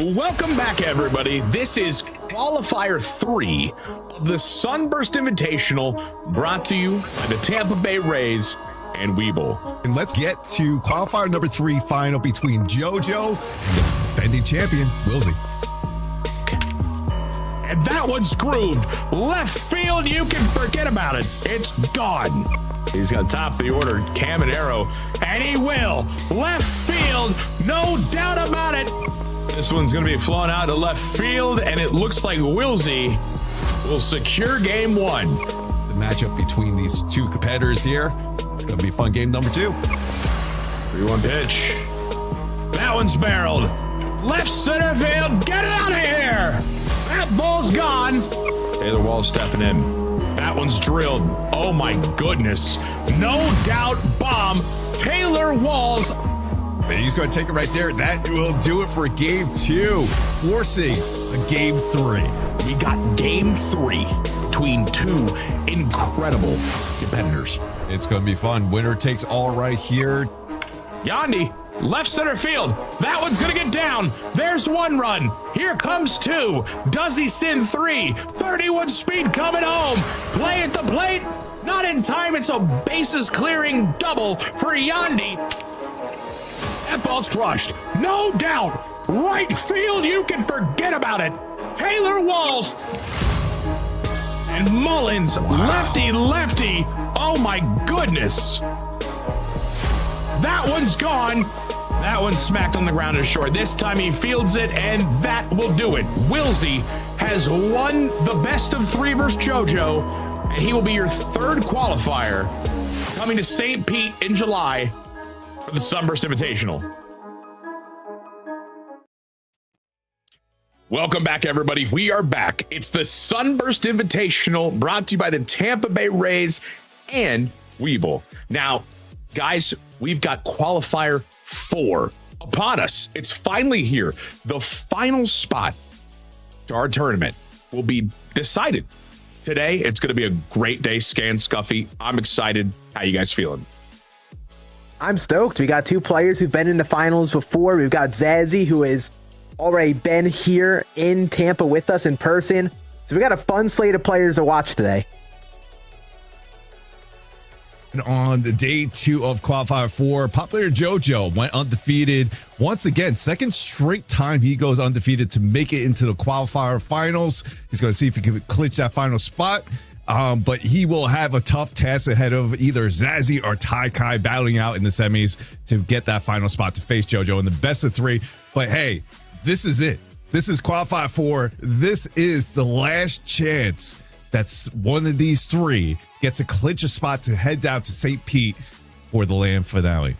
Welcome back, everybody. This is Qualifier 3 of the Sunburst Invitational, brought to you by the Tampa Bay Rays and Webull. And let's get to Qualifier number 3 final between JoJo and the defending champion, Wilsey. And that one's grooved. Left field, you can forget about it. It's gone. He's going to top the order, Caminero, and he will. Left field, no doubt about it. This one's going to be flown out to left field, and it looks like Wilsey will secure game 1. The matchup between these two competitors here. It's going to be fun game number 2. 3-1 pitch. That one's barreled. Left center field. Get it out of here. That ball's gone. Taylor Walls stepping in. That one's drilled. Oh, my goodness. No doubt bomb. Taylor Walls. He's going to take it right there. That will do it for game 2, forcing a game 3. We got game 3 between two incredible competitors. It's going to be fun. Winner takes all right here. Yandy, left center field. That one's going to get down. There's 1 run. Here comes 2. Does he send 3? 31 speed coming home. Play at the plate. Not in time. It's a bases clearing double for Yandy. That ball's crushed. No doubt. Right field, you can forget about it. Taylor Walls and Mullins. Wow. Lefty. Oh my goodness. That one's gone. That one's smacked on the ground and short. This time he fields it, and that will do it. Wilsey has won the best of 3 versus JoJo, and he will be your 3rd qualifier coming to St. Pete in July for the Sunburst Invitational. Welcome back, everybody. We are back. It's the Sunburst Invitational, brought to you by the Tampa Bay Rays and Webull. Now, guys, we've got Qualifier 4 upon us. It's finally here. The final spot to our tournament will be decided today. It's going to be a great day, Scan Scuffy. I'm excited. How you guys feeling? I'm stoked. We got 2 players who've been in the finals before. We've got Zazzy, who has already been here in Tampa with us in person. So we got a fun slate of players to watch today. And on the day 2 of Qualifier 4, popular JoJo went undefeated once again. 2nd straight time he goes undefeated to make it into the Qualifier finals. He's going to see if he can clinch that final spot. But he will have a tough task ahead of either Zazzy or Tai Kai battling out in the semis to get that final spot to face JoJo in the best of 3. But hey, this is it. This is Qualifier 4. This is the last chance that's one of these 3 gets to clinch a spot to head down to St. Pete for the land finale.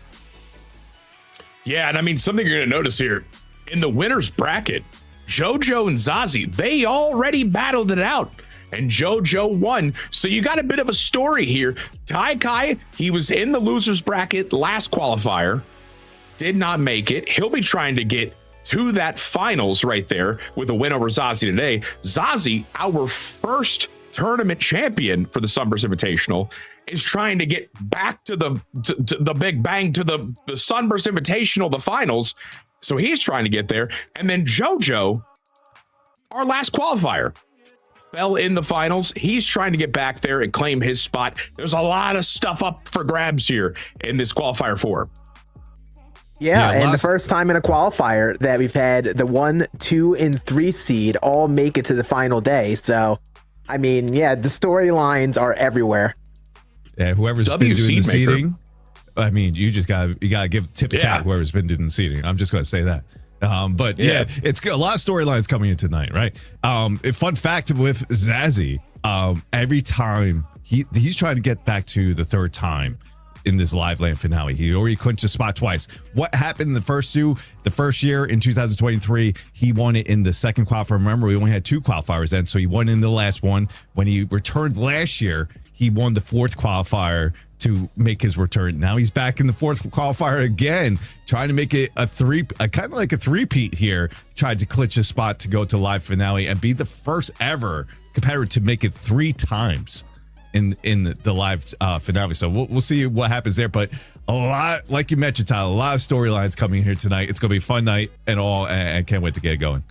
Yeah, and I mean, something you're going to notice here, in the winner's bracket, JoJo and Zazzy, they already battled it out. And JoJo won. So you got a bit of a story here. Tai Kai, he was in the loser's bracket last qualifier, did not make it. He'll be trying to get to that finals right there with a win over Zazzy today. Zazzy, our first tournament champion for the Sunburst Invitational, is trying to get back to the big bang, to the Sunburst Invitational, the finals. So he's trying to get there. And then JoJo, our last qualifier, fell in the finals. He's trying to get back there and claim his spot. There's a lot of stuff up for grabs here in this Qualifier 4. Yeah, and the first time in a qualifier that we've had the 1, 2, and 3 seed all make it to the final day. So, I mean, yeah, the storylines are everywhere. Yeah, whoever's been doing the seeding, I mean, you gotta give tip of cap whoever's been doing the seeding. I'm just gonna say that. But yeah, it's a lot of storylines coming in tonight, right? A fun fact with Zazzy, every time he's trying to get back to the 3rd time in this live land finale. He already clinched the spot twice. What happened in the first 2? The first year in 2023, he won it in the 2nd qualifier. Remember, we only had 2 qualifiers then, so he won in the last one. When he returned last year, he won the 4th qualifier to make his return. Now he's back in the 4th qualifier again, trying to make it a kind of like a 3-peat here, tried to clinch a spot to go to live finale and be the first ever competitor to make it 3 times in the live finale. So we'll see what happens there. But a lot, like you mentioned, Tyler, a lot of storylines coming here tonight. It's going to be a fun night and all, and can't wait to get it going.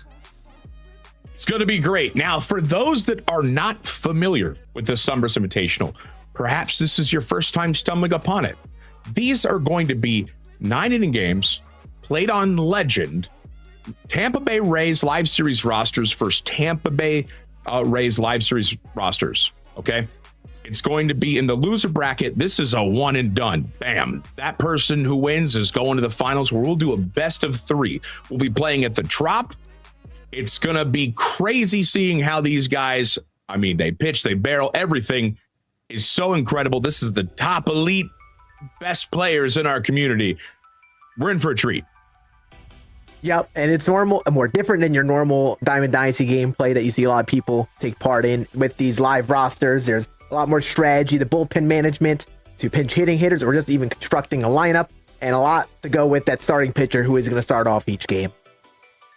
It's going to be great. Now, for those that are not familiar with the Sunburst Invitational, perhaps this is your first time stumbling upon it. These are going to be 9-inning games played on Legend, Tampa Bay Rays Live Series rosters versus Tampa Bay Rays Live Series rosters. Okay. It's going to be in the loser bracket. This is a one and done. Bam. That person who wins is going to the finals, where we'll do a best of 3. We'll be playing at the Trop. It's going to be crazy seeing how these guys, I mean, they pitch, they barrel, everything is so incredible. This is the top elite best players in our community. We're in for a treat. Yep, and it's more different than your normal Diamond Dynasty gameplay that you see a lot of people take part in with these live rosters. There's a lot more strategy, the bullpen management, to pinch hitting hitters, or just even constructing a lineup, and a lot to go with that starting pitcher who is going to start off each game.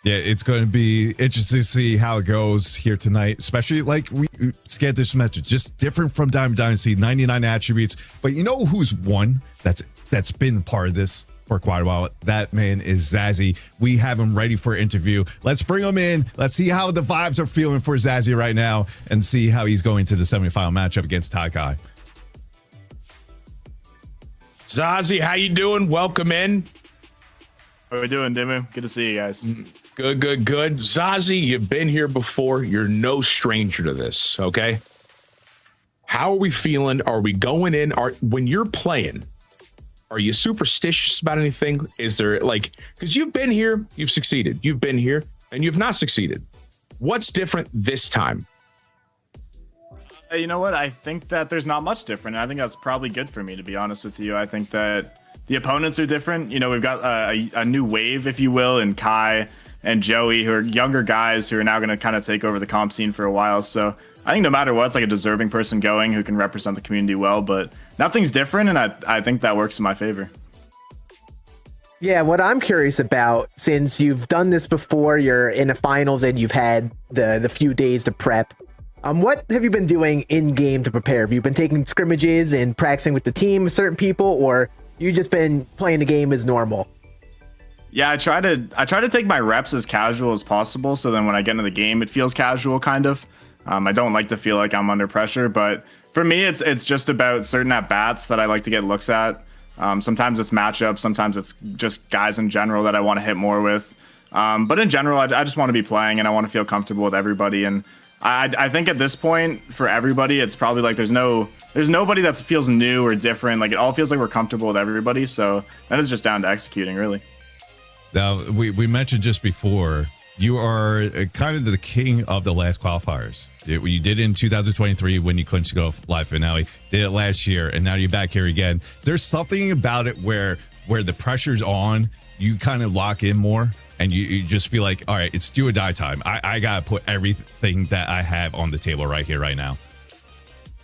Yeah, it's going to be interesting to see how it goes here tonight, especially like we scanned this message, just different from Diamond Dynasty, 99 attributes. But you know who's one that's been part of this for quite a while? That man is Zazzy. We have him ready for an interview. Let's bring him in. Let's see how the vibes are feeling for Zazzy right now and see how he's going to the semifinal matchup against Tai Kai. Zazzy, how you doing? Welcome in. How are we doing, Dimmu? Good to see you guys. Good. Zazzy, you've been here before. You're no stranger to this, okay? How are we feeling? Are we going in? When you're playing, are you superstitious about anything? Is there because you've been here, you've succeeded. You've been here and you've not succeeded. What's different this time? You know what? I think that there's not much different. I think that's probably good for me, to be honest with you. I think that the opponents are different. You know, we've got a new wave, if you will, in Kai and Joey, who are younger guys who are now going to kind of take over the comp scene for a while. So I think no matter what, it's like a deserving person going who can represent the community well, but nothing's different, and I think that works in my favor. Yeah, what I'm curious about, since you've done this before, you're in the finals and you've had the few days to prep, what have you been doing in game to prepare? Have you been taking scrimmages and practicing with the team, certain people, or you just been playing the game as normal? Yeah, I try to take my reps as casual as possible, so then when I get into the game, it feels casual, kind of. I don't like to feel like I'm under pressure, but for me, it's just about certain at-bats that I like to get looks at. Sometimes it's matchups, sometimes it's just guys in general that I want to hit more with. But in general, I just want to be playing, and I want to feel comfortable with everybody. And I think at this point, for everybody, it's probably like there's nobody that feels new or different. Like, it all feels like we're comfortable with everybody, so that is just down to executing, really. Now, we mentioned just before, you are kind of the king of the last qualifiers. You did it in 2023 when you clinched to go live finale, did it last year, and now you're back here again. There's something about it where the pressure's on, you kind of lock in more, and you just feel like, all right, it's do or die time. I got to put everything that I have on the table right here, right now.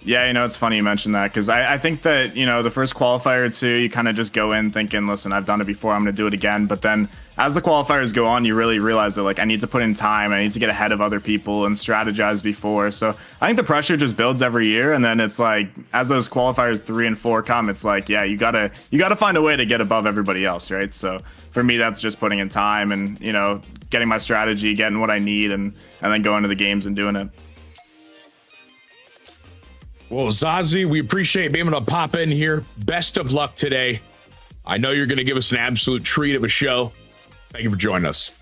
Yeah, you know, it's funny you mentioned that, because I think that, you know, the first qualifier or two, you kind of just go in thinking, listen, I've done it before, I'm going to do it again. But then as the qualifiers go on, you really realize that, like, I need to put in time, I need to get ahead of other people and strategize before. So I think the pressure just builds every year. And then it's like, as those qualifiers 3 and 4 come, it's like, yeah, you gotta find a way to get above everybody else, right? So for me, that's just putting in time and, you know, getting my strategy, getting what I need, and then going to the games and doing it. Well, Zazzy, we appreciate being able to pop in here. Best of luck today. I know you're going to give us an absolute treat of a show. Thank you for joining us.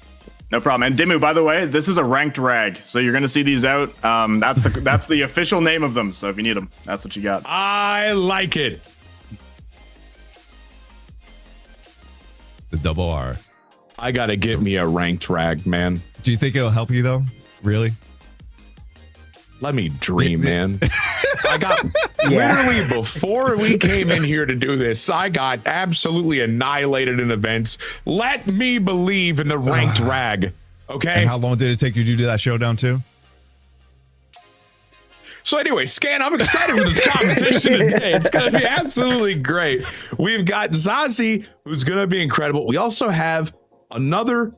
No problem. And Dimmu, by the way, this is a ranked rag, so you're going to see these out. That's the official name of them. So if you need them, that's what you got. I like it. The double R. I got to get me a ranked rag, man. Do you think it'll help you though? Really? Let me dream, man. I got literally before we came in here to do this, I got absolutely annihilated in events. Let me believe in the ranked rag. Okay. And how long did it take you to do that showdown too? So anyway, Scan, I'm excited for this competition today. It's going to be absolutely great. We've got Zazzy, who's going to be incredible. We also have another,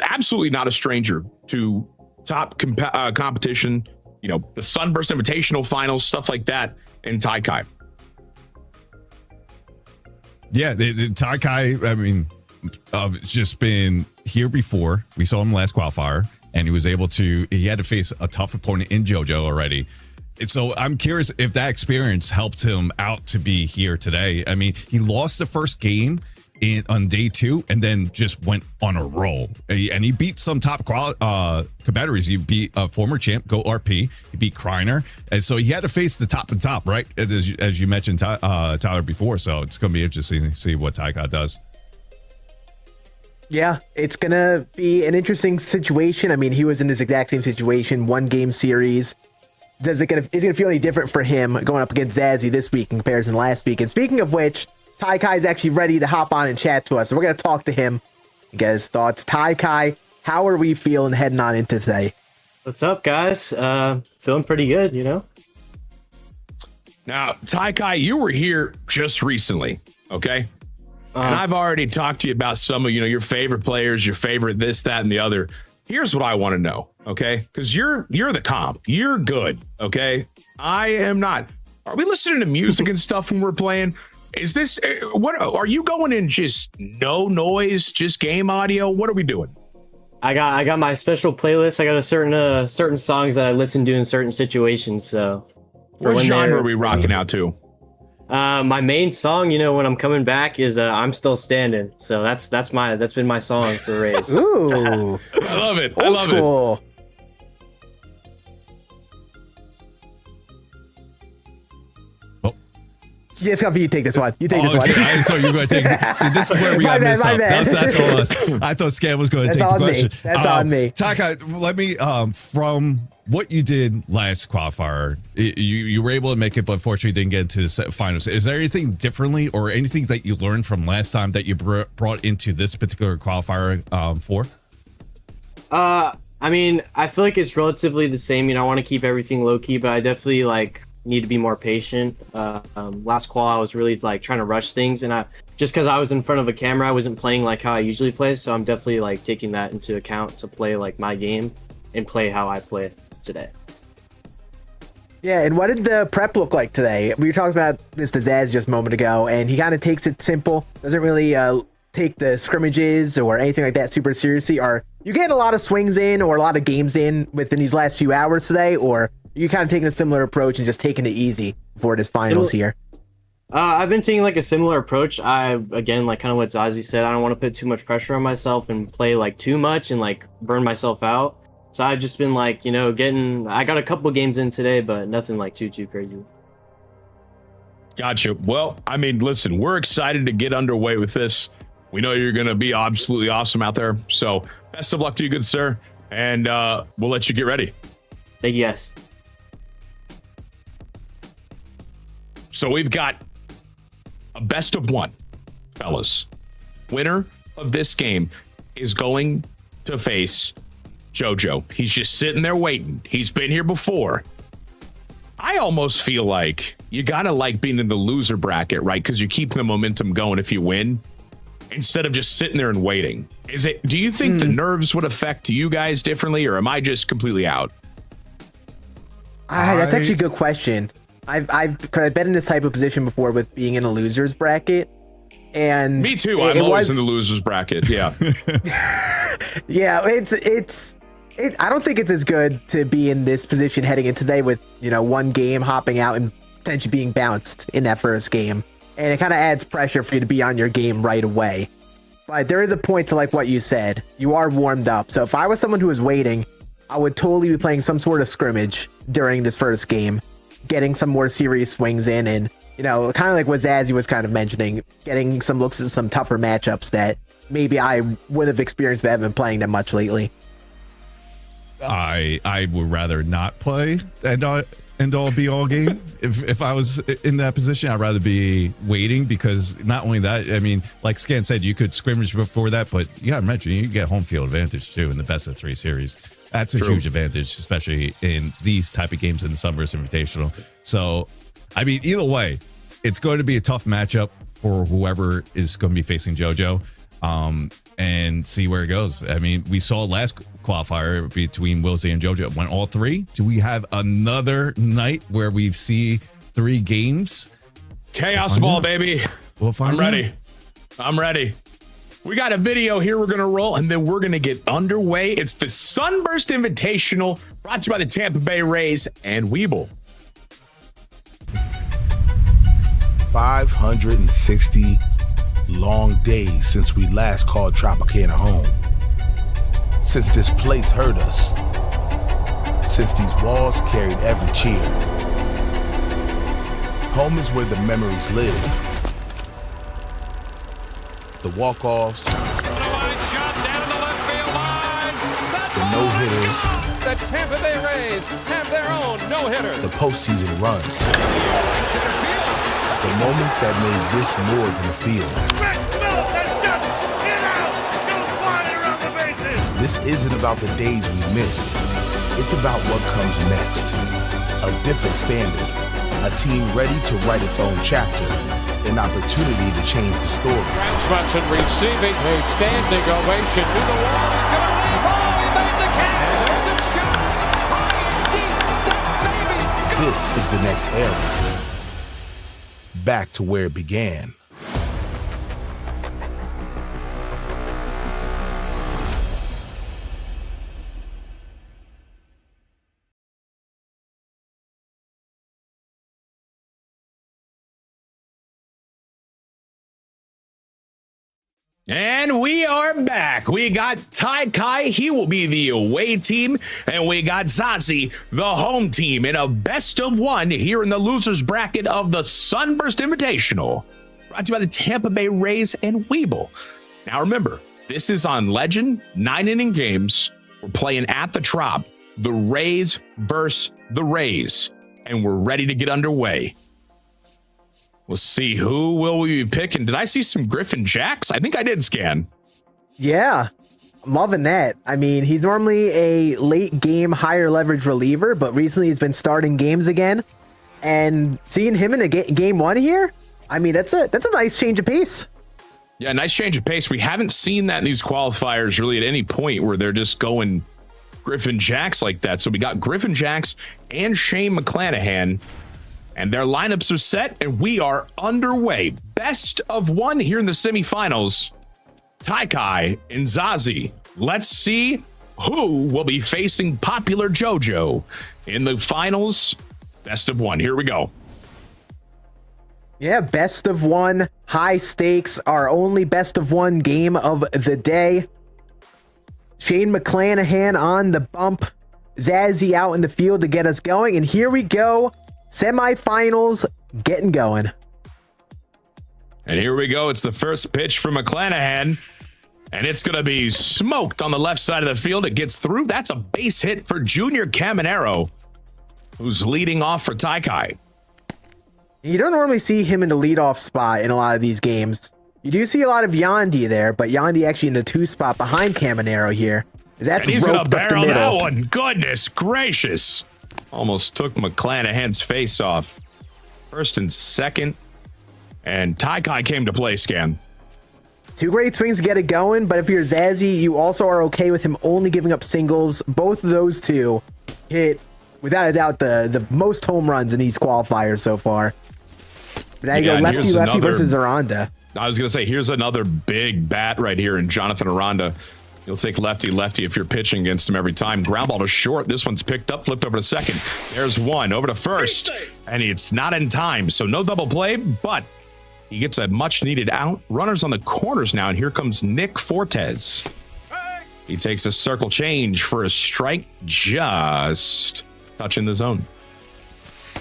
absolutely not a stranger to top competition the Sunburst Invitational finals, stuff like that in Taikai. Yeah, Taikai, I mean, it's just been here before. We saw him last qualifier, and he had to face a tough opponent in JoJo already. And so I'm curious if that experience helped him out to be here today. I mean, he lost the first game on day 2 and then just went on a roll. And he beat some top competitors. He beat a former champ, Go RP. He beat Kreiner. And so he had to face the top and top, right? As you mentioned, Tyler, before. So it's going to be interesting to see what Taikai does. Yeah, it's going to be an interesting situation. I mean, he was in this exact same situation, 1-game series. Is it going to feel any different for him going up against Zazzy this week in comparison to last week? And speaking of which, Taikai is actually ready to hop on and chat to us. So we're going to talk to him, get his thoughts. Taikai, how are we feeling heading on into today? What's up, guys? Feeling pretty good, Now, Taikai, you were here just recently, okay? And I've already talked to you about some of, your favorite players, your favorite this, that, and the other. Here's what I want to know, okay? Because you're the comp. You're good, okay? I am not. Are we listening to music and stuff when we're playing? Is this, what are you going in just no noise, just game audio? What are we doing? I got my special playlist. I got a certain songs that I listen to in certain situations. So what genre are we rocking out to? My main song, when I'm coming back is I'm Still Standing. So that's been my song for race. Ooh. I love it. Old school. It. Yeah, it's you take this one. You take this one. I thought you were going to take it. See, this is where we got messed up. That's all us. I thought Scam was going to take the question. That's on me. Taikai, let me, from what you did last qualifier, you were able to make it, but unfortunately didn't get into the finals. Is there anything differently or anything that you learned from last time that you brought into this particular qualifier for? I mean, I feel like it's relatively the same. I want to keep everything low key, but I definitely need to be more patient. Last qual I was really trying to rush things, and just because I was in front of a camera, I wasn't playing like how I usually play. So I'm definitely taking that into account to play my game and play how I play today. Yeah, and what did the prep look like today? We were talking about this to Zaz just a moment ago, and he kind of takes it simple, doesn't really take the scrimmages or anything like that super seriously. Are you getting a lot of swings in or a lot of games in within these last few hours today, or you kind of taking a similar approach and just taking it easy for this finals here? I've been taking a similar approach. Again, kind of what Zazie said, I don't want to put too much pressure on myself and play too much and burn myself out. So I've just been I got a couple games in today, but nothing too crazy. Gotcha. Well, I mean, listen, we're excited to get underway with this. We know you're going to be absolutely awesome out there. So best of luck to you, good sir. And we'll let you get ready. Thank you, guys. So we've got a best of one, fellas. Winner of this game is going to face JoJo. He's just sitting there waiting. He's been here before. I almost feel like you gotta being in the loser bracket, right? Because you keep the momentum going if you win, instead of just sitting there and waiting. Do you think the nerves would affect you guys differently, or am I just completely out? That's actually a good question. I've been in this type of position before with being in a loser's bracket, and me too. I'm always in the loser's bracket. Yeah. Yeah, it's I don't think it's as good to be in this position heading in today with one game hopping out and potentially being bounced in that first game, and it kind of adds pressure for you to be on your game right away. But there is a point to what you said. You are warmed up. So if I was someone who was waiting, I would totally be playing some sort of scrimmage during this first game, getting some more serious swings in, and kind of like what Zazzy was kind of mentioning, getting some looks at some tougher matchups that maybe I would have experienced if I haven't been playing them much lately. I would rather not play end all be all game. If I was in that position, I'd rather be waiting, because not only that, I mean, like Scan said, you could scrimmage before that, but you gotta mention you get home field advantage too in the best of 3 series. That's a huge advantage, especially in these type of games in the Sunburst Invitational. So, I mean, either way, it's going to be a tough matchup for whoever is going to be facing JoJo. and see where it goes. I mean, we saw last qualifier between Wilsey and JoJo. Went all three. Do we have another night where we see 3 games? Chaos ball, baby. We'll find I'm ready. I'm ready. We got a video here we're going to roll, and then we're going to get underway. It's the Sunburst Invitational, brought to you by the Tampa Bay Rays and Webull. 560 long days since we last called Tropicana home. Since this place hurt us. Since these walls carried every cheer. Home is where the memories live. The walk-offs. The no-hitters. The Tampa Bay Rays have their own no-hitter. The postseason runs. The moments that made this more than a field. This isn't about the days we missed. It's about what comes next. A different standard. A team ready to write its own chapter. An opportunity to change the story. Rasmussen receiving a standing ovation to the wall. He's going to leap. Oh, he made the catch. The shot. High and deep. That baby. This is the next era. Back to where it began. And we are back. We got Tai Kai. He will be the away team. And we got Zazie, the home team, in a best of one here in the losers bracket of the Sunburst Invitational. Brought to you by the Tampa Bay Rays and Webull. Now remember, this is on Legend 9-inning games. We're playing at the Trop. The Rays versus the Rays. And we're ready to get underway. Let's see, who will we be picking? Did I see some Griffin Jacks? I think I did, Scan. Yeah, I'm loving that. I mean, he's normally a late game, higher leverage reliever, but recently he's been starting games again. And seeing him in a game one here, I mean, that's a nice change of pace. Yeah, nice change of pace. We haven't seen that in these qualifiers really at any point where they're just going Griffin Jacks like that. So we got Griffin Jacks and Shane McClanahan. And their lineups are set, and we are underway. Best of one here in the semifinals. Tai Kai and Zazie. Let's see who will be facing Popular JoJo in the finals. Best of one. Here we go. Yeah, best of one. High stakes. Our only best of one game of the day. Shane McClanahan on the bump. Zazie out in the field to get us going. And here we go. Semifinals getting going. And here we go. It's the first pitch from McClanahan. And it's going to be smoked on the left side of the field. It gets through. That's a base hit for Junior Caminero, who's leading off for Tai Kai. You don't normally see him in the leadoff spot in a lot of these games. You do see a lot of Yandi there, but Yandi actually in the 2 spot behind Caminero here. That's and he's going to roped up the barrel middle. that one. Goodness gracious. Almost took McClanahan's face off. First and second. And Tai Kai came to play, Scan. 2 great swings to get it going, but if you're Zazie, you also are okay with him only giving up singles. Both of those 2 hit, without a doubt, the most home runs in these qualifiers so far. But now you go lefty versus Aranda. I was going to say, here's another big bat right here in Jonathan Aranda. You'll take lefty if you're pitching against him every time. Ground ball to short. This one's picked up, flipped over to second. There's one over to first, and it's not in time. So no double play, but he gets a much needed out. Runners on the corners now, and here comes Nick Fortes. He takes a circle change for a strike, just touching the zone.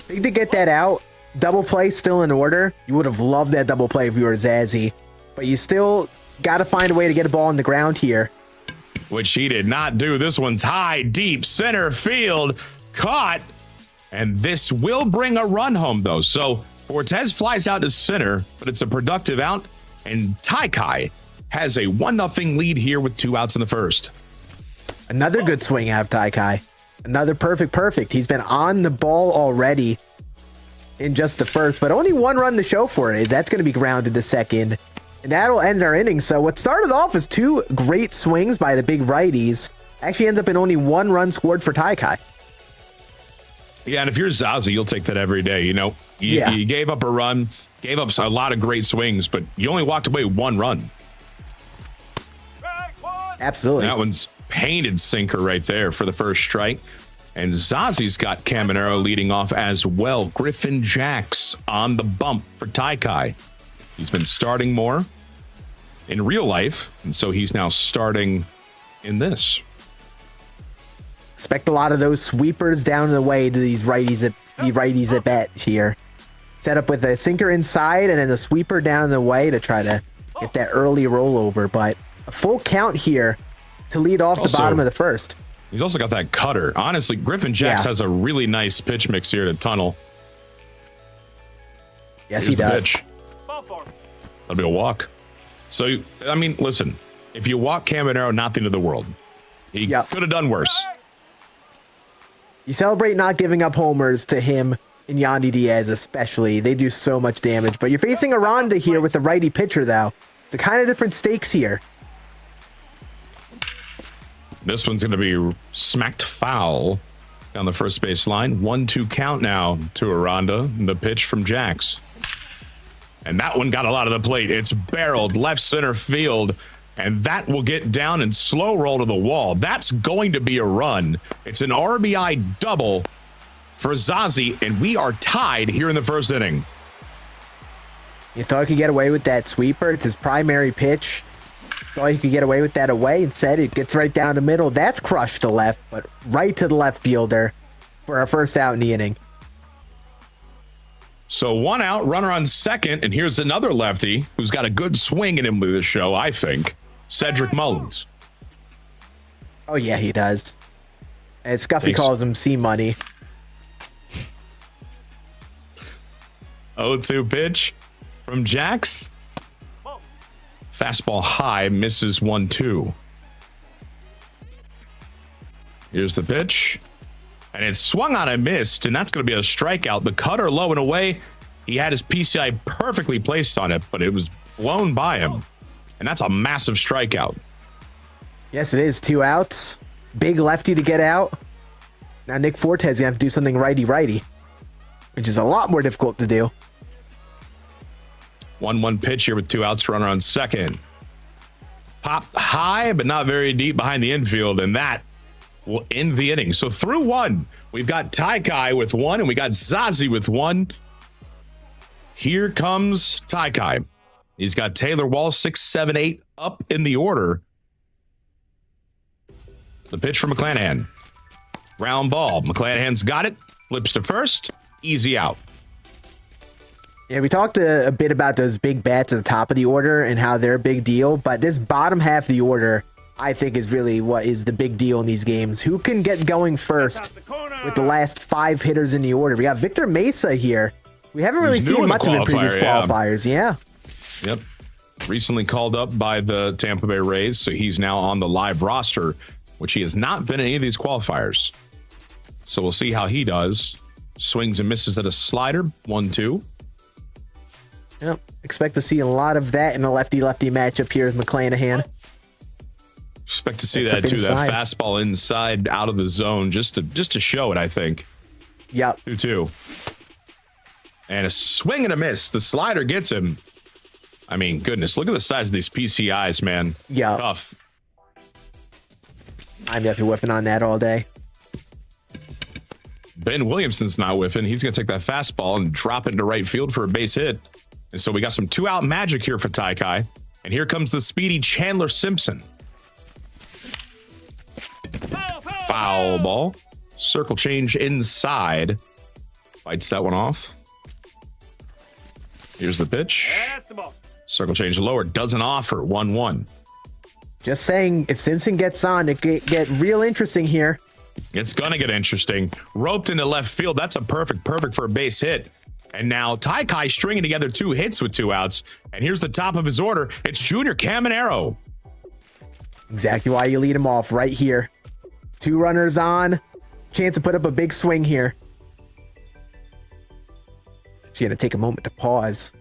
Big to get that out. Double play still in order. You would have loved that double play if you were Zazie, but you still got to find a way to get a ball on the ground here. Which he did not do. This one's high, deep, center field, caught. And this will bring a run home, though. So Fortes flies out to center, but it's a productive out. And Tai Kai has a 1-0 lead here with 2 outs in the first. Another good swing out of Tai Kai. Another perfect. He's been on the ball already in just the first, but only 1 run to show for it. That's going to be grounded to second. And that'll end our inning. So what started off as two great swings by the big righties actually ends up in only 1 run scored for Taikai. Yeah, and if you're Zazie, you'll take that every day. You know, you gave up a run, gave up a lot of great swings, but you only walked away 1 run. Absolutely. That one's painted sinker right there for the first strike. And Zazie's got Caminero leading off as well. Griffin Jacks on the bump for Taikai. He's been starting more in real life, and so he's now starting in this. Expect a lot of those sweepers down the way to these righties at bat here. Set up with a sinker inside and then a sweeper down the way to try to get that early rollover. But a full count here to lead off the bottom of the first. He's also got that cutter. Honestly, Griffin Jacks has a really nice pitch mix here to tunnel. Yes, Here's he does. Pitch. That'll be a walk. So, I mean, listen, if you walk Caminero, not the end of the world. He could have done worse. You celebrate not giving up homers to him and Yandy Diaz especially. They do so much damage. But you're facing Aranda here with the righty pitcher, though. It's a kind of different stakes here. This one's going to be smacked foul down the first base line. 1-2 count now to Aranda. The pitch from Jacks. And that one got a lot of the plate. It's barreled left center field. And that will get down and slow roll to the wall. That's going to be a run. It's an RBI double for Zazie. And we are tied here in the first inning. You thought he could get away with that sweeper. It's his primary pitch. Thought he could get away with that away. Instead, it gets right down the middle. That's crushed to left, but right to the left fielder for our first out in the inning. So 1 out, runner on second, and here's another lefty who's got a good swing in him with this show, I think. Cedric Mullins. Oh, yeah, he does. As Scuffy calls him, C-Money. 0-2 pitch from Jacks. Fastball high, misses 1-2. Here's the pitch. And it swung on and missed, and that's going to be a strikeout. The cutter low and away. He had his PCI perfectly placed on it, but it was blown by him. And that's a massive strikeout. Yes, it is. 2 outs. Big lefty to get out. Now Nick Fortes is going to have to do something righty-righty, which is a lot more difficult to do. 1-1 pitch here with 2 outs, runner on second. Pop high, but not very deep behind the infield, and that will end the inning. So through 1, we've got Taikai with 1, and we got Zazie with 1. Here comes Taikai. He's got Taylor Wall 6, 7, 8 up in the order. The pitch from McClanahan. Round ball. McClanahan's got it. Flips to first. Easy out. Yeah, we talked a bit about those big bats at the top of the order and how they're a big deal, but this bottom half of the order, I think, is really what is the big deal in these games. Who can get going first with the last 5 hitters in the order? We got Victor Mesa here. We haven't really seen much of him in previous qualifiers. Yeah. Yep. Recently called up by the Tampa Bay Rays, so he's now on the live roster, which he has not been in any of these qualifiers. So we'll see how he does. Swings and misses at a slider. 1-2. Yep. Expect to see a lot of that in a lefty-lefty matchup here with McClanahan. Expect to see that too. That fastball inside, out of the zone, just to show it, I think. Yep. 2-2. And a swing and a miss. The slider gets him. I mean, goodness, look at the size of these PCIs, man. Yeah. Tough. I'm definitely whiffing on that all day. Ben Williamson's not whiffing. He's going to take that fastball and drop it into right field for a base hit. And so we got some 2-out magic here for Taikai. And here comes the speedy Chandler Simpson. Foul ball. Circle change inside. Fights that one off. Here's the pitch. Circle change lower. Doesn't offer. 1-1. Just saying, if Simpson gets on, it could get real interesting here. It's going to get interesting. Roped into left field. That's a perfect for a base hit. And now Taikai stringing together 2 hits with 2 outs. And here's the top of his order. It's Junior Caminero. Exactly why you lead him off right here. 2 runners on. Chance to put up a big swing here. She's going to take a moment to pause.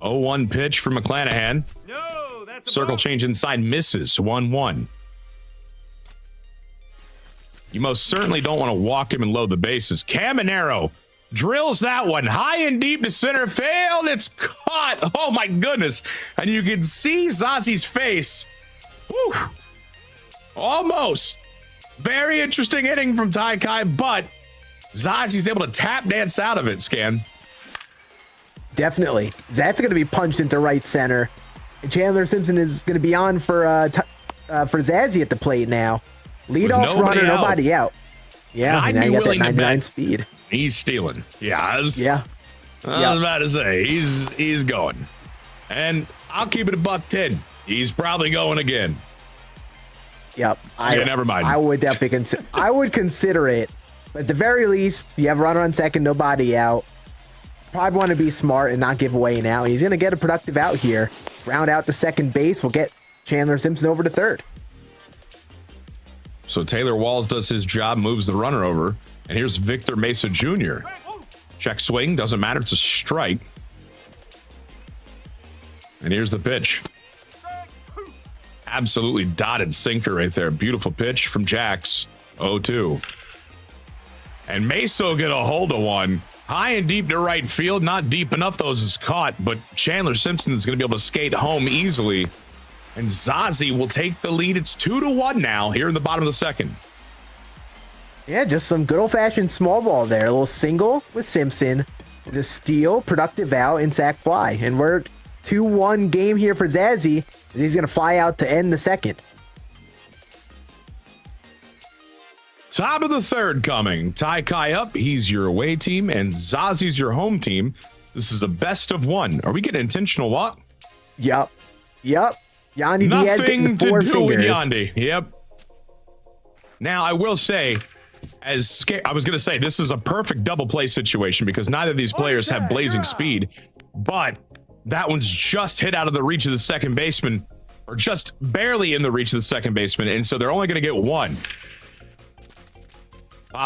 0-1 pitch from McClanahan. No, that's a Circle ball. change inside, misses. 1-1. You most certainly don't want to walk him and load the bases. Caminero drills that one high and deep to center field. It's caught. Oh my goodness. And you can see Zazi's face. Whew. Almost. Very interesting inning from Tai Kai, but Zazi's able to tap dance out of it, Scan. Definitely. That's going to be punched into right center. And Chandler Simpson is going to be on for Zazzy at the plate now. Lead off runner, nobody out. Yeah, I'd now be you got that willing to 99 bet speed. He's stealing. Yeah, I was Yeah. about to say he's going, and I'll keep it a $110. He's probably going again. Yep. Okay, never mind. I would definitely I would consider it, but at the very least, you have a runner on second, nobody out. Probably want to be smart and not give away an out. He's going to get a productive out here. Round out to second base. We'll get Chandler Simpson over to third. So Taylor Walls does his job, moves the runner over, and here's Victor Mesa Jr. Check swing, doesn't matter, it's a strike. And here's the pitch. Absolutely dotted sinker right there. Beautiful pitch from Jax. 0-2. And Mesa will get a hold of one. High and deep to right field. Not deep enough, though, as it's caught, but Chandler Simpson is going to be able to skate home easily. And Zazie will take the lead. It's 2-1 now here in the bottom of the second. Yeah, just some good old-fashioned small ball there. A little single with Simpson. The steal, productive out, and sac fly. And we're 2-1 game here for Zazzy, as he's going to fly out to end the second. Top of the third coming. Tai Kai up. He's your away team, and Zazi's your home team. This is a best of one. Are we getting intentional walk? Yep. Yandy Diaz getting Nothing the to four do fingers. with Yandy. Yep. Now, I will say, I was going to say, this is a perfect double play situation because neither of these players have blazing speed, but that one's just hit out of the reach of the second baseman, or just barely in the reach of the second baseman, and so they're only going to get one.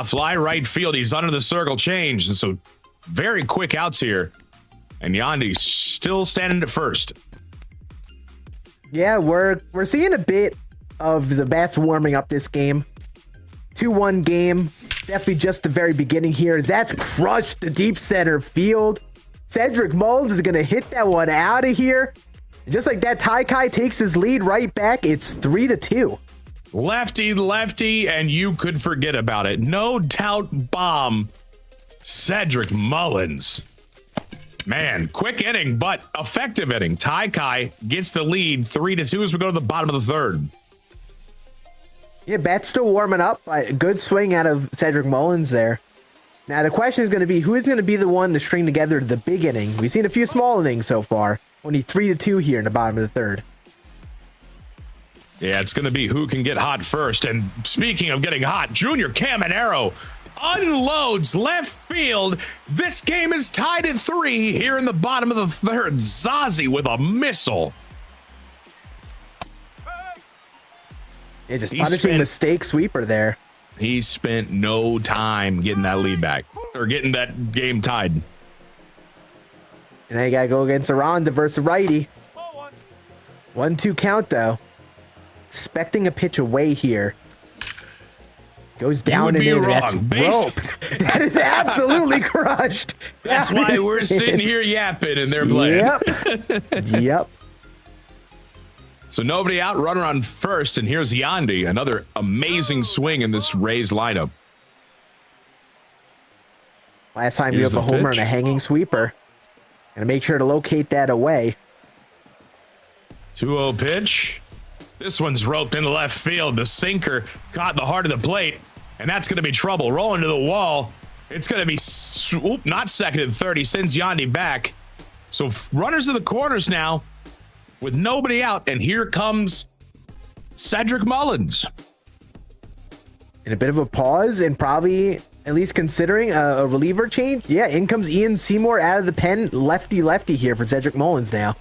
Fly right field. He's under the circle change, and so very quick outs here, and Yandy's still standing at first. Yeah, we're seeing a bit of the bats warming up this game. 2-1 game. Definitely just the very beginning here. That's crushed the deep center field. Cedric Mullins is going to hit that one out of here. And just like that, Tai Kai takes his lead right back. It's 3-2. Lefty, and you could forget about it. No doubt bomb. Cedric Mullins. Man, quick inning, but effective inning. Tai Kai gets the lead 3-2 as we go to the bottom of the third. Yeah, bat's still warming up. A good swing out of Cedric Mullins there. Now, the question is going to be, who is going to be the one to string together the big inning? We've seen a few small innings so far. Only 3-2 here in the bottom of the third. Yeah, it's going to be who can get hot first. And speaking of getting hot, Junior Caminero unloads left field. This game is tied at 3 here in the bottom of the third. Zazie with a missile. Yeah, just punishing mistake sweeper there. He spent no time getting that lead back or getting that game tied. And now you got to go against Aranda versus righty. 1-2 count, though. Expecting a pitch away here. Goes down and in. That's roped. That is absolutely crushed. That's why we're sitting here yapping and they're playing. Yep. So nobody out, runner on first, and here's Yandy. Another amazing swing in this Rays lineup. Last time you have a homer and a hanging sweeper. And make sure to locate that away. 2-0 pitch. This one's roped into left field. The sinker caught the heart of the plate, and that's going to be trouble. Rolling to the wall. It's going to be not second and third. He sends Yandy back. So runners to the corners now with nobody out, and here comes Cedric Mullins. In a bit of a pause and probably at least considering a reliever change. Yeah, in comes Ian Seymour out of the pen. Lefty here for Cedric Mullins now.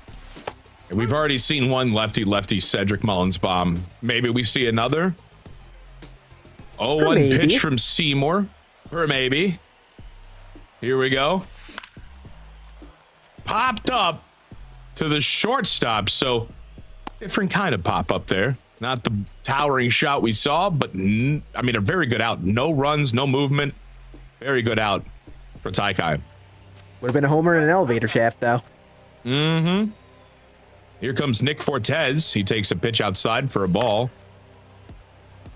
And we've already seen one lefty Cedric Mullins bomb. Maybe we see another. 0-1 pitch from Seymour. Or maybe. Here we go. Popped up. to the shortstop. So different kind of pop up there. Not the towering shot we saw, but I mean, a very good out. No runs, no movement. Very good out for Taikai. Would have been a homer in an elevator shaft, though. Mm-hmm. Here comes Nick Fortes. He takes a pitch outside for a ball.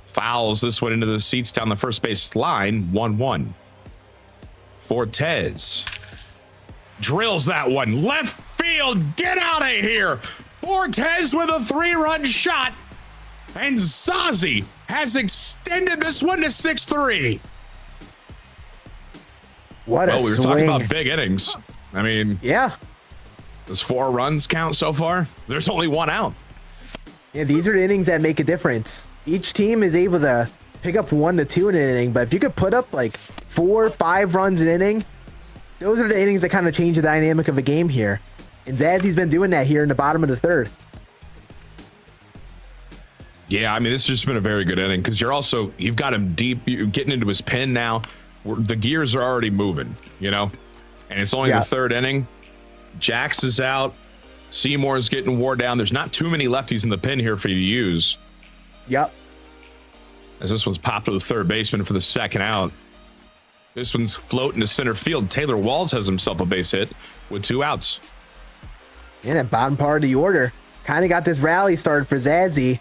Fouls this one into the seats down the first base line. 1-1. Fortes drills that one. Left field. Get out of here. Fortes with a 3-run shot. And Zazie has extended this one to 6-3. What a swing. We were talking about big innings. I mean, yeah. Does 4 runs count so far? There's only 1 out. Yeah, these are the innings that make a difference. Each team is able to pick up 1 to 2 in an inning, but if you could put up like 4 or 5 runs an inning, those are the innings that kind of change the dynamic of a game here. And Zazzy's been doing that here in the bottom of the 3rd. Yeah, I mean, this has just been a very good inning because you've got him deep, you're getting into his pen now. The gears are already moving, and it's only the 3rd inning. Jax is out. Seymour's getting wore down. There's not too many lefties in the pen here for you to use. Yep. As this one's popped to the 3rd baseman for the 2nd out. This one's floating to center field. Taylor Walls has himself a base hit with 2 outs. And at bottom part of the order, kind of got this rally started for Zazzy,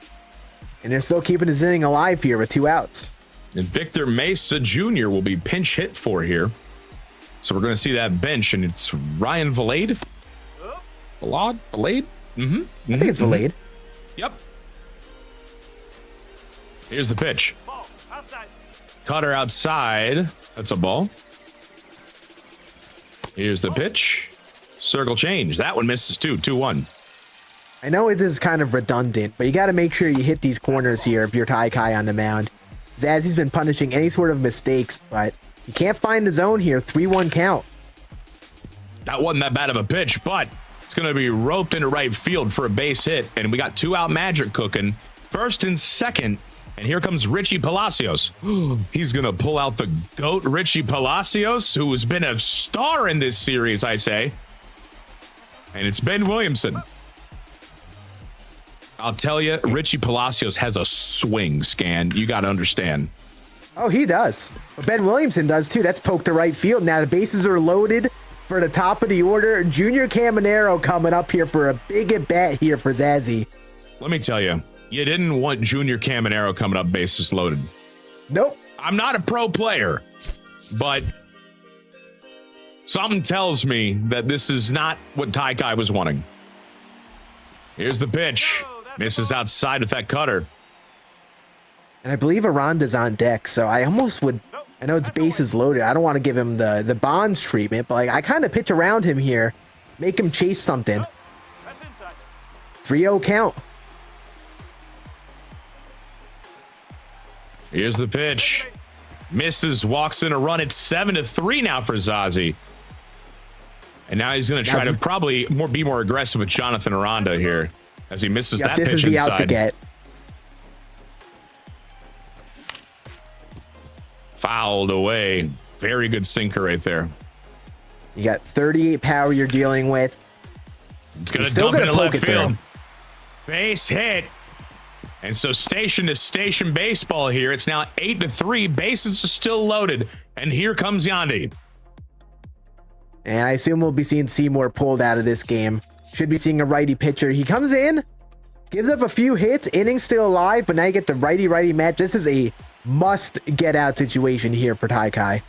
and they're still keeping his inning alive here with 2 outs. And Victor Mesa Jr. will be pinch hit for here. So we're going to see that bench, and it's Ryan Valade. Valade? Mm-hmm. I think it's Valade. Yep. Here's the pitch. Cutter outside. That's a ball. Here's the pitch. Circle change. That one misses too. 2-1. I know it is kind of redundant, but you got to make sure you hit these corners here if you're Taikai on the mound. Zazzy's been punishing any sort of mistakes, but you can't find the zone here. 3-1 count. That wasn't that bad of a pitch, but it's going to be roped into right field for a base hit, and we got 2-out magic cooking. 1st and 2nd, and here comes Richie Palacios. He's going to pull out the GOAT Richie Palacios, who has been a star in this series, I say. And it's Ben Williamson. I'll tell you, Richie Palacios has a swing, Scan. You got to understand. Oh, he does. But Ben Williamson does too. That's poked to right field. Now the bases are loaded for the top of the order. Junior Caminero coming up here for a big at bat here for Zazzy. Let me tell you, you didn't want Junior Caminero coming up bases loaded. Nope. I'm not a pro player, but something tells me that this is not what Taikai was wanting. Here's the pitch. Misses outside with that cutter. And I believe Aranda's on deck, so I almost would... I know it's bases loaded. I don't want to give him the Bonds treatment, but I kind of pitch around him here. Make him chase something. 3-0 count. Here's the pitch. Misses, walks in a run. It's 7-3 now for Zazie. And now he's going to try to probably be more aggressive with Jonathan Aranda here as he misses that pitch inside. This is the out to get. Fouled away. Very good sinker right there. You got 38 power you're dealing with. It's going to dump into left field. Base hit. And so station to station baseball here. It's now 8-3. Bases are still loaded. And here comes Yandy. And I assume we'll be seeing Seymour pulled out of this game. Should be seeing a righty pitcher. He comes in, gives up a few hits, inning still alive, but now you get the righty-righty match. This is a must-get-out situation here for Taikai.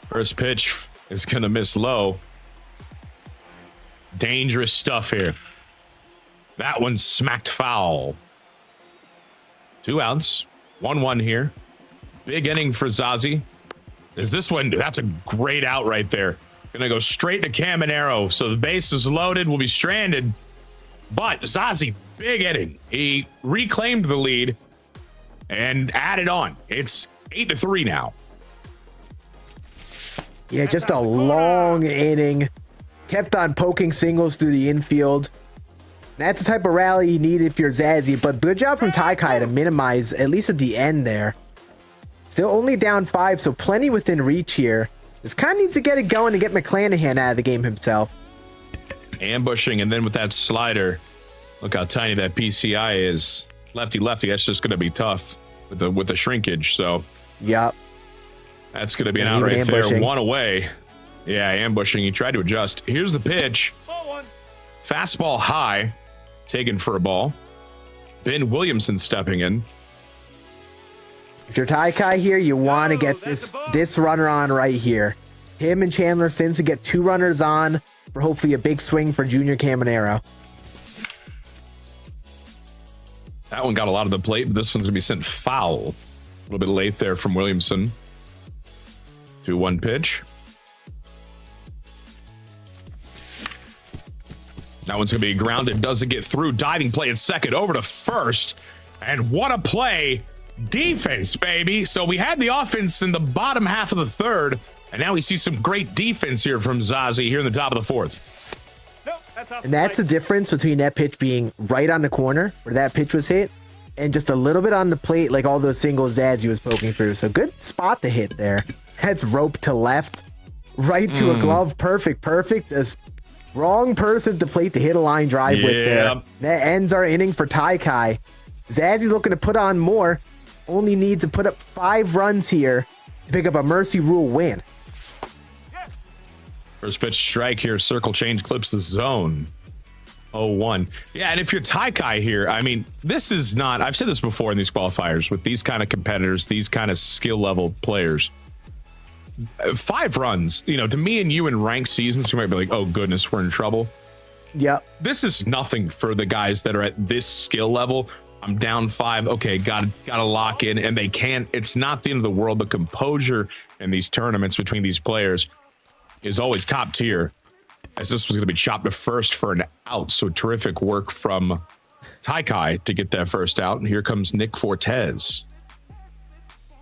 First pitch is going to miss low. Dangerous stuff here. That one smacked foul. 2 outs. 1-1 here. Big inning for Zazie. Is this one? That's a great out right there. Gonna go straight to Caminero. So the base is loaded. We'll be stranded. But Zazie, big inning. He reclaimed the lead and added on. It's 8-3 now. Yeah, just a long inning. Kept on poking singles through the infield. That's the type of rally you need if you're Zazie, but good job from Taikai to minimize, at least at the end there. Still only down 5, so plenty within reach here. Just kind of needs to get it going and get McClanahan out of the game himself. Ambushing, and then with that slider, look how tiny that PCI is. Lefty, that's just going to be tough with the shrinkage. So, yep. That's going to be an out right there. One away. Yeah, ambushing. He tried to adjust. Here's the pitch. Fastball high, taken for a ball. Ben Williamson stepping in. If you're Taikai here, you want to get this runner on right here. Him and Chandler Simpson get 2 runners on for hopefully a big swing for Junior Caminero. That one got a lot of the plate, but this one's going to be sent foul. A little bit late there from Williamson. 2-1 pitch. That one's going to be grounded. Doesn't get through. Diving play at second. Over to first. And what a play. Defense, baby. So we had the offense in the bottom half of the third. And now we see some great defense here from Zazie here in the top of the fourth. And that's the difference between that pitch being right on the corner where that pitch was hit and just a little bit on the plate like all those singles Zazie was poking through. So good spot to hit there. That's rope to left. Right to a glove. Perfect. Just wrong person to plate to hit a line drive with there. That ends our inning for Taikai. Zazie's looking to put on more. Only needs to put up 5 runs here to pick up a mercy rule win. First pitch strike here. Circle change clips the zone. 0-1. Yeah, and if you're Taikai here, I mean, this is not, I've said this before in these qualifiers with these kind of competitors, these kind of skill level players. 5 runs, to me and you in ranked seasons, you might be like, oh goodness, we're in trouble. Yep. This is nothing for the guys that are at this skill level. I'm down 5. Okay, gotta lock in, and they can't. It's not the end of the world. The composure in these tournaments between these players is always top tier. As this was going to be chopped to first for an out, so terrific work from Taikai to get that first out. And here comes Nick Fortes.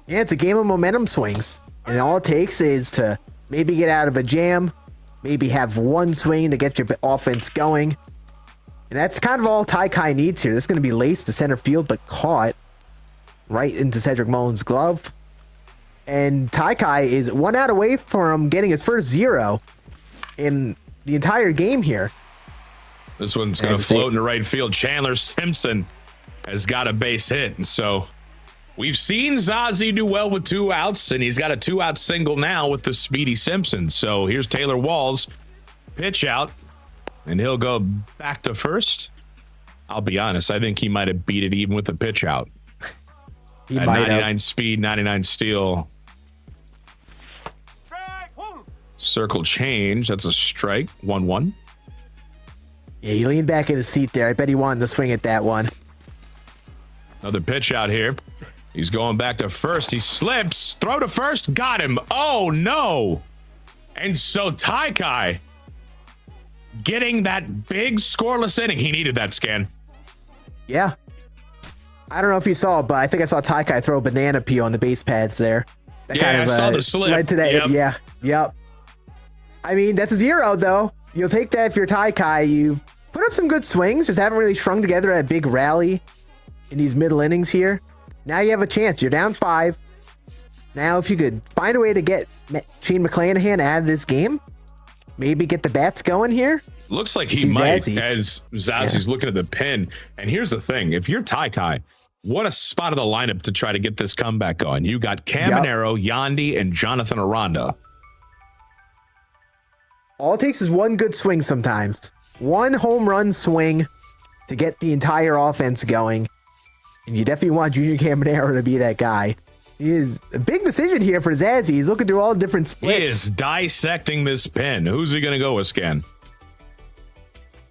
Yeah, it's a game of momentum swings, and all it takes is to maybe get out of a jam, maybe have one swing to get your offense going. And that's kind of all Taikai needs here. This is going to be laced to center field, but caught right into Cedric Mullins' glove. And Taikai is 1 out away from getting his first 0 in the entire game here. This one's going to float into right field. Chandler Simpson has got a base hit. And so we've seen Zazie do well with 2 outs, and he's got a 2-out single now with the speedy Simpson. So here's Taylor Walls. Pitch out. And he'll go back to first. I'll be honest, I think he might have beat it even with the pitch out. He at might 99 have. Speed, 99 steal. Circle change. That's a strike. 1-1. Yeah, he leaned back in his seat there. I bet he wanted to swing at that one. Another pitch out here. He's going back to first. He slips. Throw to first. Got him. Oh, no. And so Taikai getting that big scoreless inning. He needed that, Scan. Yeah. I don't know if you saw it, but I think I saw Taikai throw a banana peel on the base pads there. That I saw the slip. Led to that. Yep. Yep. I mean, that's a 0, though. You'll take that if you're Taikai. You put up some good swings, just haven't really strung together a big rally in these middle innings here. Now you have a chance. You're down 5. Now, if you could find a way to get Shane McClanahan out of this game, maybe get the bats going here. Looks like he might, as Zazie's looking at the pin. And here's the thing. If you're Taikai, what a spot of the lineup to try to get this comeback going. You got Caminero, Yandy, and Jonathan Aranda. All it takes is one good swing sometimes. One home run swing to get the entire offense going. And you definitely want Junior Caminero to be that guy. He is a big decision here for Zazie. He's looking through all the different splits. He is dissecting this pin. Who's he going to go with, Scan?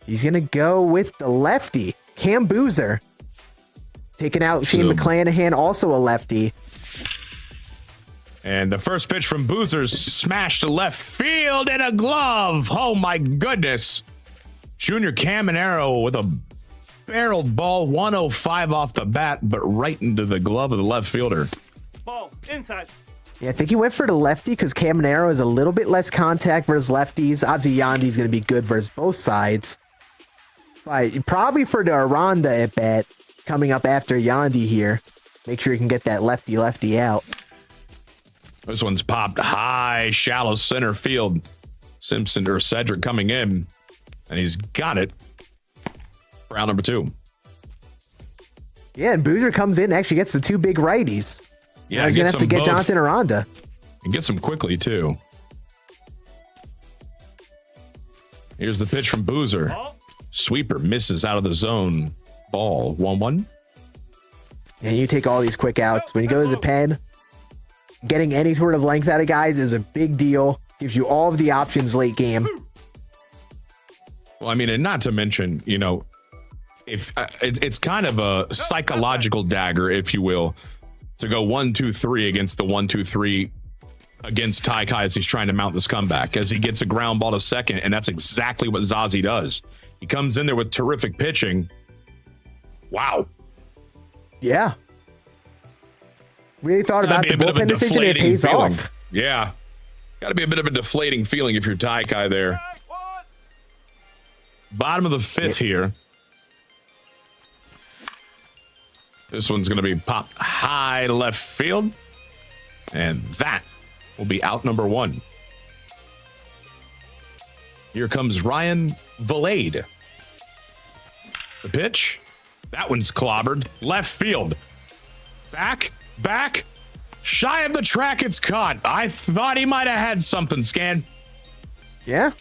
He's going to go with the lefty, Cam Boozer. Taking out Shane McClanahan, also a lefty. And the first pitch from Boozer's smashed to left field in a glove. Oh, my goodness. Junior Caminero with a barreled ball, 105 off the bat, but right into the glove of the left fielder. Ball inside. Yeah, I think he went for the lefty because Caminero is a little bit less contact versus lefties. Obviously, Yandy's going to be good versus both sides. But probably for the Aranda at bat coming up after Yandy here. Make sure you can get that lefty out. This one's popped high, shallow center field. Simpson or Cedric coming in. And he's got it for out number 2. Yeah, and Boozer comes in and actually gets the 2 big righties. Yeah, he's going to have to get Jonathan Aranda. And gets them quickly, too. Here's the pitch from Boozer. Sweeper misses out of the zone. Ball 1-1. And you take all these quick outs. When you go to the pen, getting any sort of length out of guys is a big deal. Gives you all of the options late game. Well, I mean, and not to mention, you know, if it's kind of a psychological dagger, if you will, to go 1-2-3 against the 1-2-3 against Ty Kai as he's trying to mount this comeback, as he gets a ground ball to second, and that's exactly what Zazie does. He comes in there with terrific pitching. Wow. Yeah. Really thought about the bullpen decision, and it pays off. Yeah. Got to be a bit of a deflating feeling if you're Ty Kai there. Bottom of the 5th here. This one's going to be popped high left field. And that will be out number 1. Here comes Ryan Valade. The pitch. That one's clobbered. Left field. Back. Shy of the track, it's caught. I thought he might have had something, Scan. Yeah.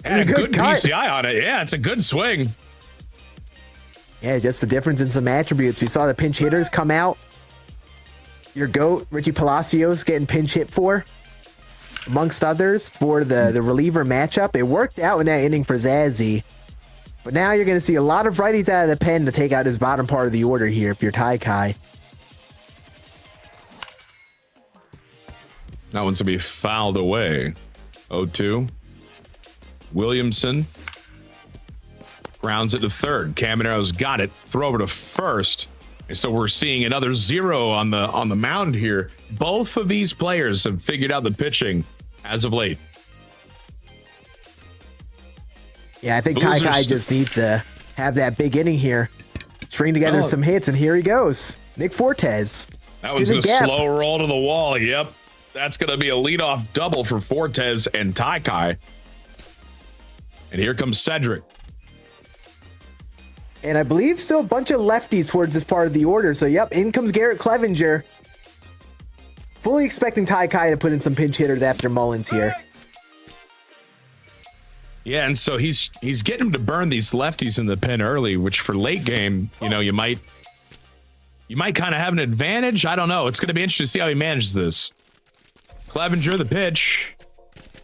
Had a good PCI on it. Yeah, it's a good swing. Yeah, just the difference in some attributes. We saw the pinch hitters come out. Your GOAT, Richie Palacios, getting pinch hit for, amongst others, for the reliever matchup. It worked out in that inning for Zazie. But now you're going to see a lot of righties out of the pen to take out his bottom part of the order here if you're Ty Kai. That one's to be fouled away. 0-2. Williamson grounds it to third. Camanero's got it. Throw over to first. And so we're seeing another 0 on the mound here. Both of these players have figured out the pitching as of late. Yeah, I think Ty Kai just needs to have that big inning here. String together some hits, and here he goes. Nick Fortes. That one's going to slow roll to the wall. Yep. That's going to be a leadoff double for Fortes and Ty Kai. And here comes Cedric. And I believe still a bunch of lefties towards this part of the order. So, yep, in comes Garrett Clevenger. Fully expecting Ty Kai to put in some pinch hitters after Mullins here. Yeah, and so he's getting him to burn these lefties in the pen early, which for late game, you know, you might kind of have an advantage. I don't know. It's going to be interesting to see how he manages this. Clevenger, the pitch.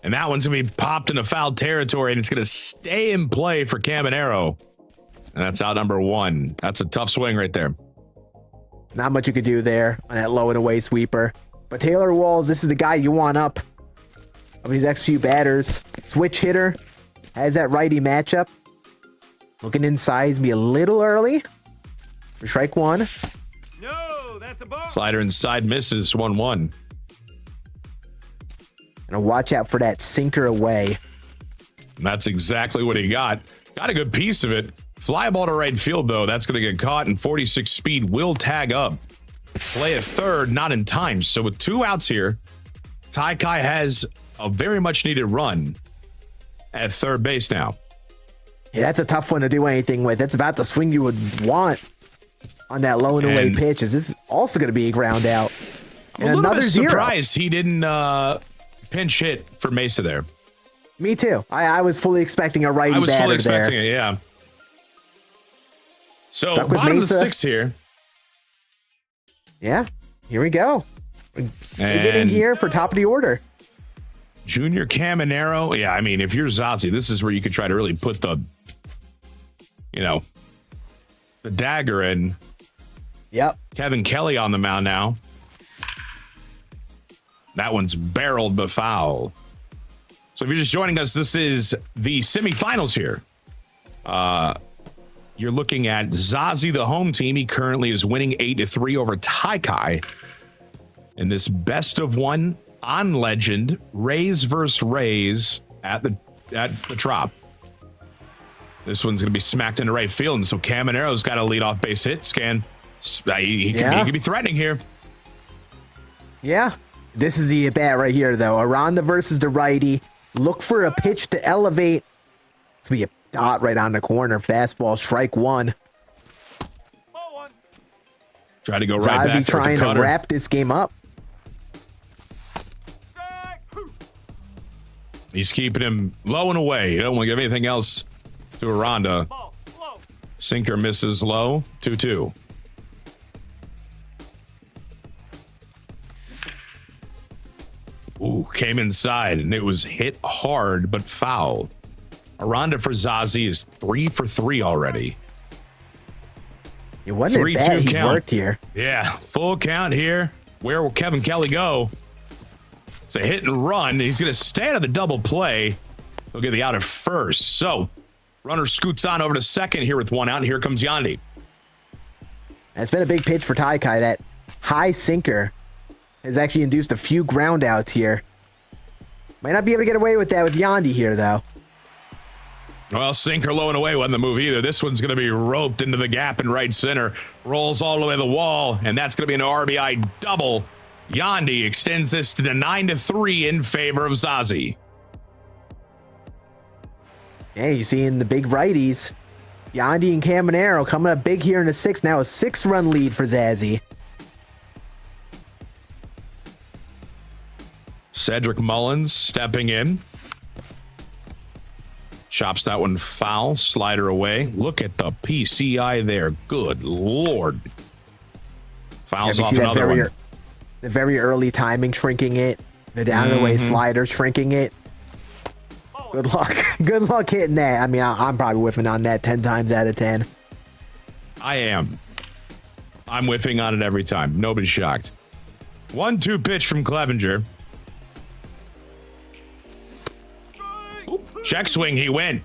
And that one's going to be popped into foul territory, and it's going to stay in play for Caminero. And that's out number 1. That's a tough swing right there. Not much you could do there on that low and away sweeper. But Taylor Walls, this is the guy you want up of these next few batters. Switch hitter. Has that righty matchup. Looking inside, be a little early. For strike 1. No, that's a ball. Slider inside misses 1-1. And watch out for that sinker away. And that's exactly what he got. Got a good piece of it. Fly ball to right field, though. That's going to get caught, and 46 speed will tag up. Play at third, not in time. So with 2 outs here, Ty Kai has a very much needed run at third base now. Yeah, that's a tough one to do anything with. That's about the swing you would want on that low and away pitch. This is also going to be a ground out. And I'm a little bit surprised he didn't pinch hit for Mesa there. Me too. I was fully expecting a righty batter there. I was fully expecting it, yeah. So bottom of the 6th here. Yeah, here we go. Getting here for top of the order. Junior Caminero. Yeah, I mean, if you're Zazie, this is where you could try to really put the dagger in. Yep. Kevin Kelly on the mound now. That one's barreled but foul. So if you're just joining us, this is the semifinals here. You're looking at Zazie, the home team. He currently is winning 8-3 over Ty Kai. In this best of 1 on Legend, Rays versus Rays at the Trop. This one's going to be smacked into right field, and so Caminero's got a leadoff base hit. Scan. He could be threatening here. Yeah. This is the at-bat right here, though. Aranda versus the righty. Look for a pitch to elevate. It's going to be a dot right on the corner. Fastball, strike one. Try to go right back. Trying to wrap this game up. He's keeping him low and away. You don't want to give anything else to Aranda. Sinker misses low. 2-2. Ooh, came inside and it was hit hard but foul. Aranda for Zazie is 3 for 3 already. It wasn't bad. He's worked here. Yeah, full count here. Where will Kevin Kelly go? It's a hit and run. He's going to stay out of the double play. He'll get the out at first. So, runner scoots on over to second here with one out, and here comes Yandy. It's been a big pitch for Taikai. That high sinker has actually induced a few ground outs here. Might not be able to get away with that with Yandy here, though. Well, sinker low and away wasn't the move either. This one's going to be roped into the gap in right center. Rolls all the way to the wall, and that's going to be an RBI double. Yandy extends this to the 9-3 in favor of Zazie. Yeah, you're seeing the big righties. Yandy and Caminero coming up big here in the 6th. Now a 6-run lead for Zazie. Cedric Mullins stepping in. Chops that one foul. Slider away. Look at the PCI there. Good Lord. Fouls off another one. The very early timing shrinking it. The down the way slider shrinking it. Good luck. Good luck hitting that. I mean, I'm probably whiffing on that 10 times out of 10. I am. I'm whiffing on it every time. Nobody's shocked. 1-2 pitch from Clevenger. Check swing, he went.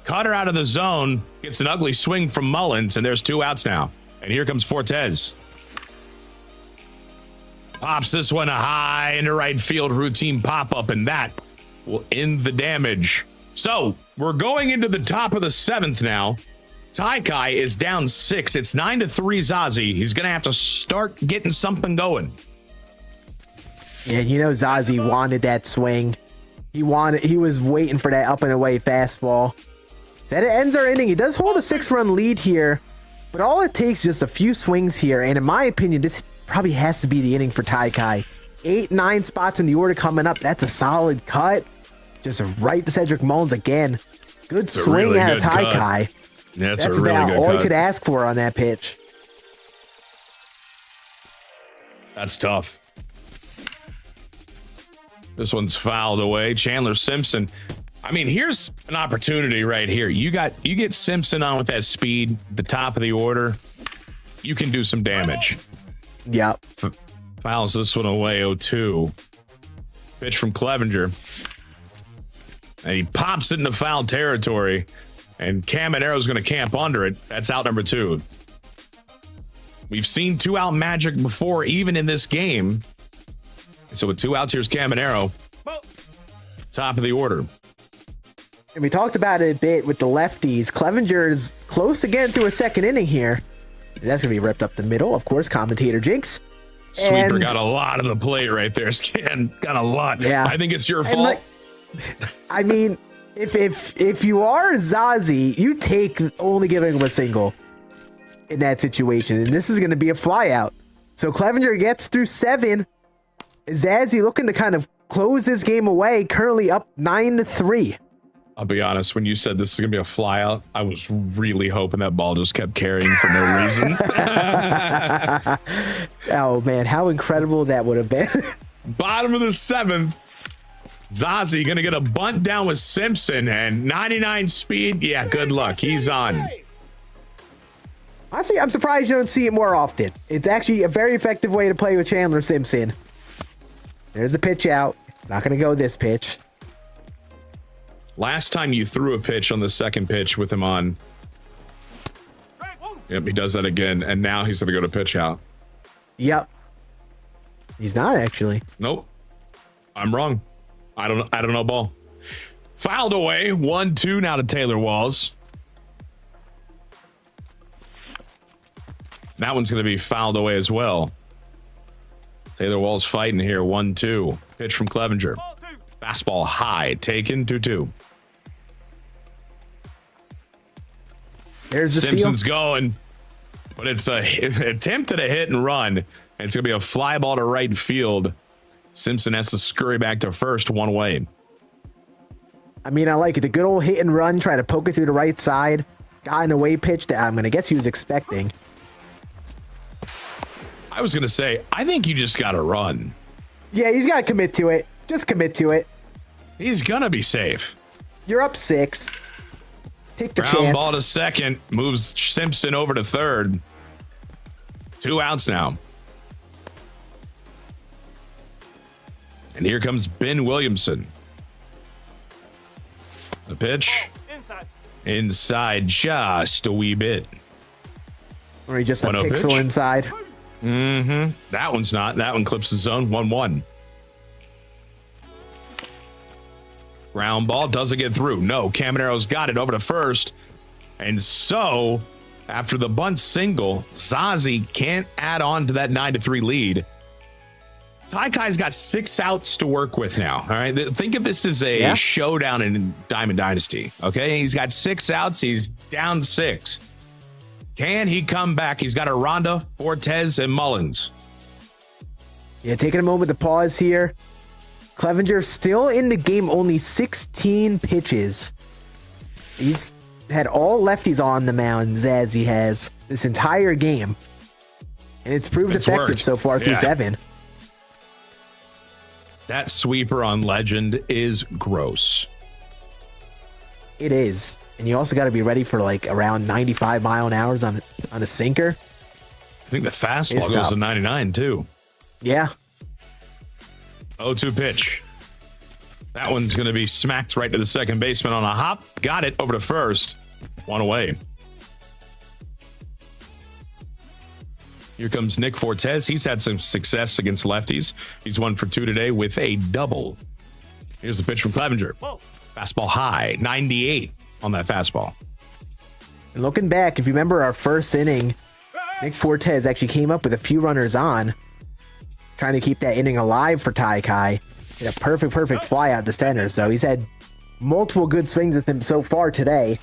Cutter out of the zone. Gets an ugly swing from Mullins, and there's 2 outs now. And here comes Fortes. Pops this one high into right field, routine pop-up, and that will end the damage. So, we're going into the top of the 7th now. Taikai is down 6. It's 9-3 Zazie. He's going to have to start getting something going. Yeah, you know Zazie wanted that swing. He was waiting for that up and away fastball. That ends our inning. He does hold a 6-run lead here, but all it takes is just a few swings here. And in my opinion, this probably has to be the inning for Taikai. 8-9 spots in the order coming up. That's a solid cut. Just right to Cedric Mullins again. Good swing really out of Taikai. That's a really about all you could ask for on that pitch. That's tough. This one's fouled away. Chandler Simpson. I mean, here's an opportunity right here. You get Simpson on with that speed, the top of the order. You can do some damage. Yep. Fouls this one away. 0-2. Pitch from Clevenger. And he pops it into foul territory. And Caminero's going to camp under it. That's out number 2. We've seen 2-out magic before, even in this game. So with 2 outs, here's Caminero. Top of the order. And we talked about it a bit with the lefties. Clevenger's close again to a second inning here. And that's going to be ripped up the middle. Of course, commentator Jinx. Sweeper got a lot on the plate right there, Scan. Got a lot. Yeah. I think it's your fault. I mean, if you are Zazie, you take only giving him a single in that situation. And this is going to be a fly out. So Clevenger gets through 7. Zazie looking to kind of close this game away, currently up 9-3. I'll be honest, when you said this is going to be a flyout, I was really hoping that ball just kept carrying for no reason. Oh, man, how incredible that would have been. Bottom of the 7th. Zazie going to get a bunt down with Simpson and 99 speed. Yeah, good luck. He's on. Honestly, I'm surprised you don't see it more often. It's actually a very effective way to play with Chandler Simpson. There's the pitch out. Not going to go this pitch. Last time you threw a pitch on the second pitch with him on. Yep, he does that again, and now he's going to go to pitch out. Yep. He's not actually. Nope. I'm wrong. I don't know ball. Fouled away. 1-2 now to Taylor Walls. That one's going to be fouled away as well. Taylor Walls fighting here. 1-2. Pitch from Clevenger. Fastball high. Taken. 2-2. There's the Simpson's steal. going, but it's a attempt at a hit and run. And it's going to be a fly ball to right field. Simpson has to scurry back to first, one away. I mean, I like it. The good old hit and run, try to poke it through the right side. Got an away pitch that I'm going to guess he was expecting. I was going to say, I think you just got to run. Yeah, he's got to commit to it. Just commit to it. He's going to be safe. You're up 6. Take the Ground chance. ball to second, moves Simpson over to third. 2 outs now. And here comes Ben Williamson. The pitch. Inside just a wee bit. Or just a 1-0 pixel pitch. inside. That one's not. That one clips the zone. 1-1. Ground ball doesn't get through. No, Camaro's got it over to first. And so, after the bunt single, Zazie can't add on to that 9-3 lead. Taikai's got 6 outs to work with now. All right. Think of this as a showdown in Diamond Dynasty. Okay. He's got 6 outs. He's down 6. Can he come back? He's got Aranda, Fortes, and Mullins. Yeah, taking a moment to pause here. Clevenger still in the game, only 16 pitches. He's had all lefties on the mound, Zazie has, this entire game. And it's proved effective worked. so far through 7. That sweeper on Legend is gross. It is. And you also got to be ready for like around 95 mile an hour on a sinker. I think the fastball It's goes tough. to 99 too. Yeah. 0-2 pitch. That one's going to be smacked right to the second baseman on a hop. Got it over to first. 1 away. Here comes Nick Fortes. He's had some success against lefties. He's 1 for 2 today with a double. Here's the pitch from Clevenger. Fastball high, 98 on that fastball. And looking back, if you remember our first inning, Nick Fortes actually came up with a few runners on, trying to keep that inning alive for Taikai. Hit a perfect fly out the center. So he's had multiple good swings with him so far today.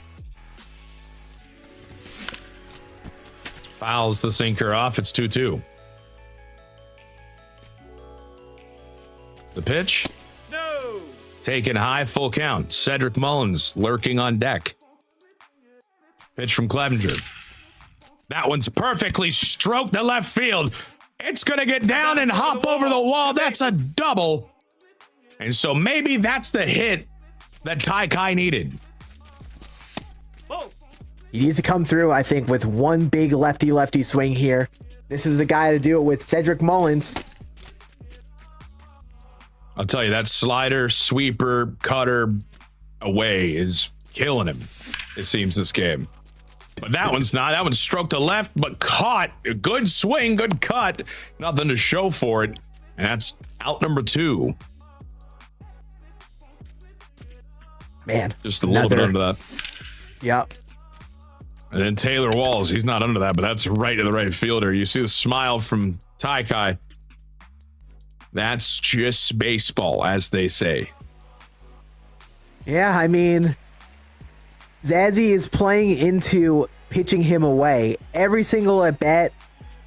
Fouls the sinker off. It's 2-2. The pitch. No. Taken high, full count. Cedric Mullins lurking on deck. Pitch from Clevenger. That one's perfectly stroked to left field. It's going to get down and hop over the wall. That's a double. And so maybe that's the hit that Taikai needed. He needs to come through, I think, with one big lefty swing here. This is the guy to do it with, Cedric Mullins. I'll tell you, that slider, sweeper, cutter away is killing him, it seems, this game. But that one's not. That one's stroked to left, but caught. A good swing, good cut. Nothing to show for it. And that's out number 2. Man. Just a little bit under that. Yep. And then Taylor Walls, he's not under that, but that's right to the right fielder. You see the smile from Taikai. That's just baseball, as they say. Yeah, I mean, Zazie is playing into pitching him away. Every single at bat,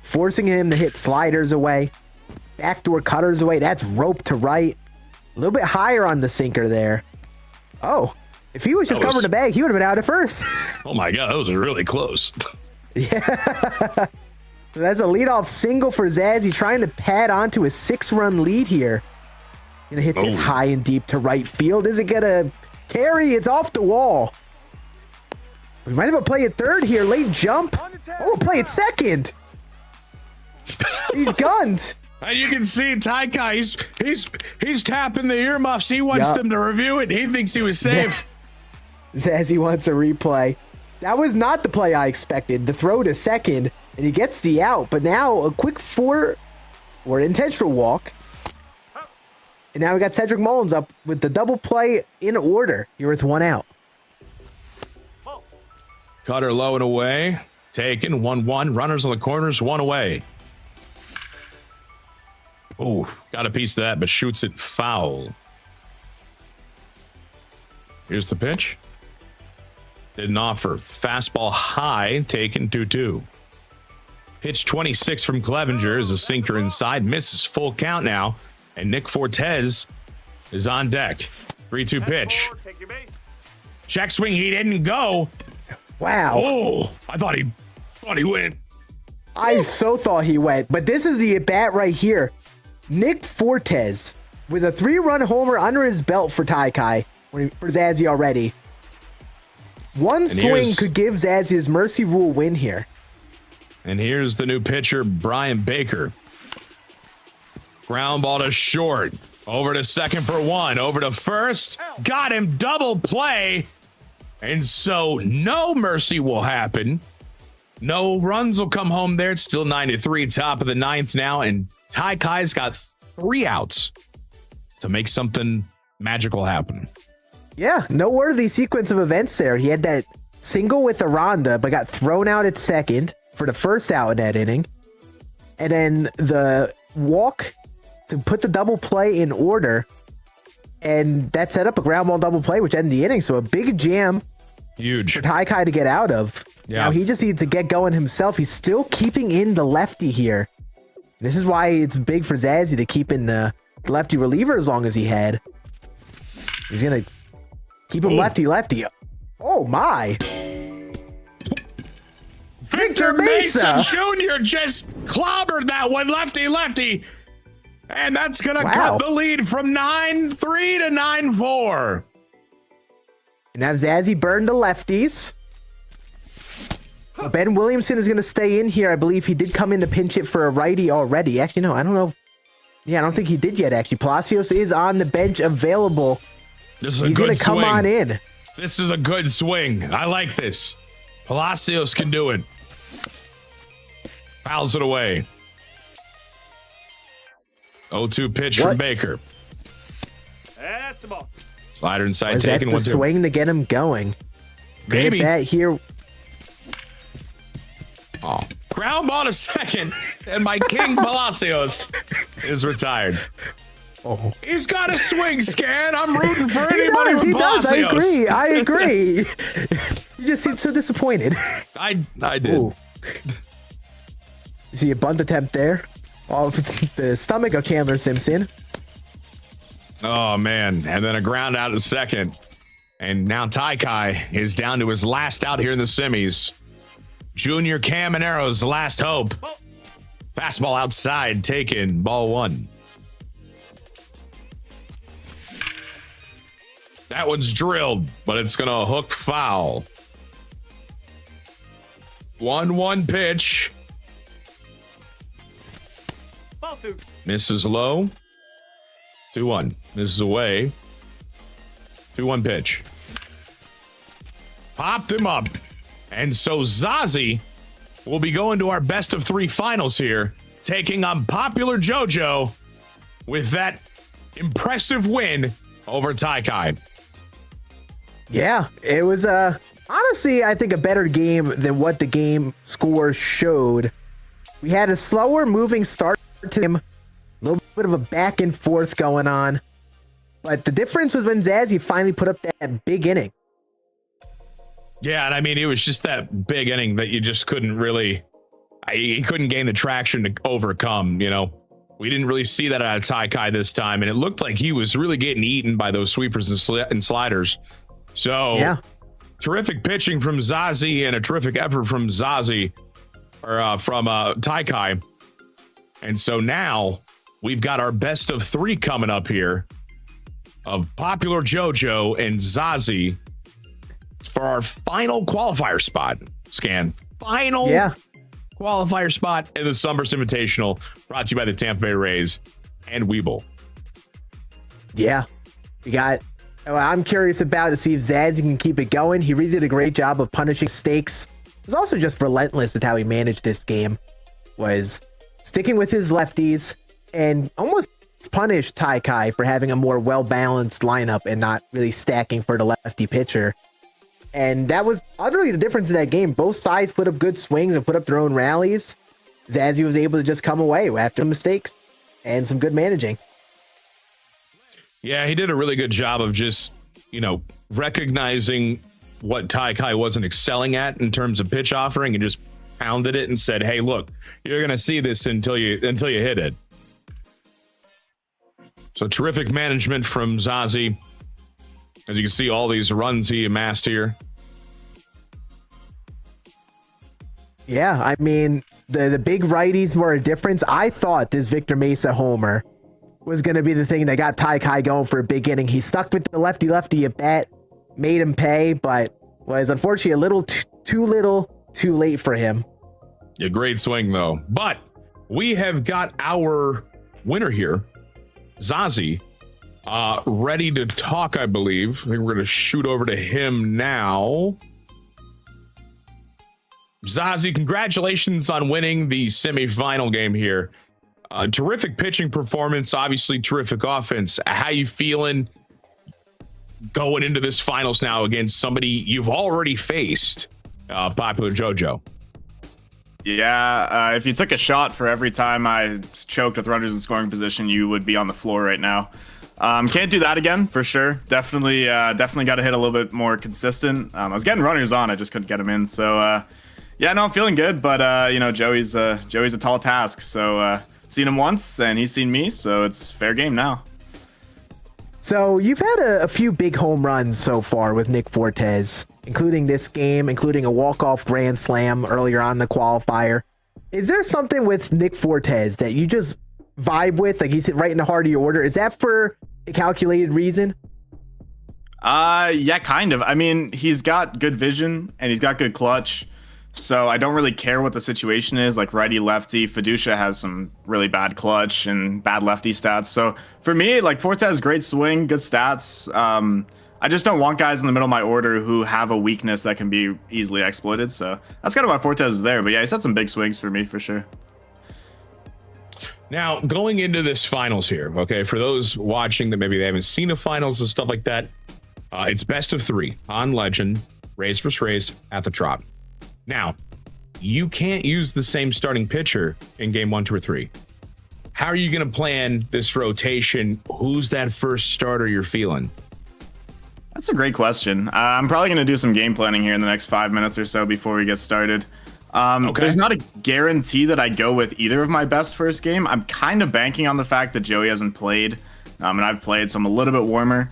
forcing him to hit sliders away, backdoor cutters away. That's rope to right. A little bit higher on the sinker there. Oh, if he was just covering the bag, he would have been out at first. Oh my God, that was really close. Yeah. So that's a leadoff single for Zazie, trying to pad onto a 6-run lead here. Gonna hit this high and deep to right field. Is it gonna carry? It's off the wall. We might have a play at third here. Late jump. Oh, we'll play at second. He's gunned. And you can see Taikai, he's tapping the earmuffs. He wants them to review it. He thinks he was safe. Zazie wants a replay. That was not the play I expected. The throw to second, and he gets the out. But now a quick 4 or intentional walk. And now we got Cedric Mullins up with the double play in order. You're with 1 out. Cutter low and away. Taken 1-1. Runners on the corners, 1 away. Oh, got a piece of that, but shoots it foul. Here's the pitch. Didn't offer. Fastball high, taken 2-2. Pitch 26 from Clevenger is a sinker inside. Misses, full count now. And Nick Fortes is on deck. 3-2 pitch. Check swing, he didn't go. Wow. Oh, I thought he went. I so thought he went, but this is the at-bat right here. Nick Fortes with a 3-run homer under his belt for Taikai, for Zazzy already. One swing could give Zazzy his mercy rule win here. And here's the new pitcher, Brian Baker. Ground ball to short. Over to second for 1. Over to first. Got him. Double play. And so no mercy will happen. No runs will come home there. It's still 9-3. Top of the 9th now. And Taikai's got 3 outs to make something magical happen. Yeah, noteworthy sequence of events there. He had that single with Aranda, but got thrown out at second for the first out in that inning. And then the walk to put the double play in order. And that set up a ground ball double play, which ended the inning. So a big jam. Huge. For Taikai to get out of. Yeah. Now he just needs to get going himself. He's still keeping in the lefty here. This is why it's big for Zazzy to keep in the lefty reliever as long as he had. He's going to keep him lefty. Oh, my. Victor Mesa Jr. just clobbered that one lefty. And that's going to cut the lead from 9-3 to 9-4. And now Zazzy burned the lefties. Ben Williamson is going to stay in here. I believe he did come in to pinch it for a righty already. Actually, no, I don't know. Yeah, I don't think he did yet, actually. Palacios is on the bench available. This is a He's going to come on in. This is a good swing. I like this. Palacios can do it. Fouls it away. 0-2 pitch from Baker. That's the ball. Slider inside, Was taking that the 1-2. swing to get him going? Maybe. That here. Oh, ground ball to second, and my King Palacios is retired. Oh, he's got a swing, Scan. I'm rooting for anybody with he Palacios. does. I agree. You just seem so disappointed. I did. Ooh. You see a bunt attempt there off the stomach of Chandler Simpson. Oh, man. And then a ground out to second. And now Taikai is down to his last out here in the semis. Junior Caminero's last hope. Fastball outside, taken, ball 1. That one's drilled, but it's going to hook foul. 1-1 pitch. Misses low. 2-1. Misses away. 2-1 pitch. Popped him up. And so Zazie will be going to our best of 3 finals here, taking on Popular JoJo with that impressive win over Taikai. Yeah, it was honestly, I think, a better game than what the game score showed. We had a slower moving start to him, a little bit of a back and forth going on. But the difference was when Zazzy finally put up that big inning. Yeah, and I mean, it was just that big inning that you just couldn't really, he couldn't gain the traction to overcome, you know. We didn't really see that out of Taikai this time, and it looked like he was really getting eaten by those sweepers and sliders. So, yeah, terrific pitching from Zazie and a terrific effort from Zazie, or from Taikai. And so now we've got our best of 3 coming up here of Popular JoJo and Zazie for our final qualifier spot. Scan. Final qualifier spot in the Sunburst Invitational, brought to you by the Tampa Bay Rays and Webull. Yeah. I'm curious about to see if Zazzy can keep it going. He really did a great job of punishing mistakes. He was also just relentless with how he managed this game. Was sticking with his lefties and almost punished Taikai for having a more well-balanced lineup and not really stacking for the lefty pitcher. And that was utterly the difference in that game. Both sides put up good swings and put up their own rallies. Zazzy was able to just come away after mistakes and some good managing. Yeah, he did a really good job of just, you know, recognizing what Tai Kai wasn't excelling at in terms of pitch offering and just pounded it and said, hey, look, you're going to see this until you hit it. So terrific management from Zazie. As you can see, all these runs he amassed here. Yeah, I mean, the big righties were a difference. I thought this Victor Mesa homer was going to be the thing that got Tai Kai going for a big inning. He stuck with the lefty at bat, made him pay, but was unfortunately a little too late for him. A great swing, though. But we have got our winner here, Zazie, ready to talk, I believe. I think we're going to shoot over to him now. Zazie, congratulations on winning the semifinal game here. Terrific pitching performance, obviously terrific offense. How you feeling going into this finals now against somebody you've already faced, Popular JoJo? Yeah, if you took a shot for every time I choked with runners in scoring position, you would be on the floor right now. Can't do that again, for sure. Definitely got to hit a little bit more consistent. I was getting runners on, I just couldn't get them in. So, yeah, no, I'm feeling good, but Joey's a tall task. So, seen him once, and he's seen me, so it's fair game now. So you've had a few big home runs so far with Nick Fortes, including this game, including a walk-off grand slam earlier on in the qualifier. Is there something with Nick Fortes that you just vibe with? Like, he's right in the heart of your order. Is that for a calculated reason? Yeah, kind of. I mean, he's got good vision and he's got good clutch. So I don't really care what the situation is, like righty, lefty. Fiducia has some really bad clutch and bad lefty stats. So for me, like, Fortes, great swing, good stats. I just don't want guys in the middle of my order who have a weakness that can be easily exploited. So that's kind of why Fortes is there. But yeah, he's had some big swings for me, for sure. Now, going into this finals here, okay, for those watching that maybe they haven't seen a finals and stuff like that, it's best of 3 on Legend, Rays vs. Rays at the Trop. Now, you can't use the same starting pitcher in game 1, 2, or 3. How are you going to plan this rotation? Who's that first starter you're feeling? That's a great question. I'm probably going to do some game planning here in the next 5 minutes or so before we get started. Okay. There's not a guarantee that I go with either of my best first game. I'm kind of banking on the fact that Joey hasn't played, and I've played, so I'm a little bit warmer.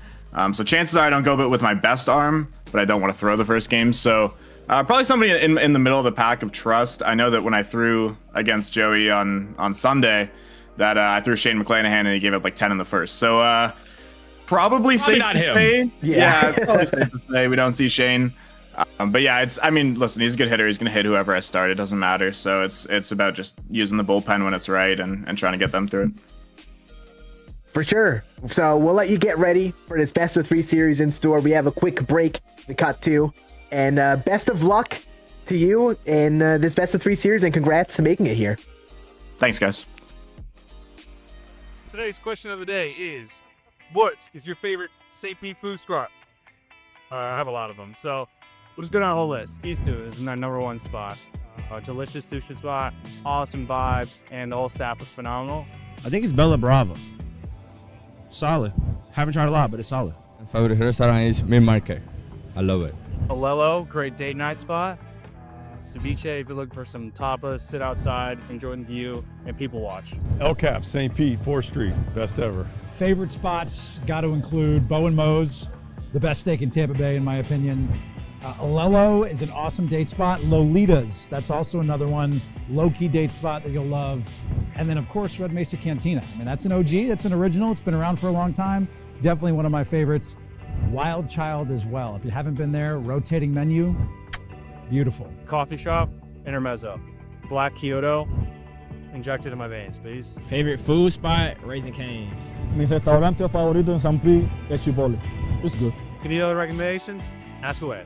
So chances are I don't go with my best arm, but I don't want to throw the first game. So probably somebody in the middle of the pack of trust. I know that when I threw against Joey on Sunday, that I threw Shane McClanahan and he gave up like 10 in the first. So probably safe to say. Yeah, probably safe to say we don't see Shane. But yeah, listen, he's a good hitter. He's going to hit whoever I start. It doesn't matter. So it's about just using the bullpen when it's right and trying to get them through it. For sure. So we'll let you get ready for this best of 3 series in store. We have a quick break to cut to. And best of luck to you in this best of 3 series, and congrats to making it here. Thanks, guys. Today's question of the day is, what is your favorite St. Pete food spot? I have a lot of them. So we'll just go down the whole list. Isu is my number 1 spot. Delicious sushi spot, awesome vibes, and the whole staff was phenomenal. I think it's Bella Brava. Solid. Haven't tried a lot, but it's solid. My favorite restaurant is Mid-Market. I love it. Alelo, great date night spot. Ceviche, if you're looking for some tapas, sit outside, enjoy the view, and people watch. El Cap, St. Pete, 4th Street, best ever. Favorite spots got to include Bo and Mo's, the best steak in Tampa Bay, in my opinion. Alelo is an awesome date spot. Lolita's, that's also another one. Low-key date spot that you'll love. And then, of course, Red Mesa Cantina. I mean, that's an OG, that's an original. It's been around for a long time. Definitely one of my favorites. Wild Child as well. If you haven't been there, rotating menu, beautiful. Coffee shop, Intermezzo. Black Kyoto, injected in my veins, please. Favorite food spot, Raising Cane's. Mi restaurante favorito en San Pete es Chipotle. It's good. Can you other recommendations? Ask away.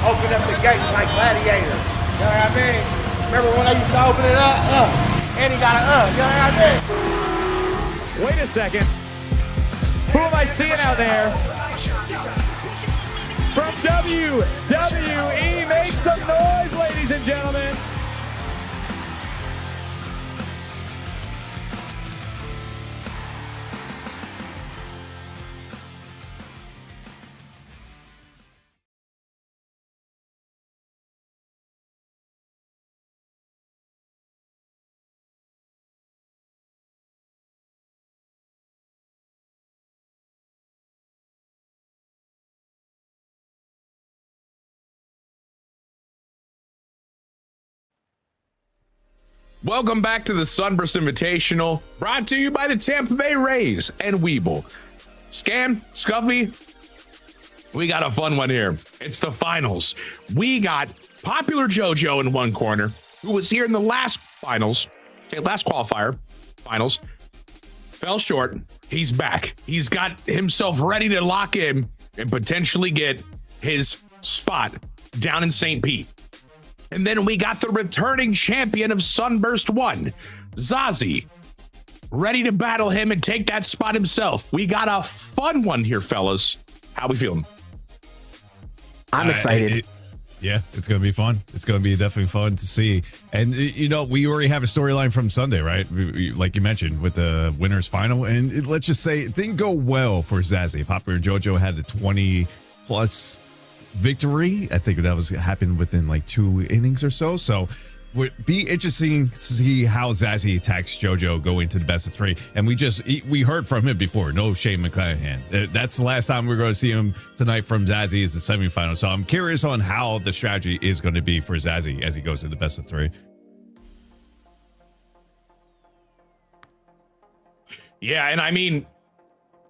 Open up the gates like gladiators. You know what I mean? Remember when I used to open it up? And he got a you know what I mean? Wait a second. Who am I seeing out there? From WWE, make some noise, ladies and gentlemen. Welcome back to the Sunburst Invitational, brought to you by the Tampa Bay Rays and Webull. Scam, Scuffy, we got a fun one here. It's the finals. We got popular JoJo in one corner, who was here in the last finals, last qualifier finals, fell short. He's back. He's got himself ready to lock in and potentially get his spot down in St. Pete. And then we got the returning champion of Sunburst 1, Zazie, ready to battle him and take that spot himself. We got a fun one here, fellas. How we feeling? I'm excited. Yeah, it's going to be fun. It's going to be definitely fun to see. And, you know, we already have a storyline from Sunday, right? Like you mentioned, with the winners final. And let's just say it didn't go well for Zazie. Popular JoJo had the 20-plus victory. I think that was happened within like 2 innings or so. So would be interesting to see how Zazie attacks JoJo going to the best of 3. And we heard from him before. No Shane McClanahan. That's the last time we're going to see him tonight from Zazie is the semifinal. So I'm curious on how the strategy is going to be for Zazie as he goes to the best of 3. Yeah, and I mean,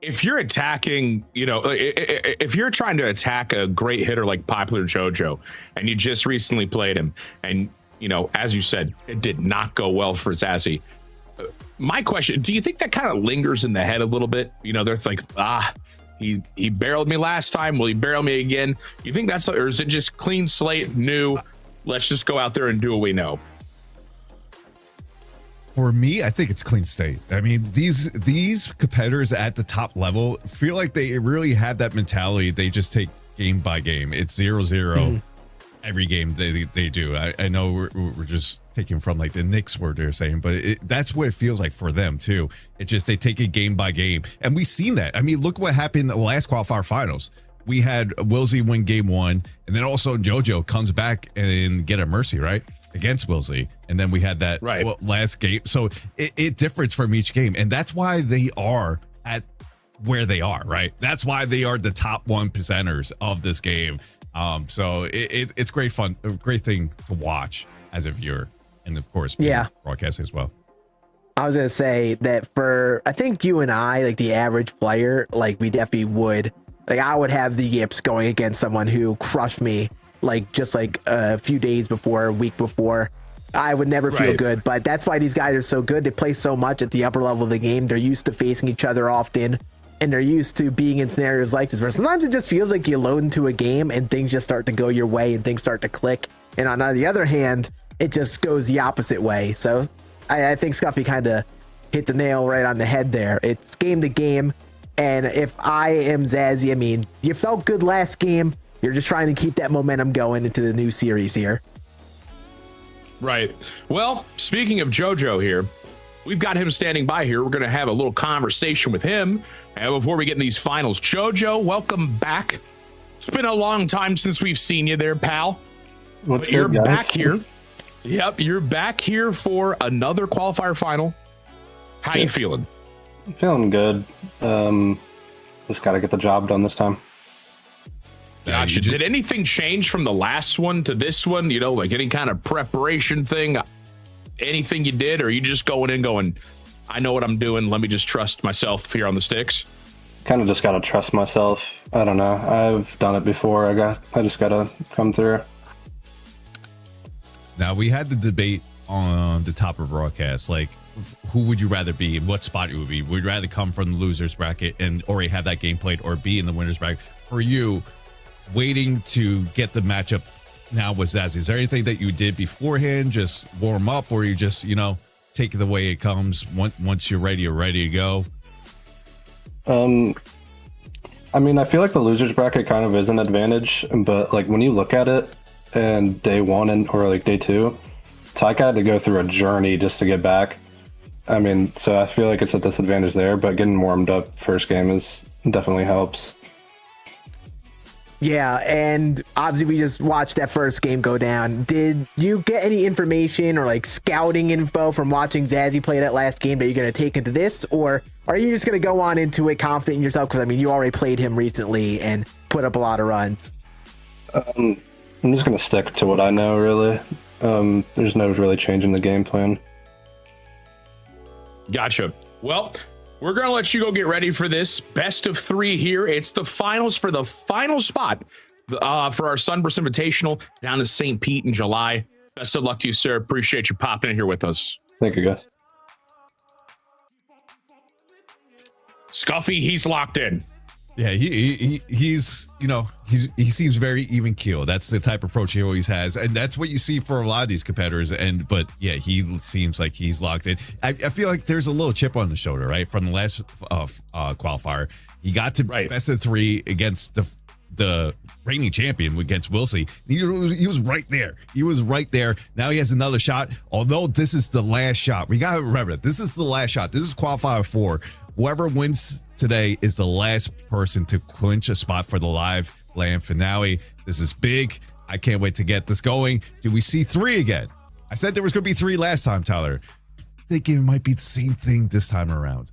if you're attacking, you know, if you're trying to attack a great hitter like popular JoJo and you just recently played him and, you know, as you said, it did not go well for Zazie. My question, do you think that kind of lingers in the head a little bit? You know, they're like, he barreled me last time. Will he barrel me again? You think that's, or is it just clean slate, new? Let's just go out there and do what we know. For me, I think it's clean state. I mean, these competitors at the top level feel like they really have that mentality. They just take game by game. It's 0-0 every game they do. I know we're just taking from like the Knicks word they're saying, but that's what it feels like for them too. It's just they take it game by game, and we've seen that. I mean, look what happened in the last qualifier finals. We had Wilsey win game 1, and then also JoJo comes back and get a mercy, right? Against Wilsey, and then we had that last game. So it differs from each game, and that's why they are at where they are, right? That's why they are the top 1%ers of this game. So it's great fun, a great thing to watch as a viewer, and of course, broadcasting as well. I was gonna say that I think you and I, like the average player, like we definitely would, like I would have the yips going against someone who crushed me. Like just like a few days before, a week before, I would never feel good. But that's why these guys are so good. They play so much at the upper level of the game. They're used to facing each other often, and they're used to being in scenarios like this. Where sometimes it just feels like you load into a game and things just start to go your way and things start to click. And on the other hand, it just goes the opposite way. So I think Scuffy kind of hit the nail right on the head there. It's game to game. And if I am Zazie, I mean, you felt good last game. You're just trying to keep that momentum going into the new series here. Right. Well, speaking of JoJo here, we've got him standing by here. We're going to have a little conversation with him before we get in these finals. JoJo, welcome back. It's been a long time since we've seen you there, pal. What's you're good, back here. Yep, you're back here for another qualifier final. How you feeling? I'm feeling good. Just got to get the job done this time. Gotcha. Did anything change from the last one to this one? You know, like any kind of preparation thing? Anything you did? Or are you just going in going, I know what I'm doing. Let me just trust myself here on the sticks? Kind of just got to trust myself. I don't know. I've done it before. I just got to come through. Now, we had the debate on the top of broadcast. Like, who would you rather be and what spot you would be? Would you rather come from the loser's bracket and already have that game played or be in the winner's bracket? For you, waiting to get the matchup now with Zazzy? Is there anything that you did beforehand, just warm up, or you just, take it the way it comes? Once you're ready to go? I mean, I feel like the losers bracket kind of is an advantage, but like when you look at it and day one or like day two, Tyke had to go through a journey just to get back. I mean, so I feel like it's a disadvantage there, but getting warmed up first game definitely helps. Yeah, and obviously we just watched that first game go down. Did you get any information or like scouting info from watching Zazzy play that last game that you're going to take into this? Or are you just going to go on into it confident in yourself? Because, I mean, you already played him recently and put up a lot of runs. I'm just going to stick to what I know, really. There's no really changing the game plan. Gotcha. Well, we're going to let you go get ready for this best of 3 here. It's the finals for the final spot for our Sunburst Invitational down in St. Pete in July. Best of luck to you, sir. Appreciate you popping in here with us. Thank you, guys. Scuffy, he's locked in. Yeah, he's he seems very even keel. That's the type of approach he always has, and that's what you see for a lot of these competitors. But yeah, he seems like he's locked in. I feel like there's a little chip on the shoulder, right, from the last qualifier. He got to best of 3 against the reigning champion against Wilsey. He was right there. He was right there. Now he has another shot. Although this is the last shot, we gotta remember that this is the last shot. This is qualifier 4. Whoever wins today is the last person to clinch a spot for the live land finale. This is big. I can't wait to get this going. Do we see 3 again? I said there was going to be 3 last time, Tyler. I think it might be the same thing this time around.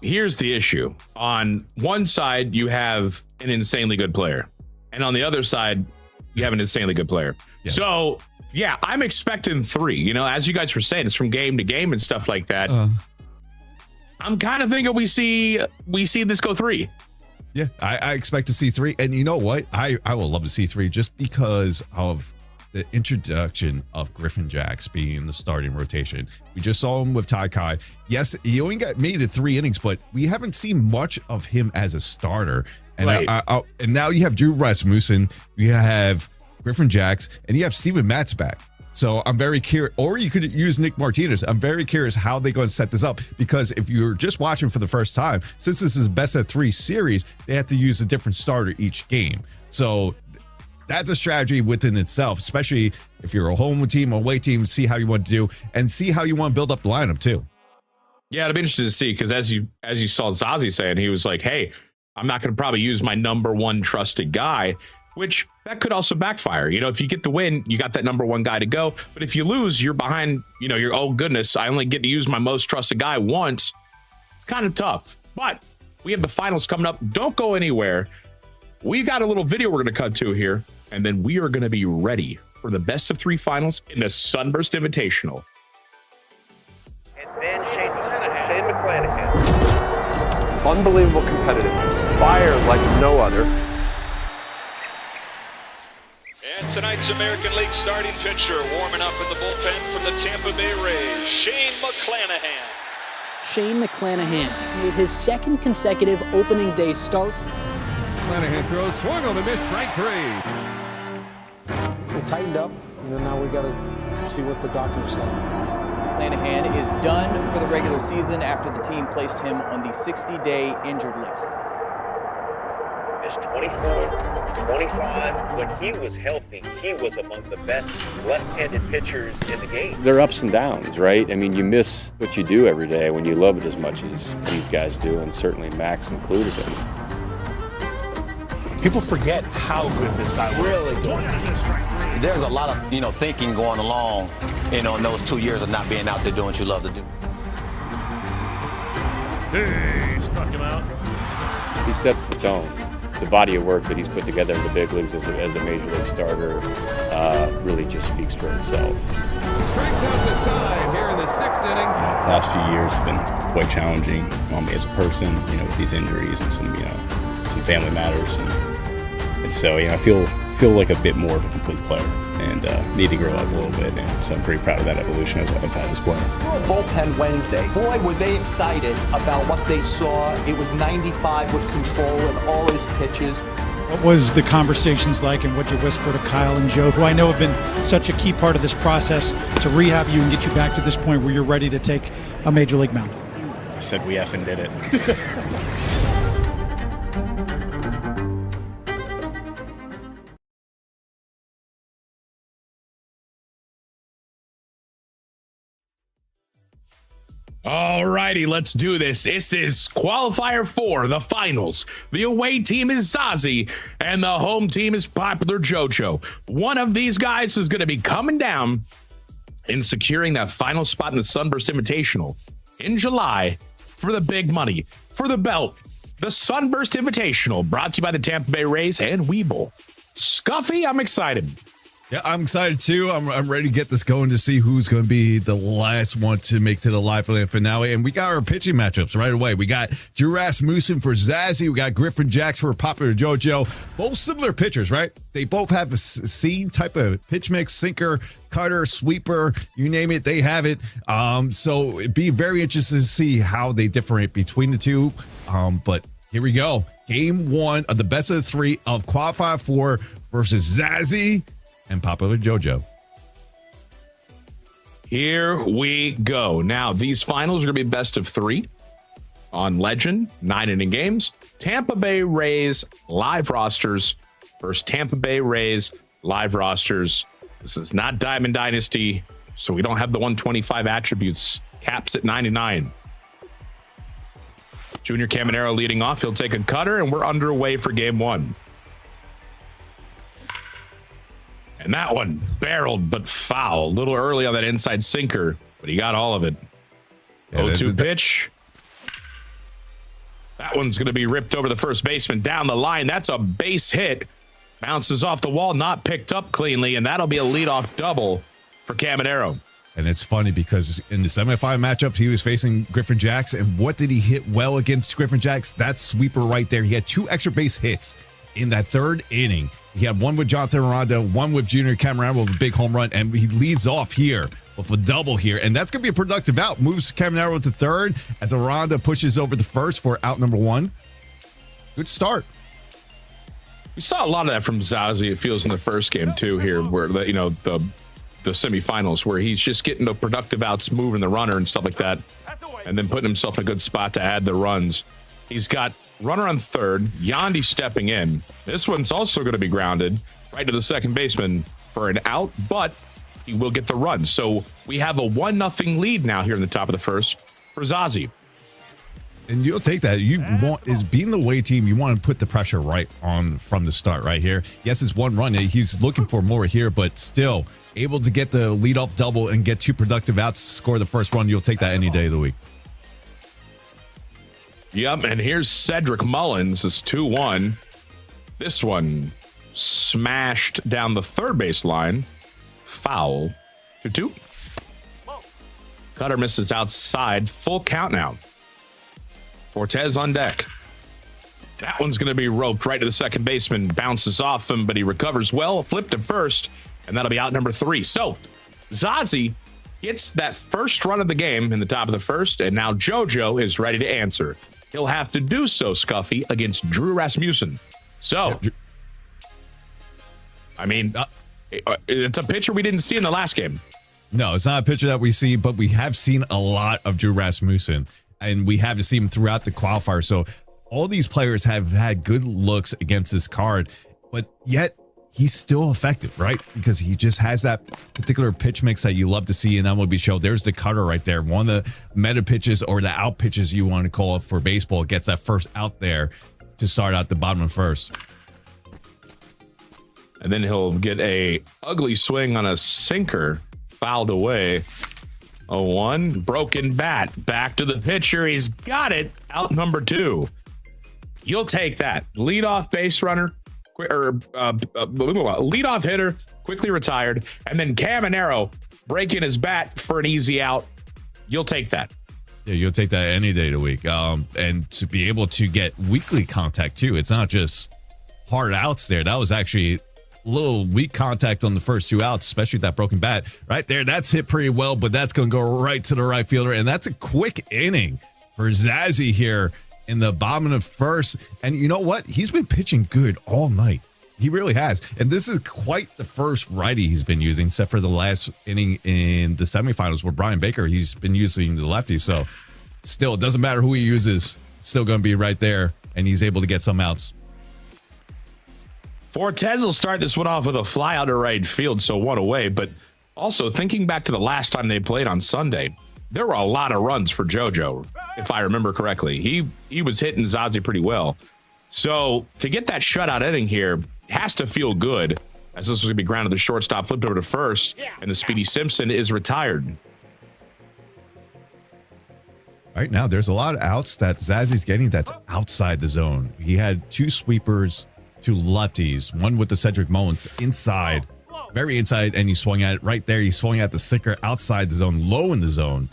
Here's the issue. On one side, you have an insanely good player. And on the other side, you have an insanely good player. Yes. So, yeah, I'm expecting 3. As you guys were saying, it's from game to game and stuff like that. I'm kind of thinking we see this go 3. Yeah, I expect to see 3. And you know what? I will love to see 3 just because of the introduction of Griffin Jax being the starting rotation. We just saw him with Ty Kai. Yes, he only made it 3 innings, but we haven't seen much of him as a starter. And right. And now you have Drew Rasmussen, you have Griffin Jax, and you have Steven Matz back. So I'm very curious, or you could use Nick Martinez. I'm very curious how they're going to set this up, because if you're just watching for the first time, since this is best of 3 series, they have to use a different starter each game. So that's a strategy within itself, especially if you're a home team, away team, see how you want to do and see how you want to build up the lineup too. Yeah, it'll be interesting to see, because as you saw Zazie saying, he was like, hey, I'm not going to probably use my number 1 trusted guy, which that could also backfire. If you get the win, you got that number 1 guy to go. But if you lose, you're behind, you're, oh goodness, I only get to use my most trusted guy once. It's kind of tough. But we have the finals coming up. Don't go anywhere. We got a little video we're going to cut to here, and then we are going to be ready for the best of 3 finals in the Sunburst Invitational. And then Shane McClanahan. Unbelievable competitiveness. Fire like no other. And tonight's American League starting pitcher warming up in the bullpen from the Tampa Bay Rays, Shane McClanahan. Shane McClanahan made his 2nd consecutive opening day start. McClanahan throws, swung on a miss, strike 3. They tightened up, and then now we got to see what the doctors say. McClanahan is done for the regular season after the team placed him on the 60-day injured list. Missed 24, 25. When he was healthy, he was among the best left-handed pitchers in the game. There are ups and downs, right? I mean, you miss what you do every day when you love it as much as these guys do, and certainly Max included him. People forget how good this guy was. Really good. There's a lot of, thinking going along, in those 2 years of not being out there doing what you love to do. Hey, struck him out. He sets the tone. The body of work that he's put together in the big leagues as a major league starter really just speaks for itself. Strikes out the side here in the 6th inning. The last few years have been quite challenging on me as a person, with these injuries and some family matters. And so, I feel like a bit more of a complete player and need to grow up a little bit. And so I'm pretty proud of that evolution as I've had as player. Bullpen Wednesday. Boy, were they excited about what they saw. It was 95 with control and all his pitches. What was the conversations like, and what you whisper to Kyle and Joe, who I know have been such a key part of this process to rehab you and get you back to this point where you're ready to take a major league mound? I said we effing did it. All righty, let's do this. This is Qualifier 4, the finals. The away team is Zazie, and the home team is Popular JoJo. One of these guys is going to be coming down and securing that final spot in the Sunburst Invitational in July for the big money, for the belt. The Sunburst Invitational, brought to you by the Tampa Bay Rays and Webull. Scuffy, I'm excited. Yeah, I'm excited too. I'm ready to get this going to see who's going to be the last one to make to the live finale. And we got our pitching matchups right away. We got Drew Rasmussen for Zazie. We got Griffin Jacks for Popular JoJo. Both similar pitchers, right? They both have a same type of pitch mix, sinker, cutter, sweeper, you name it, they have it. So it'd be very interesting to see how they differentiate between the two. But here we go. Game 1 of the best of the 3 of Qualifier 4 versus Zazie and Popular JoJo. Here we go. Now, these finals are going to be best of 3 on Legend, 9-inning games. Tampa Bay Rays live rosters versus Tampa Bay Rays live rosters. This is not Diamond Dynasty, so we don't have the 125 attributes. Caps at 99. Junior Caminero leading off. He'll take a cutter, and we're underway for game 1. And that one barreled but foul. A little early on that inside sinker, but he got all of it. 0-2 pitch. That one's going to be ripped over the first baseman down the line. That's a base hit. Bounces off the wall, not picked up cleanly, and that'll be a leadoff double for Caminero. And it's funny because in the semifinal matchup, he was facing Griffin Jacks. And what did he hit well against Griffin Jacks? That sweeper right there. He had 2 extra base hits in that 3rd inning. He had one with Jonathan Aranda, one with Junior Caminero with a big home run, and he leads off here with a double here. And that's going to be a productive out. Moves Caminero to 3rd as Aranda pushes over the 1st for out number 1. Good start. We saw a lot of that from Zazie, it feels, in the first game, too, here, where, the semifinals, where he's just getting the productive outs, moving the runner and stuff like that, and then putting himself in a good spot to add the runs. He's got runner on 3rd, Yandy stepping in. This one's also going to be grounded right to the second baseman for an out, but he will get the run. So we have a 1-0 lead now here in the top of the 1st for Zazie. And you'll take that. You want, is being the away team, you want to put the pressure right on from the start right here. Yes, it's 1 run. He's looking for more here, but still able to get the leadoff double and get 2 productive outs to score the first run. You'll take that any day of the week. Yep, and here's Cedric Mullins. It's 2-1. This one smashed down the 3rd base line. Foul. 2-2. Cutter misses outside. Full count now. Fortes on deck. That one's going to be roped right to the second baseman. Bounces off him, but he recovers well. Flipped to first, and that'll be out number 3. So, Zazie gets that first run of the game in the top of the 1st, and now JoJo is ready to answer. He'll have to do so, Scuffy, against Drew Rasmussen. So, I mean, it's a pitcher we didn't see in the last game. No, it's not a pitcher that we see, but we have seen a lot of Drew Rasmussen, and we have seen him throughout the qualifier. So all these players have had good looks against this card, but yet he's still effective, right? Because he just has that particular pitch mix that you love to see in MLB show. There's the cutter right there. One of the meta pitches or the out pitches you want to call it for baseball gets that first out there to start out the bottom of 1st. And then he'll get a ugly swing on a sinker, fouled away. 0-1, broken bat, back to the pitcher. He's got it, out number 2. You'll take that. Leadoff base runner, leadoff hitter, quickly retired, and then Caminero breaking his bat for an easy out. You'll take that. Yeah, you'll take that any day of the week. And to be able to get weekly contact too. It's not just hard outs there. That was actually a little weak contact on the first 2 outs, especially that broken bat right there. That's hit pretty well, but that's going to go right to the right fielder. And that's a quick inning for Zazie here. in the bottom of the first. And you know what? He's been pitching good all night. He really has. And this is quite the first righty he's been using, except for the last inning in the semifinals where Brian Baker, he's been using the lefty. So still, it doesn't matter who he uses, still going to be right there. And he's able to get some outs. Fortes will start this one off with a fly out to right field, so one away. But also, thinking back to the last time they played on Sunday, there were a lot of runs for JoJo, if I remember correctly. He was hitting Zazie pretty well. So to get that shutout inning here has to feel good, as this was going to be grounded to the shortstop, flipped over to first, and the Speedy Simpson is retired. Right now, there's a lot of outs that Zazzy's getting that's outside the zone. He had 2 sweepers, 2 lefties, one with the Cedric Mullins inside, very inside, and he swung at it right there. He swung at the sinker outside the zone, low in the zone,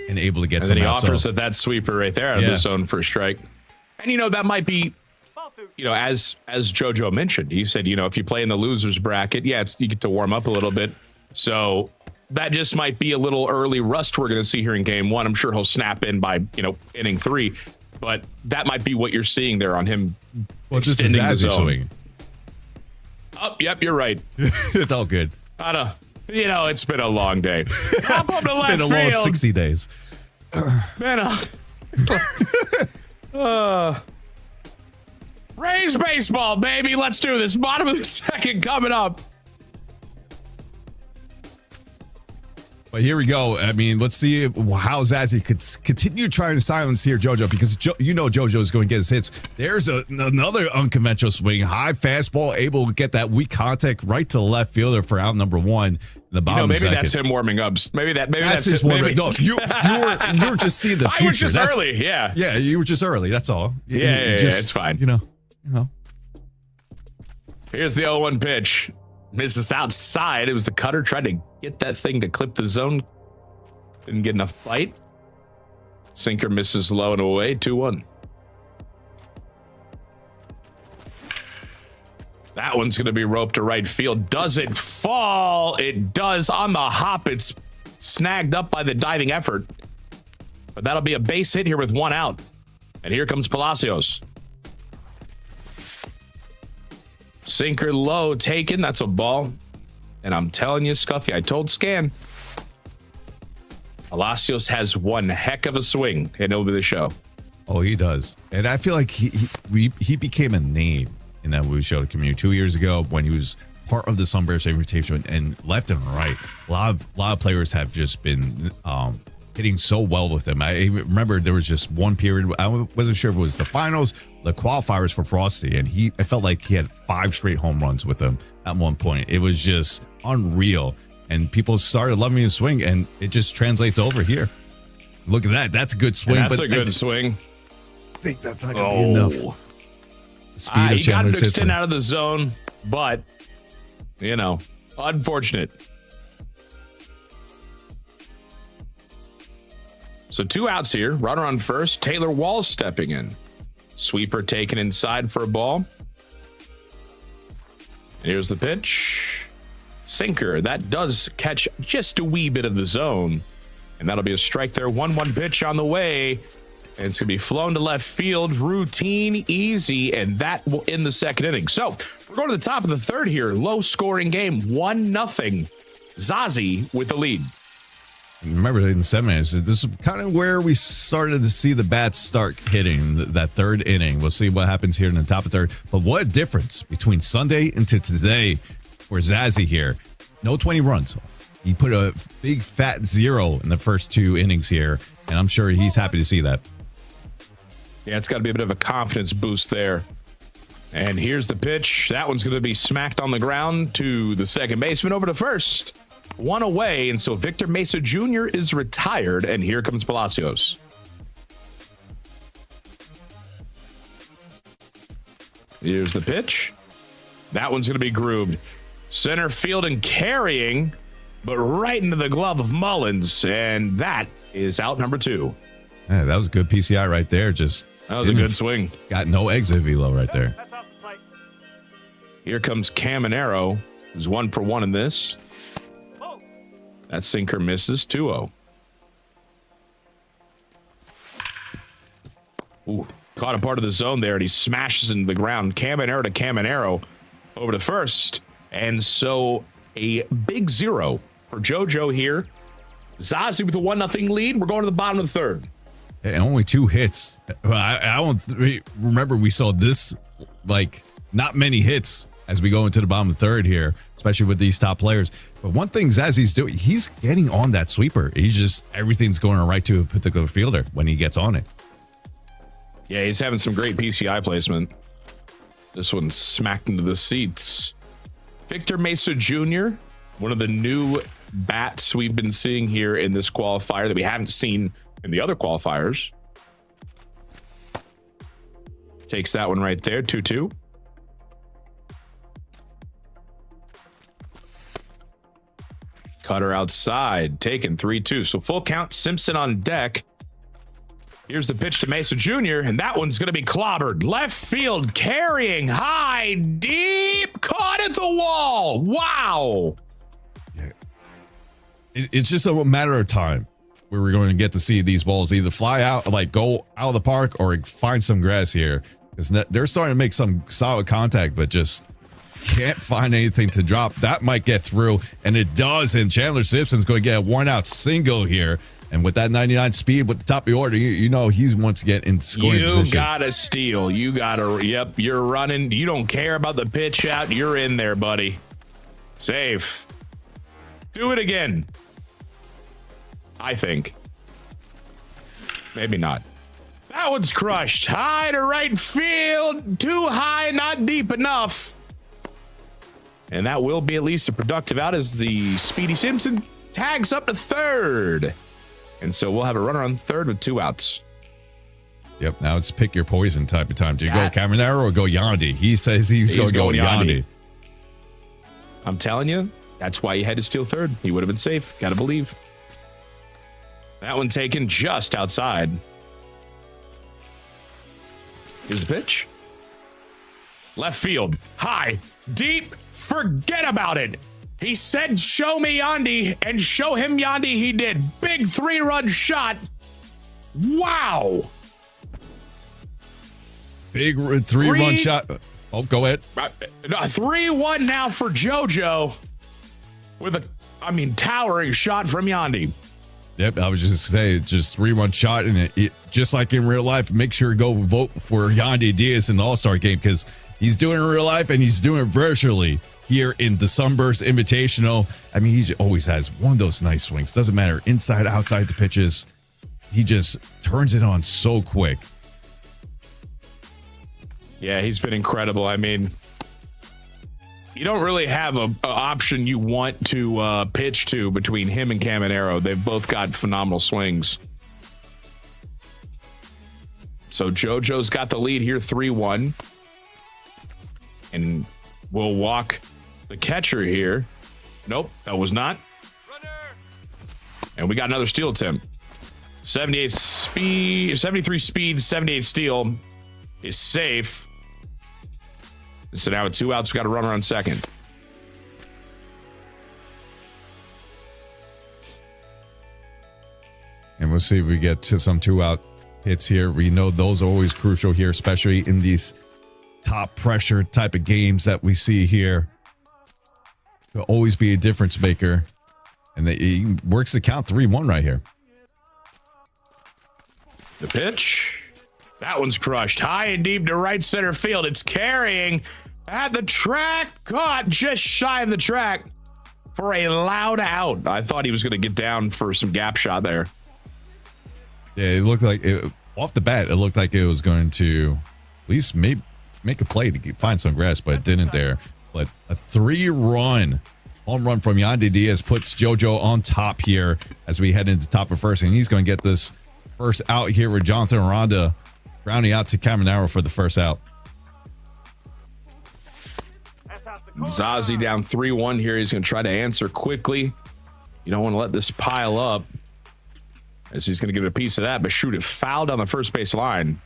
and able to get some outs. And then he offers that sweeper right there out of the zone for a strike. And, that might be, as JoJo mentioned, he said, if you play in the loser's bracket, you get to warm up a little bit. So that just might be a little early rust we're going to see here in game 1. I'm sure he'll snap in by, inning 3. But that might be what you're seeing there on him. Well, this is as he's swinging. Oh, yep, you're right. It's all good. It's been a long day. It's been a long 60 days. Rays baseball, baby. Let's do this. Bottom of the second coming up. But here we go. I mean, let's see how Zazzy could continue trying to silence here JoJo, because JoJo is going to get his hits. There's another unconventional swing, high fastball, able to get that weak contact right to the left fielder for out number 1 in the bottom. Maybe second. That's him warming up. Maybe that's his warming up. No, you were just seeing the future. I was just early. Yeah. Yeah, you were just early. That's all. Yeah, it's fine. You know. Here's the 0-1 pitch. Misses outside. It was the cutter. Tried to get that thing to clip the zone. Didn't get enough bite. Sinker misses low and away. 2-1. That one's going to be roped to right field. Does it fall? It does. On the hop. It's snagged up by the diving effort. But that'll be a base hit here with 1 out. And here comes Palacios. Sinker low taken. That's a ball. And I'm telling you, Scuffy, I told Scan, Palacios has one heck of a swing and over the show. Oh, he does. And I feel like he became a name in that Woo Show community 2 years ago when he was part of the Sunburst Invitational, and left and right. A lot of players have just been hitting so well with him. I remember there was just one period, I wasn't sure if it was the finals, the qualifiers for Frosty, and I felt like he had 5 straight home runs with him at one point. It was just unreal, and people started loving his swing, and it just translates over here. Look at that. That's a good swing. That's a good swing. I think that's not going to be enough. The speed of he got Chandler's mixed in out of the zone, but, unfortunate. So 2 outs here. Runner on first. Taylor Walls stepping in. Sweeper taken inside for a ball. And here's the pitch. Sinker. That does catch just a wee bit of the zone. And that'll be a strike there. 1-1 pitch on the way. And it's going to be flown to left field. Routine, easy. And that will end the second inning. So we're going to the top of the third here. Low scoring game. 1-0. Zazie with the lead. Remember, in the 7 minutes, this is kind of where we started to see the bats start hitting that third inning. We'll see what happens here in the top of third. But what a difference between Sunday into today for Zazie here. No 20 runs. He put a big fat 0 in the first 2 innings here, and I'm sure he's happy to see that. Yeah, it's got to be a bit of a confidence boost there. And here's the pitch. That one's going to be smacked on the ground to the second baseman, over to first. 1 away, and so Victor Mesa Jr. is retired, and here comes Palacios. Here's the pitch. That one's going to be grooved. Center field and carrying, but right into the glove of Mullins, and that is out number 2. Yeah, that was a good PCI right there. That was a good swing. Got no exit velo right there. Here comes Caminero, who's 1 for 1 in this. That sinker misses. 2-0. Ooh, caught a part of the zone there, and he smashes into the ground. Caminero to Caminero over to first. And so a big 0 for JoJo here. Zazie with a 1-0 lead. We're going to the bottom of the third. And only 2 hits. I don't remember we saw this, like, not many hits as we go into the bottom of the third here, especially with these top players. But one thing Zazzy's doing, he's getting on that sweeper. Everything's going right to a particular fielder when he gets on it. Yeah, he's having some great PCI placement. This one smacked into the seats. Victor Mesa Jr., one of the new bats we've been seeing here in this qualifier that we haven't seen in the other qualifiers. Takes that one right there, 2-2. Cutter outside, taken 3-2. So full count, Simpson on deck. Here's the pitch to Mesa Jr., and that one's going to be clobbered. Left field, carrying high, deep, caught at the wall. Wow. Yeah. It's just a matter of time where we're going to get to see these balls either fly out, like go out of the park, or find some grass here. Because they're starting to make some solid contact, but just can't find anything to drop. That might get through, and it does. And Chandler Simpson's going to get a 1-out single here. And with that 99 speed with the top of the order, you know he's once again in scoring position. You got to steal. You got to, yep, you're running. You don't care about the pitch out. You're in there, buddy. Safe. Do it again. I think. Maybe not. That one's crushed. High to right field. Too high, not deep enough. And that will be at least a productive out as the Speedy Simpson tags up to third. And so we'll have a runner on third with 2 outs. Yep, now it's pick your poison type of time. Do you go Caminero or go Yandy? He says he's going to go Yandy. I'm telling you, that's why you had to steal third. He would have been safe. Got to believe. That one taken just outside. Here's the pitch. Left field. High. Deep. Forget about it. He said, show me Yandy, and show him Yandy he did. Big 3-run shot. Wow. Big 3-run shot. Oh, go ahead. 3-1 now for JoJo with a, towering shot from Yandy. Yep, I was just saying, just 3-1 shot, and it just like in real life, make sure to go vote for Yandy Diaz in the All-Star game, because he's doing it in real life and he's doing it virtually here in the Sunburst Invitational. I mean, he always has one of those nice swings. Doesn't matter, inside, outside the pitches. He just turns it on so quick. Yeah, he's been incredible. I mean, you don't really have a option you want to pitch to between him and Caminero. They've both got phenomenal swings. So JoJo's got the lead here, 3-1. And we'll walk the catcher here. Nope, that was not. And we got another steal attempt. 78 speed, 73 speed, 78 steal is safe. So now with 2 outs, we got a runner on second. And we'll see if we get to some 2-out hits here. We know those are always crucial here, especially in these top pressure type of games that we see here. He'll always be a difference maker. And he works the count 3-1 right here. The pitch. That one's crushed. High and deep to right center field. It's carrying at the track. Caught just shy of the track for a loud out. I thought he was going to get down for some gap shot there. Yeah, it looked like off the bat, it looked like it was going to at least maybe make a play to find some grass, but it didn't there. But a 3-run home run from Yandy Diaz puts JoJo on top here as we head into top of first, and he's going to get this first out here with Jonathan Aranda rounding out to Caminero for the first out. Zazie down 3-1 here. He's going to try to answer quickly. You don't want to let this pile up, as he's going to give it a piece of that, but shoot it fouled on the first base line.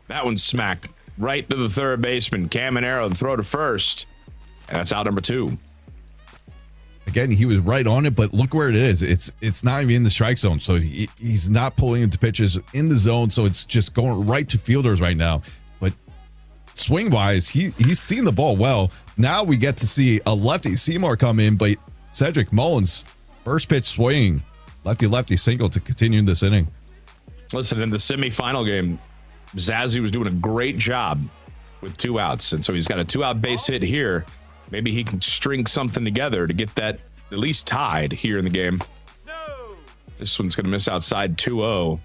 That one's smacked right to the third baseman. Caminero, the throw to first. And that's out number 2. Again, he was right on it, but look where it is. It's not even in the strike zone, so he's not pulling into pitches in the zone, so it's just going right to fielders right now. But swing-wise, he's seen the ball well. Now we get to see a lefty Seymour come in, but Cedric Mullins, first pitch swing, lefty single to continue this inning. Listen, in the semifinal game, Zazzy was doing a great job with 2 outs, and so he's got a 2-out base hit here. Maybe he can string something together to get that at least tied here in the game. No. This one's going to miss outside 2-0.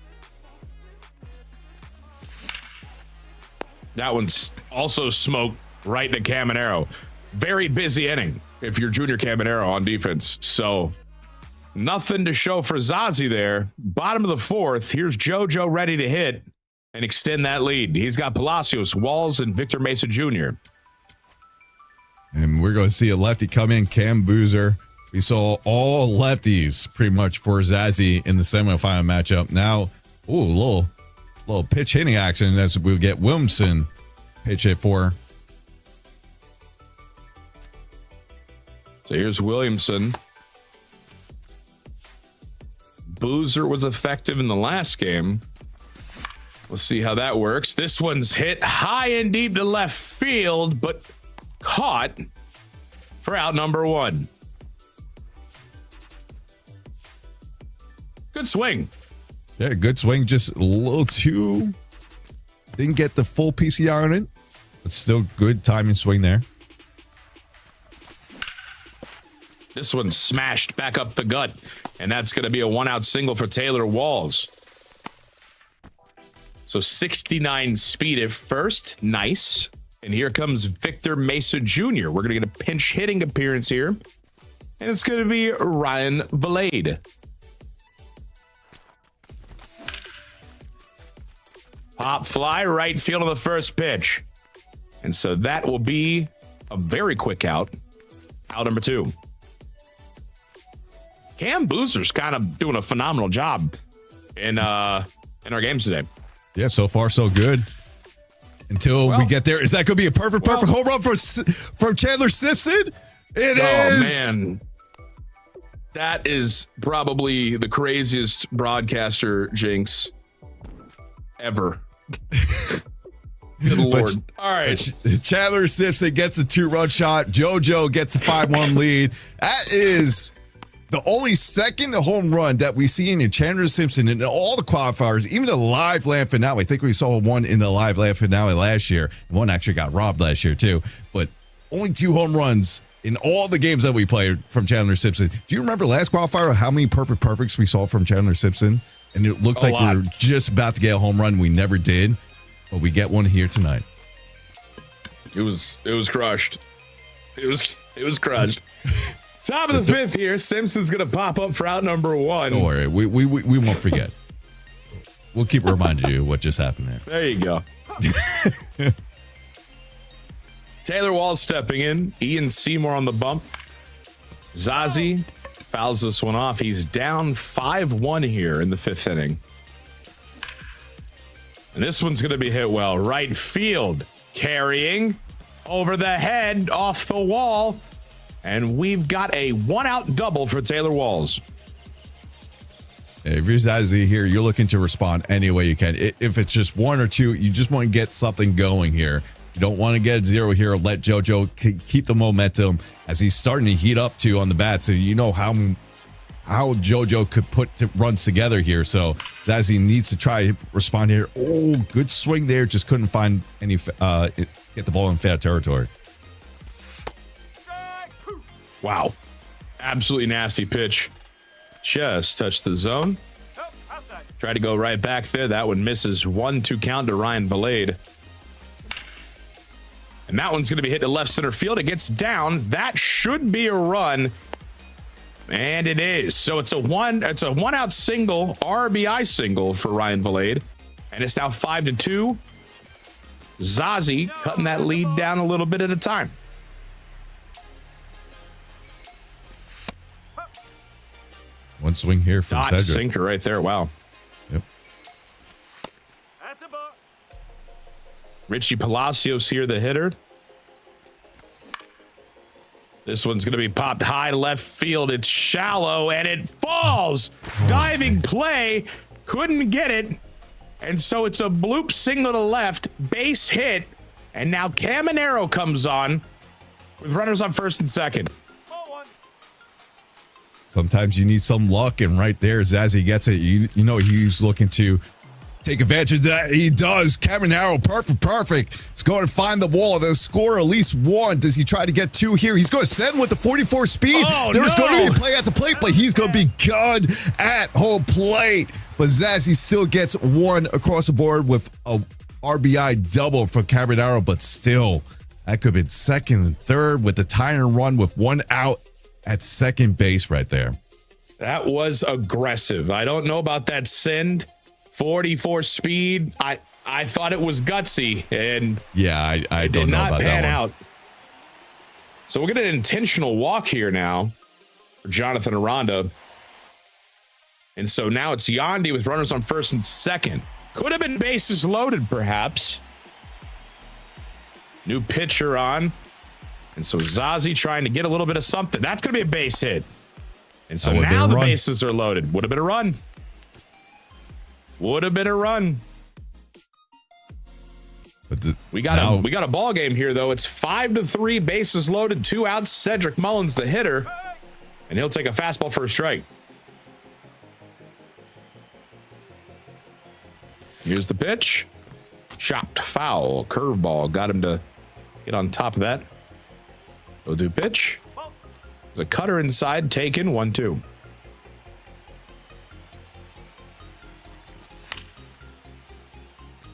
That one's also smoked right to Caminero. Very busy inning if you're Junior Caminero on defense. So nothing to show for Zazzy there. Bottom of the 4th. Here's JoJo ready to hit and extend that lead. He's got Palacios, Walls, and Victor Mesa Jr. And we're going to see a lefty come in, Cam Boozer. We saw all lefties pretty much for Zazzy in the semifinal matchup. Now, a little pitch hitting action as we get Williamson pitch hit for. So here's Williamson. Boozer was effective in the last game. We'll see how that works. This one's hit high and deep to left field, but caught for out number 1. Good swing. Yeah, good swing. Just a little too. Didn't get the full PCR on it, but still good timing swing there. This one smashed back up the gut, and that's going to be a 1-out single for Taylor Walls. So 69 speed at first. Nice. And here comes Victor Mesa Jr. We're going to get a pinch hitting appearance here. And it's going to be Ryan Valade. Pop fly, right field on the first pitch. And so that will be a very quick out. Out number 2. Cam Boozer's kind of doing a phenomenal job in our games today. Yeah, so far so good. Until we get there, is that going to be a perfect home run for Chandler Simpson? It is. Oh man, that is probably the craziest broadcaster jinx ever. Good Lord. All right. Chandler Simpson gets a 2-run shot. JoJo gets a 5-1 lead. That is the only second home run that we've seen in Chandler Simpson in all the qualifiers, even the live land finale. I think we saw one in the live land finale last year. One actually got robbed last year too. But only 2 home runs in all the games that we played from Chandler Simpson. Do you remember last qualifier how many perfects we saw from Chandler Simpson? And it looked like we were just about to get a home run. We never did. But we get one here tonight. It was crushed. It was crushed. Top of the 5th here. Simpson's going to pop up for out number 1. Don't worry. We won't forget. We'll keep reminding you what just happened there. There you go. Taylor Walls stepping in. Ian Seymour on the bump. Zazzy fouls this one off. He's down 5-1 here in the 5th inning. And this one's going to be hit well. Right field. Carrying. Over the head. Off the wall. And we've got a 1-out double for Taylor Walls. If you're Zazzy here, you're looking to respond any way you can. If it's just 1 or 2, you just want to get something going here. You don't want to get 0 here. Let JoJo keep the momentum as he's starting to heat up too on the bat. So you know how JoJo could put runs together here. So Zazzy needs to try to respond here. Oh, good swing there. Just couldn't find any get the ball in foul territory. Wow. Absolutely nasty pitch. Just touched the zone. Try to go right back there. That one misses. 1-2 count to Ryan Valade. And that one's going to be hit to left center field. It gets down. That should be a run. And it is. So it's a 1-out single, RBI single for Ryan Valade. And it's now 5-2. Zazzy cutting that lead down a little bit at a time. One swing here from Cedric. Sinker right there. Wow. Yep. That's a ball. Richie Palacios here, the hitter. This one's going to be popped high left field. It's shallow, and it falls. Diving play. Couldn't get it. And so it's a bloop single to left. Base hit. And now Caminero comes on with runners on first and second. Sometimes you need some luck, and right there, Zazzy gets it. You know he's looking to take advantage of that. He does. Caminero, perfect. He's going to find the wall. They'll score at least one. Does he try to get two here? He's going to send with the 44 speed. There's going to be a play at the plate, but he's going to be good at home plate. But Zazzy still gets one across the board with a RBI double for Caminero, but still, that could have been second and third with the tying run with one out at second base right there. That was aggressive. I don't know about that send. 44 speed. I thought it was gutsy, and yeah, I don't know about that one. Did not pan out. So we're getting an intentional walk here now for Jonathan Aranda. And so now it's Yandy with runners on first and second. Could have been bases loaded, perhaps. New pitcher on. And so Zazie trying to get a little bit of something. That's going to be a base hit. And so now the bases are loaded. Would have been a run. Would have been a run. But we got a ball game here, though. It's 5-3, bases loaded, 2 outs. Cedric Mullins, the hitter. And he'll take a fastball for a strike. Here's the pitch. Chopped foul. Curveball. Got him to get on top of that. We'll do pitch. The cutter inside. Taken. 1-2.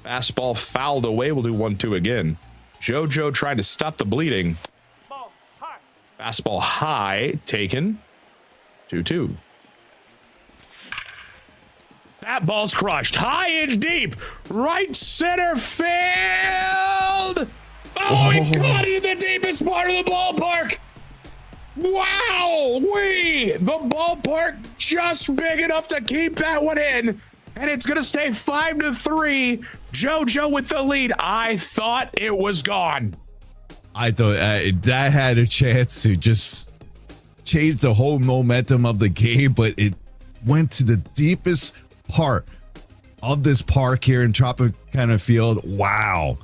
Fastball fouled away. We'll do 1-2 again. JoJo tried to stop the bleeding. Fastball high. Taken. 2-2. That ball's crushed. High and deep. Right center field. Oh, he caught it in the deepest part of the ballpark. Wow. The ballpark just big enough to keep that one in. And it's going to stay 5-3. JoJo with the lead. I thought it was gone. I thought that had a chance to just change the whole momentum of the game, but it went to the deepest part of this park here in Tropicana Field. Wow.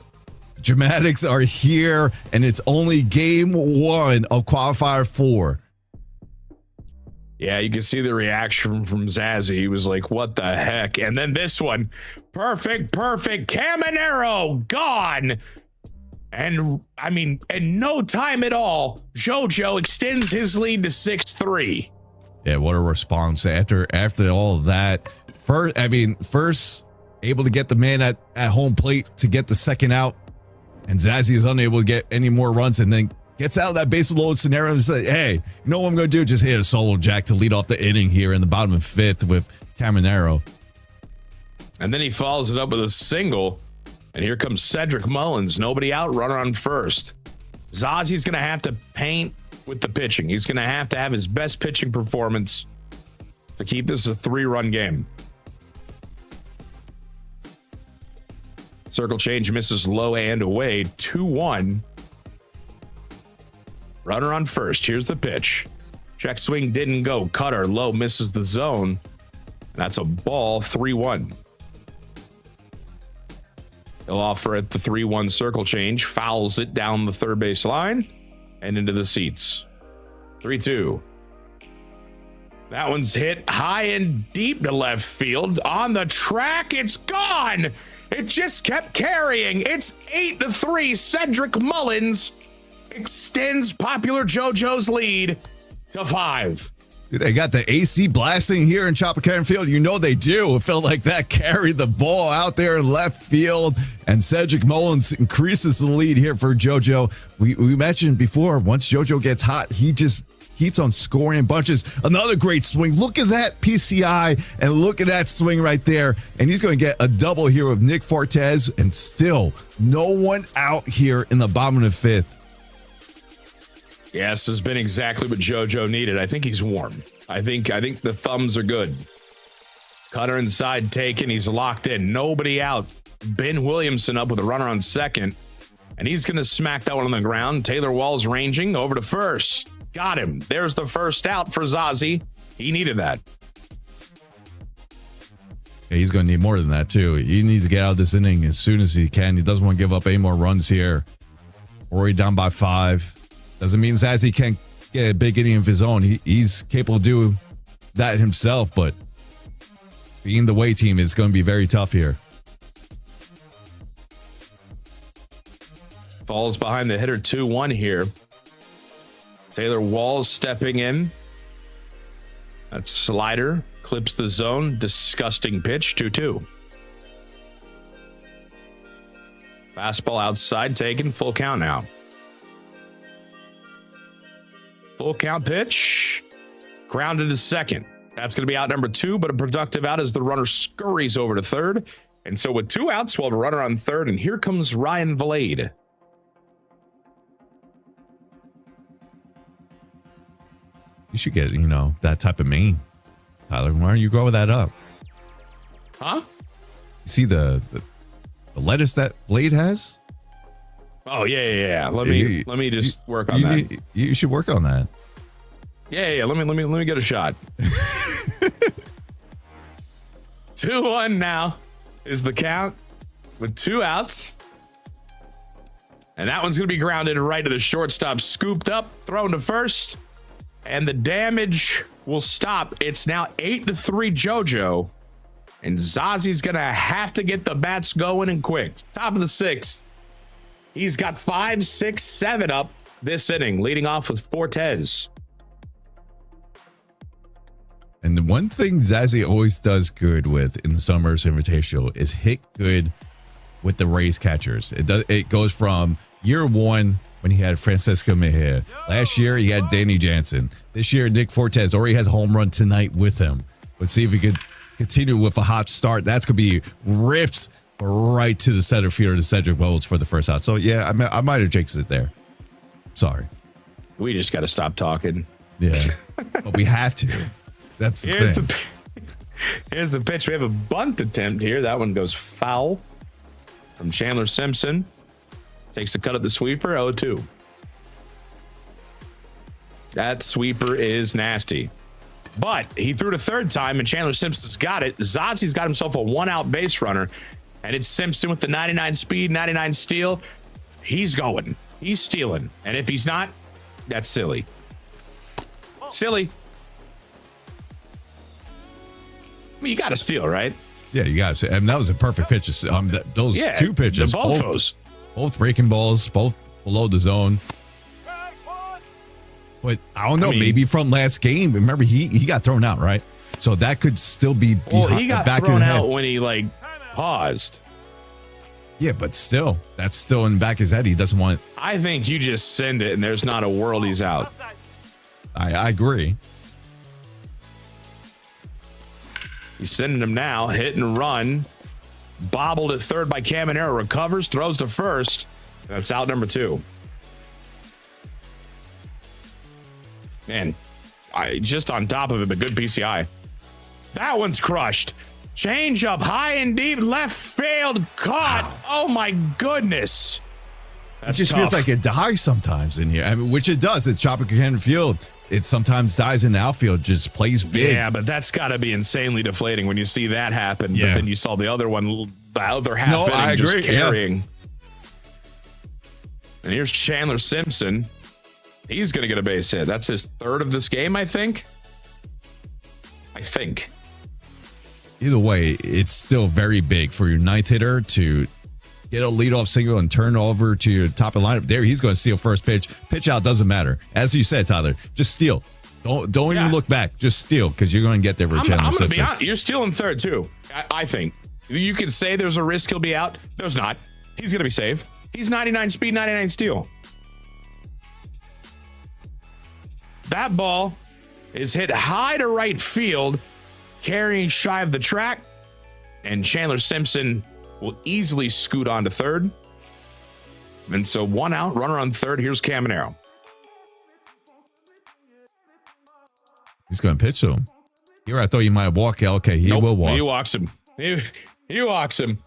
The dramatics are here, and it's only game 1 of Qualifier 4. Yeah, you can see the reaction from Zazzy. He was like, what the heck? And then this one, perfect. Caminero, gone. And, I mean, in no time at all, JoJo extends his lead to 6-3. Yeah, what a response after all of that. First able to get the man at home plate to get the second out, and Zazzy is unable to get any more runs, and then gets out of that base load scenario and says, hey, you know what I'm going to do? Just hit a solo jack to lead off the inning here in the bottom of 5th with Caminero. And then he follows it up with a single, and here comes Cedric Mullins. Nobody out, runner on first. Zazzy's going to have to paint with the pitching. He's going to have his best pitching performance to keep this a 3-run game. Circle change misses low and away. 2-1. Runner on first. Here's the pitch. Check swing didn't go. Cutter low, misses the zone. That's a ball. 3-1. He'll offer at the 3-1 circle change. Fouls it down the third base line and into the seats. 3-2. That one's hit high and deep to left field. On the track, it's gone. It just kept carrying. It's 8-3. Cedric Mullins extends popular JoJo's lead to 5. They got the AC blasting here in Tropicana Field. You know they do. It felt like that carried the ball out there in left field, and Cedric Mullins increases the lead here for JoJo. We mentioned before, once JoJo gets hot, he just keeps on scoring in bunches. Another great swing. Look at that PCI, and look at that swing right there. And he's going to get a double here with Nick Fortes, and still no one out here in the bottom of the 5th. Yes, has been exactly what JoJo needed. I think he's warm. I think the thumbs are good. Cutter inside taken. He's locked in. Nobody out. Ben Williamson up with a runner on second. And he's going to smack that one on the ground. Taylor Walls ranging over to first. Got him. There's the first out for Zazie. He needed that. Yeah, he's going to need more than that, too. He needs to get out of this inning as soon as he can. He doesn't want to give up any more runs here. Rory down by 5. Doesn't mean Zazie can't get a big inning of his own. He's capable of doing that himself, but being the away team is going to be very tough here. Falls behind the hitter 2-1 here. Taylor Walls stepping in. That slider clips the zone. Disgusting pitch. 2-2. Fastball outside taken. Full count now. Full count pitch. Grounded to second. That's going to be out number 2, but a productive out as the runner scurries over to third. And so with 2 outs, we'll have a runner on third. And here comes Ryan Valade. You should get, that type of mane, Tyler. Why don't you grow that up? Huh? You see the lettuce that Blade has? Oh, yeah. Let me just work on that. You should work on that. Yeah. Let me get a shot. 2-1 now is the count with 2 outs. And that one's going to be grounded right to the shortstop. Scooped up, thrown to first. And the damage will stop. It's now 8-3 JoJo. And Zazie's going to have to get the bats going and quick. Top of the 6th. He's got 5, 6, 7 up this inning, leading off with Fortes. And the one thing Zazie always does good with in the Sunburst Invitational is hit good with the Rays catchers. It goes from year 1 when he had Francisco Mejia. Last year, he had Danny Jansen. This year, Nick Fortes already has a home run tonight with him. Let's see if he could continue with a hot start. That's going to be ripped right to the center fielder to Cedric Wells for the first out. So, yeah, I might have jinxed it there. Sorry. We just got to stop talking. Yeah, but we have to. That's the thing. Here's the pitch. We have a bunt attempt here. That one goes foul from Chandler Simpson. Takes a cut at the sweeper, 0-2. That sweeper is nasty. But he threw it a third time, and Chandler Simpson's got it. Zazie's got himself a 1-out base runner, and it's Simpson with the 99 speed, 99 steal. He's going. He's stealing. And if he's not, that's silly. Silly. I mean, you got to steal, right? Yeah, you got to. And that was a perfect pitch. Those 2 pitches, both breaking balls, both below the zone. But I don't know, maybe from last game. Remember, he got thrown out, right? So that could still be behind, he got back thrown in out when he paused. Yeah, but still, that's still in the back of his head. He doesn't want it. I think you just send it, and there's not a world he's out. I agree. He's sending him now. Hit and run. Bobbled at third by Caminero. Recovers. Throws to first. That's out number 2. Man, just on top of it, a good PCI. That one's crushed. Change up high and deep. Left field. Caught. Oh, my goodness. It just feels like it dies sometimes in here. I mean, which it does at Tropicana Field. It sometimes dies in the outfield, just plays big. Yeah, but that's got to be insanely deflating when you see that happen. Yeah. But then you saw the other one, the other half inning just carrying. Yeah. And here's Chandler Simpson. He's going to get a base hit. That's his 3rd of this game, I think. Either way, it's still very big for your 9th hitter to get a leadoff single and turn over to your top of the lineup. There, he's going to steal first pitch. Pitch out doesn't matter. As you said, Tyler, just steal. Don't even look back. Just steal because you're going to get there for Chandler I'm Simpson. Be honest, you're stealing 3rd, too. I think. You can say there's a risk he'll be out. There's not. He's going to be safe. He's 99 speed, 99 steal. That ball is hit high to right field, carrying shy of the track, and Chandler Simpson will easily scoot on to 3rd. And so 1 out, runner on 3rd. Here's Caminero. He's going to pitch to him. Here, I thought you might walk. Okay, he will walk. He walks him. He walks him.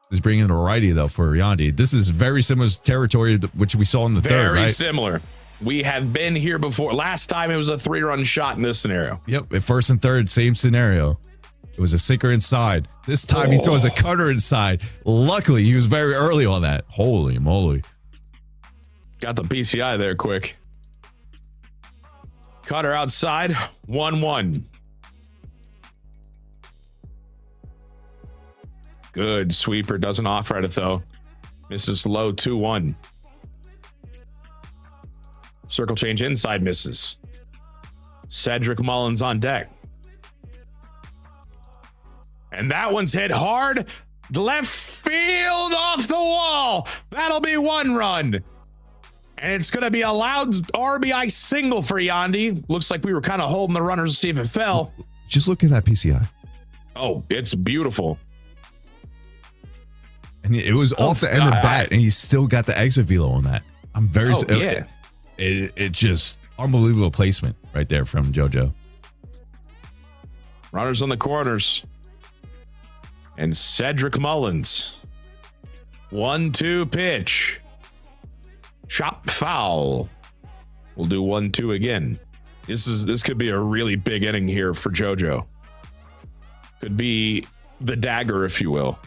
He's bringing a righty, though, for Yandy. This is very similar territory, which we saw in the 3rd, right? Very similar. We have been here before. Last time it was a 3-run shot in this scenario. Yep, at first and third, same scenario. It was a sinker inside. This time he throws a cutter inside. Luckily, he was very early on that. Holy moly. Got the PCI there quick. Cutter outside, 1-1. Good sweeper, doesn't offer at it though. Misses low, 2-1. Circle change inside, misses. Cedric Mullins on deck. And that one's hit hard. Left field off the wall. That'll be 1 run. And it's going to be a loud RBI single for Yandy. Looks like we were kind of holding the runners to see if it fell. Just look at that PCI. Oh, it's beautiful. And it was off the end of the bat, and he still got the exit velo on that. I'm very... yeah. It just unbelievable placement right there from JoJo. Runners on the corners. And Cedric Mullins. 1-2 pitch. Chop foul. We'll do 1-2 again. This could be a really big inning here for JoJo. Could be the dagger, if you will.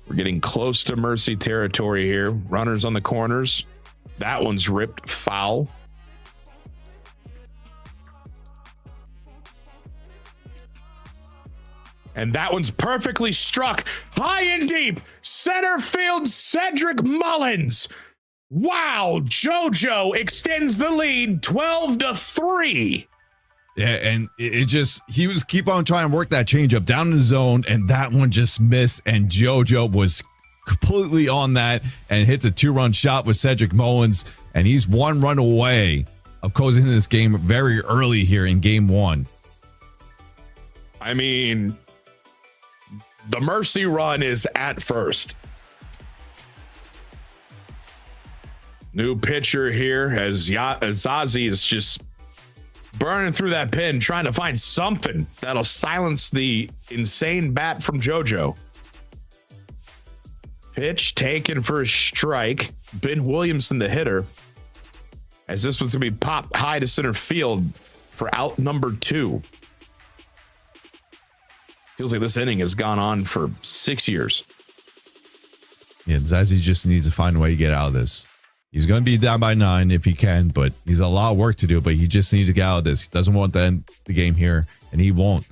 We're getting close to mercy territory here. Runners on the corners. That one's ripped foul. And that one's perfectly struck. High and deep. Center field, Cedric Mullins. Wow. JoJo extends the lead 12-3. Yeah, and he was keep on trying to work that changeup down in the zone, and that one just missed, and JoJo was completely on that and hits a 2-run shot with Cedric Mullins, and he's 1 run away of closing this game very early here in game 1. I mean, the mercy run is at first. New pitcher here as Zazie is just burning through that pin, trying to find something that'll silence the insane bat from JoJo. Pitch taken for a strike. Ben Williamson, the hitter, as this one's going to be popped high to center field for out number 2. Feels like this inning has gone on for 6 years. Yeah, Zazie just needs to find a way to get out of this. He's going to be down by 9 if he can, but he's a lot of work to do, but he just needs to get out of this. He doesn't want to end the game here, and he won't.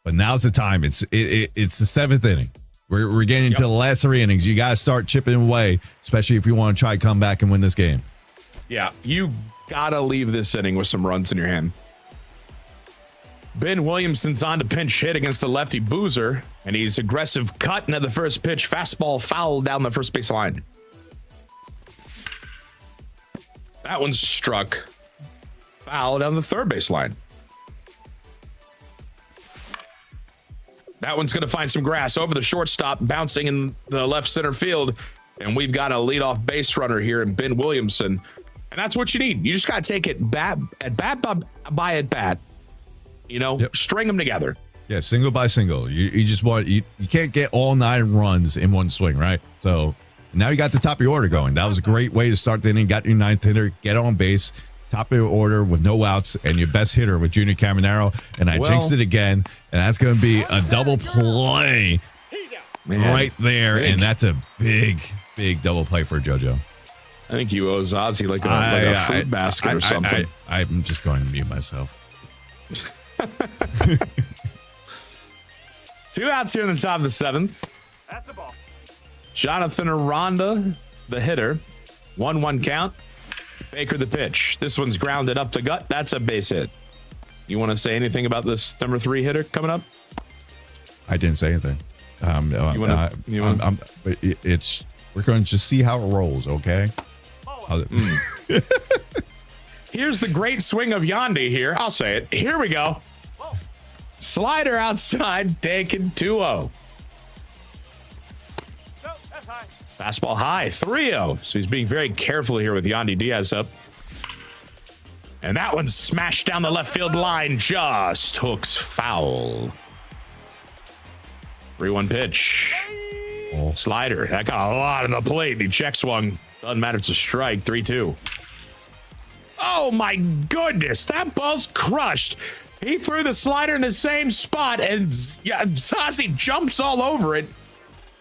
But now's the time. It's the 7th inning. We're getting into the last 3 innings. You got to start chipping away, especially if you want to try to come back and win this game. Yeah, you got to leave this inning with some runs in your hand. Ben Williamson's on to pinch hit against the lefty Boozer, and he's aggressive cutting at the first pitch. Fastball foul down the first base line. That one's struck. Foul down the third base line. That one's going to find some grass over the shortstop, bouncing in the left center field. And we've got a leadoff base runner here in Ben Williamson. And that's what you need. You just got to take it bat by at bat. You know, string them together. Yeah, single by single. You just want, you can't get all 9 runs in one swing, right? So now you got the top of your order going. That was a great way to start the inning. Got your 9th hitter, get on base, top of your order with no outs, and your best hitter with Junior Caminero. And I jinxed it again, and that's going to be a double play right there. And that's a big double play for JoJo. I think you owe Zazie like a fruit basket or something. I'm just going to mute myself. 2 outs here in the top of the 7th. That's the ball. Jonathan Aranda, the hitter. 1-1 count. Baker, the pitch. This one's grounded up the gut. That's a base hit. You want to say anything about this number 3 hitter coming up? I didn't say anything. We're going to just see how it rolls, okay? Here's the great swing of Yandy here. I'll say it. Here we go. Slider outside, taken 2-0. Fastball high, 3-0. So he's being very careful here with Yandy Diaz up. And that one's smashed down the left field line. Just hooks foul. 3-1 pitch. Slider. That got a lot on the plate. He check swung. Doesn't matter. It's a strike. 3-2. Oh my goodness, that ball's crushed. He threw the slider in the same spot, and Zazzy jumps all over it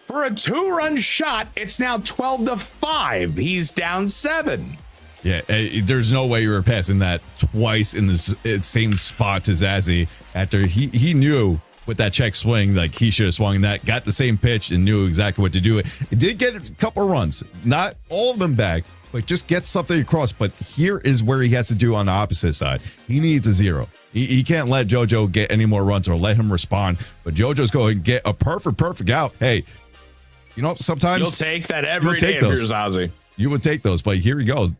for a 2-run shot. It's now 12-5. He's down 7. Yeah, there's no way you were passing that twice in the same spot to Zazzy after he knew with that check swing, like he should have swung that, got the same pitch and knew exactly what to do. It did get a couple runs, not all of them back, but just get something across. But here is where he has to do on the opposite side. He needs a 0. He can't let JoJo get any more runs or let him respond. But JoJo's going to get a perfect out. Hey, you know, sometimes you'll take that every day if you're Zazzy. You would take those, but here he goes.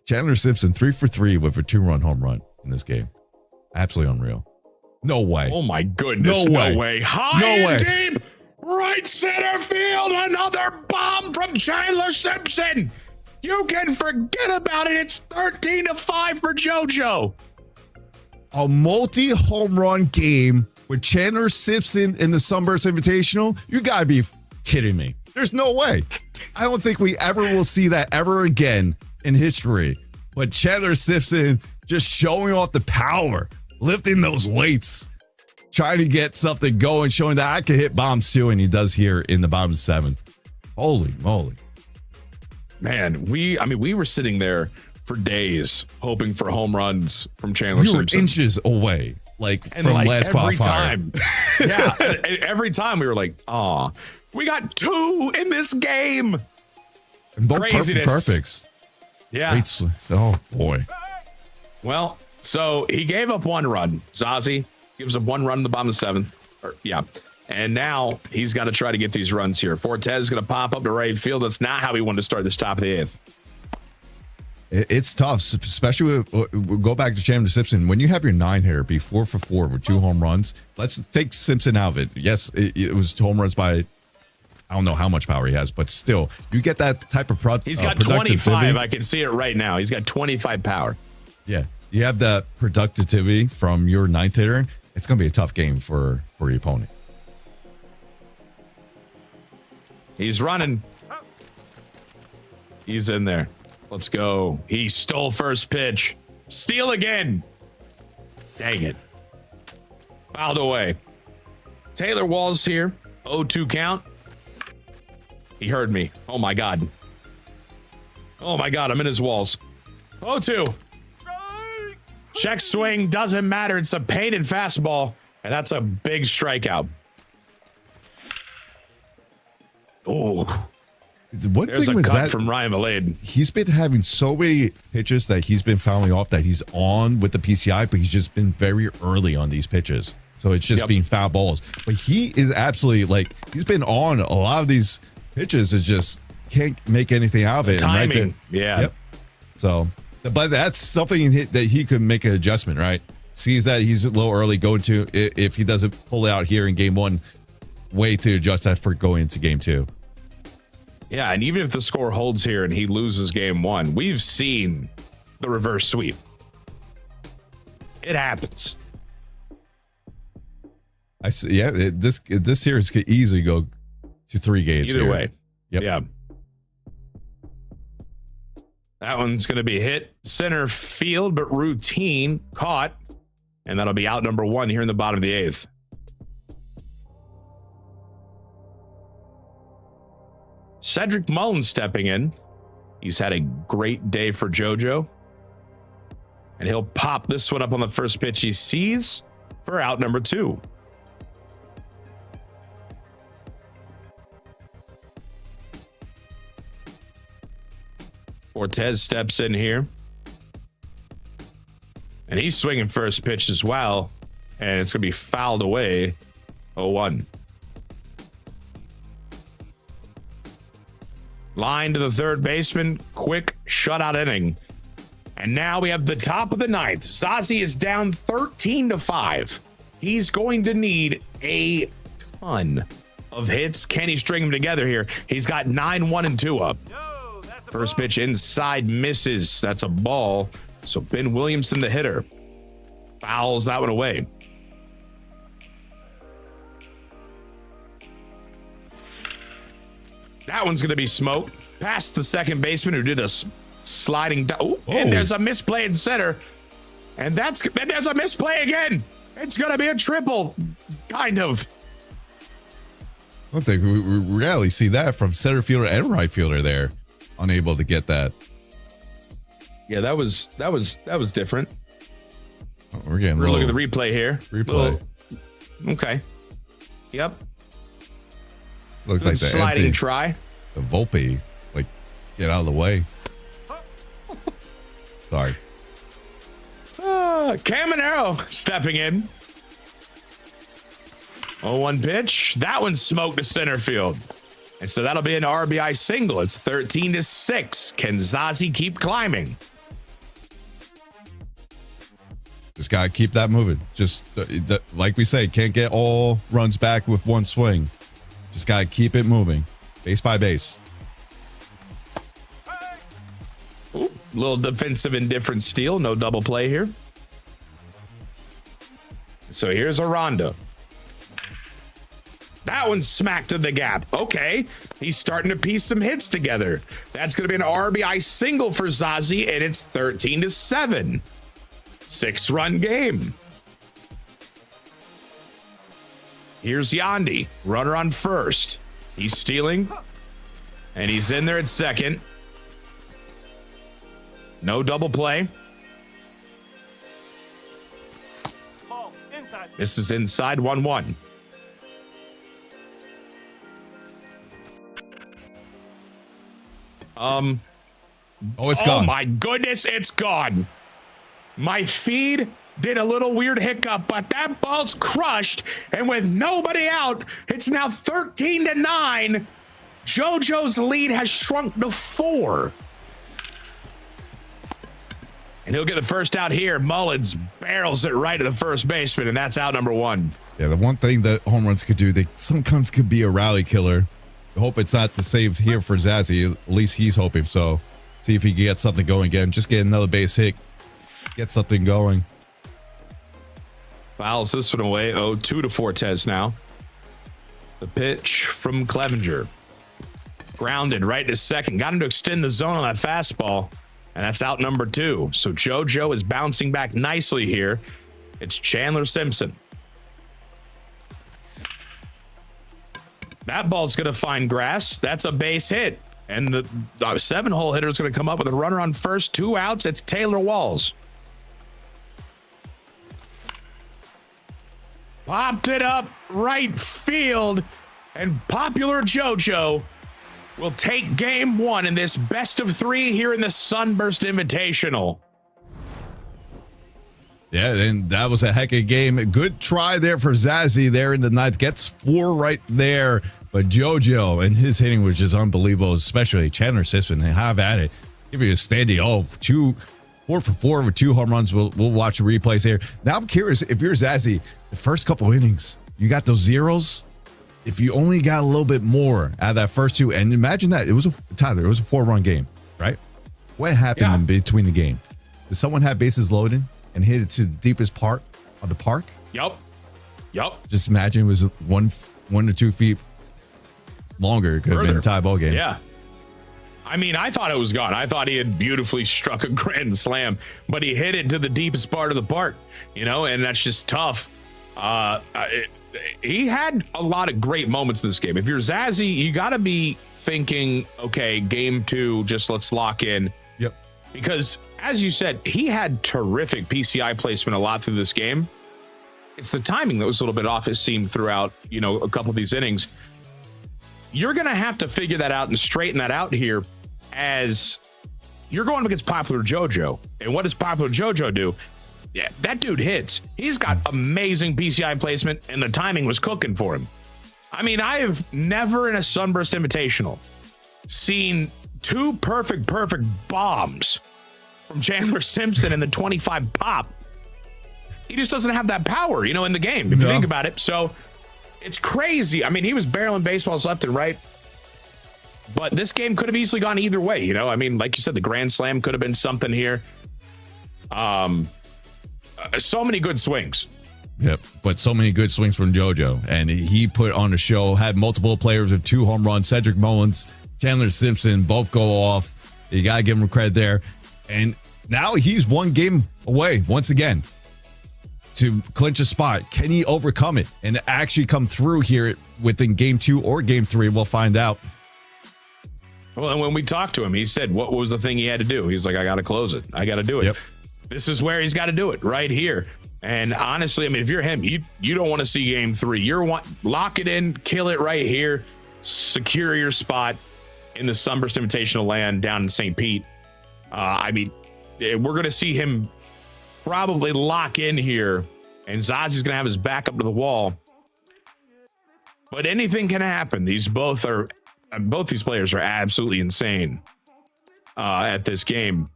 Chandler Simpson 3 for 3 with a 2-run home run in this game. Absolutely unreal. No way. Oh my goodness. No way. High and deep, right center field. Another bomb from Chandler Simpson. You can forget about it. It's 13-5 for JoJo. A multi-home run game with Chandler Simpson in the Sunburst Invitational? You gotta be kidding me. There's no way. I don't think we ever will see that ever again in history. But Chandler Simpson just showing off the power, lifting those weights, trying to get something going, showing that I can hit bombs too, and he does here in the bottom 7th. Holy moly. Man, we were sitting there for days hoping for home runs from Chandler Simpson. We were inches away, from last qualifier. Every time we were like, "Aw, we got 2 in this game." And both perfects. Yeah. Oh boy. Well, so he gave up 1 run. Zazzy gives up 1 run in the bottom of the 7th. And now he's got to try to get these runs here. Fortes is going to pop up to right field. That's not how he wanted to start this top of the 8th. It's tough, especially with, go back to Chandler Simpson. When you have your 9-hitter be 4 for 4 with 2 home runs, let's take Simpson out of it. Yes, it was home runs by, I don't know how much power he has, but still, you get that type of He's got 25. I can see it right now. He's got 25 power. Yeah, you have that productivity from your 9th hitter. It's going to be a tough game for your opponent. He's running. He's in there. Let's go. He stole first pitch. Steal again. Dang it. Fouled away. Taylor Walls here. 0-2 count. He heard me. Oh my God. Oh my God. I'm in his walls. 0-2. Check swing. Doesn't matter. It's a painted fastball. And that's a big strikeout. Oh, one there's thing a was cut that from Ryan Malade. He's been having so many pitches that he's been fouling off that he's on with the PCI, but he's just been very early on these pitches. So it's just being foul balls. But he is absolutely he's been on a lot of these pitches. It just can't make anything out of it. Timing. And right there, yeah. So, but that's something that he could make an adjustment, right? Sees that he's a little early, go to, if he doesn't pull it out here in game 1, way to adjust that for going into game 2. Yeah, and even if the score holds here and he loses game 1, we've seen the reverse sweep. It happens. I see. Yeah, this series could easily go to 3 games. Either way. Yep. Yeah. That one's going to be hit center field, but routine caught, and that'll be out number 1 here in the bottom of the 8th. Cedric Mullins stepping in. He's had a great day for JoJo. And he'll pop this one up on the first pitch he sees for out number 2. Fortes steps in here. And he's swinging first pitch as well. And it's going to be fouled away. 0-1. Line to the third baseman. Quick shutout inning. And now we have the top of the 9th. Zazzy is down 13-5. He's going to need a ton of hits. Can he string them together here? He's got 9-1-2 up. First pitch inside misses. That's a ball. So Ben Williamson, the hitter, fouls that one away. That one's going to be smoked past the second baseman, who did a sliding down. And there's a misplay in center. And there's a misplay again. It's going to be a triple, kind of. I don't think we rarely see that from center fielder and right fielder there, unable to get that. Yeah, that was different. Oh, we're getting We're looking at the replay here. Okay. Yep. Looks like the sliding try. The Volpe, like, get out of the way. Sorry. Caminero stepping in. 0-1 pitch. That one smoked to center field. And so that'll be an RBI single. It's 13-6. Can Zazie keep climbing? Just got to keep that moving. Just like we say, can't get all runs back with one swing. Just got to keep it moving. Base by base. Ooh, little defensive indifference steal. No double play here. So here's Aranda. That one smacked to the gap. Okay, he's starting to piece some hits together. That's going to be an RBI single for Zazie, and it's 13-7. 6-run game. Here's Yandy, runner on first. He's stealing, and he's in there at second. No double play. This is inside 1-1. It's gone. Oh my goodness, it's gone. My feed did a little weird hiccup, but that ball's crushed, and with nobody out, it's now 13-9. JoJo's lead has shrunk to 4. And he'll get the first out here. Mullins barrels it right to the first baseman, and that's out number 1. Yeah, the one thing that home runs could do, they sometimes could be a rally killer. I hope it's not the save here for Zazie. At least he's hoping so. See if he can get something going again. Just get another base hit. Get something going. Fouls this one away. 0-2 to Fortes now. The pitch from Clevenger. Grounded right to second. Got him to extend the zone on that fastball. And that's out number 2. So JoJo is bouncing back nicely here. It's Chandler Simpson. That ball's going to find grass. That's a base hit. And the 7-hole hitter is going to come up with a runner on first. 2 outs. It's Taylor Walls. Popped it up right field. And popular JoJo will take game 1 in this best of 3 here in the Sunburst Invitational. Yeah, and that was a heck of a game. Good try there for Zazie there in the ninth. Gets 4 right there. But JoJo and his hitting was just unbelievable, especially Chandler Simpson. They have at it. Give you a standing 4 for 4 with 2 home runs. We'll watch the replays here. Now I'm curious, if you're Zazie, the first couple innings, you got those zeros. If you only got a little bit more out of that first 2, and imagine that it was a 4-run game, right? What happened in between the game? Did someone have bases loaded and hit it to the deepest part of the park? Yep. Just imagine it was 1 to 2 feet longer. It could have been a tie ball game. Yeah. I mean, I thought it was gone. I thought he had beautifully struck a grand slam, but he hit it to the deepest part of the park, and that's just tough. He had a lot of great moments in this game. If you're Zazie, you got to be thinking, okay, game 2, just let's lock in. Yep. Because as you said, he had terrific PCI placement a lot through this game. It's the timing that was a little bit off, it seemed, throughout, a couple of these innings. You're going to have to figure that out and straighten that out here as you're going up against popular JoJo. And what does popular JoJo do? Yeah, that dude hits. He's got amazing PCI placement, and the timing was cooking for him. I mean, I have never in a Sunburst Invitational seen 2 perfect bombs from Chandler Simpson in the 25 pop. He just doesn't have that power, in the game, if you think about it. So it's crazy. I mean, he was barreling baseballs left and right. But this game could have easily gone either way, I mean, like you said, the grand slam could have been something here. So many good swings. Yep, but so many good swings from JoJo. And he put on a show, had multiple players with 2 home runs. Cedric Mullins, Chandler Simpson, both go off. You got to give him credit there. And now he's one game away once again to clinch a spot. Can he overcome it and actually come through here within game 2 or game 3? We'll find out. Well, and when we talked to him, he said, what was the thing he had to do? He's like, I got to close it. I got to do it. Yep. This is where he's got to do it, right here. And honestly, I mean, if you're him, you don't want to see game 3. Lock it in, kill it right here, secure your spot in the Sunburst Invitational land down in St. Pete. I mean, we're going to see him probably lock in here, and Zazi's going to have his back up to the wall. But anything can happen. Both these players are absolutely insane at this game.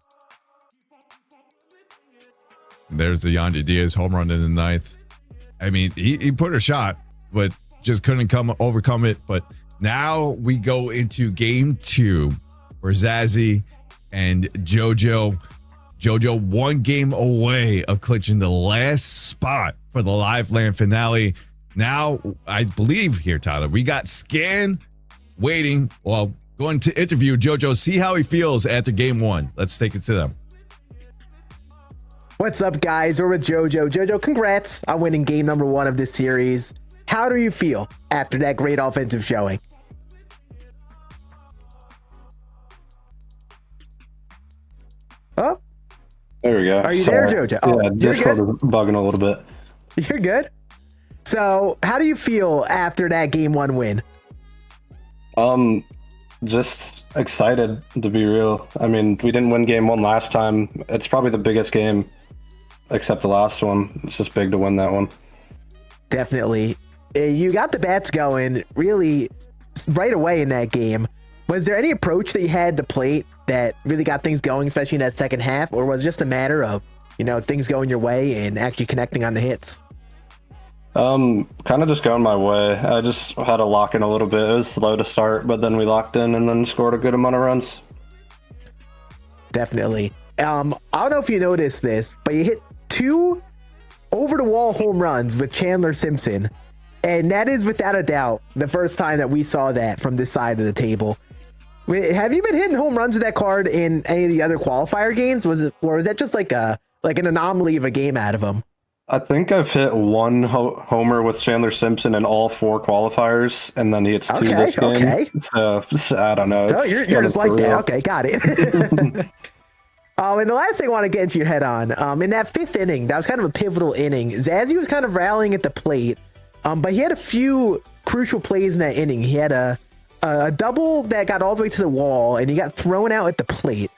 There's the Yandy Diaz home run in the 9th. I mean, he put a shot, but just couldn't overcome it. But now we go into game 2 where Zazie and JoJo 1 game away of clinching the last spot for the live land finale. Now, I believe here, Tyler, we got Scan waiting. Well, going to interview JoJo, see how he feels after game 1. Let's take it to them. What's up, guys? We're with JoJo. JoJo, congrats on winning game number 1 of this series. How do you feel after that great offensive showing? Oh, there we go. Are you there, JoJo? Yeah, Discord is bugging a little bit. You're good. So, how do you feel after that game 1 win? Just excited, to be real. I mean, we didn't win game 1 last time. It's probably the biggest game, except the last one. It's just big to win that one. Definitely. You got the bats going really right away in that game. Was there any approach that you had to plate that really got things going, especially in that second half, or was it just a matter of, things going your way and actually connecting on the hits? Kind of just going my way. I just had to lock in a little bit. It was slow to start, but then we locked in and then scored a good amount of runs. Definitely. I don't know if you noticed this, but you hit 2 over-the-wall home runs with Chandler Simpson, and that is without a doubt the first time that we saw that from this side of the table. Have you been hitting home runs with that card in any of the other qualifier games? Or was that just like an anomaly of a game out of him? I think I've hit 1 homer with Chandler Simpson in all 4 qualifiers, and then he hits 2 this game. Okay. So I don't know. So you're just like that. Okay, got it. And the last thing I want to get into your head on, in that 5th inning, that was kind of a pivotal inning. Zazie was kind of rallying at the plate, but he had a few crucial plays in that inning. He had a double that got all the way to the wall, and he got thrown out at the plate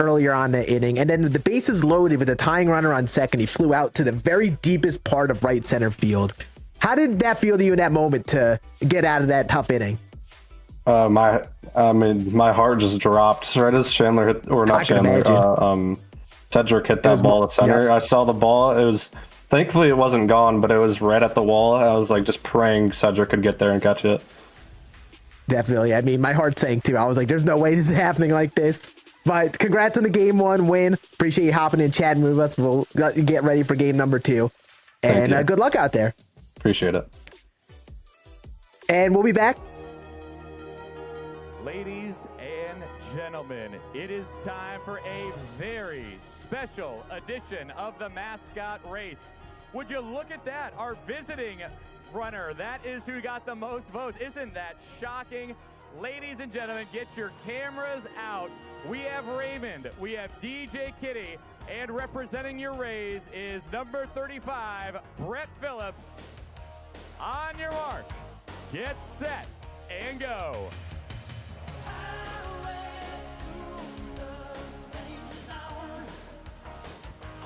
earlier on that inning. And then the bases loaded with a tying runner on second. He flew out to the very deepest part of right center field. How did that feel to you in that moment to get out of that tough inning? My heart just dropped right as Chandler hit, or not Chandler, Cedric hit that ball at center. Yeah. I saw the ball. Thankfully it wasn't gone, but it was right at the wall. I was like just praying Cedric could get there and catch it. Definitely. I mean, my heart sank too. I was like, there's no way this is happening like this. But congrats on the game 1 win. Appreciate you hopping in, chatting with us. We'll get ready for game number 2. And good luck out there. Appreciate it. And we'll be back. Ladies and gentlemen, it is time for a very special edition of the mascot race. Would you look at that? Our visiting runner, that is who got the most votes. Isn't that shocking? Ladies and gentlemen, get your cameras out. We have Raymond, we have DJ Kitty, and representing your Rays is number 35, Brett Phillips. On your mark, get set, and go.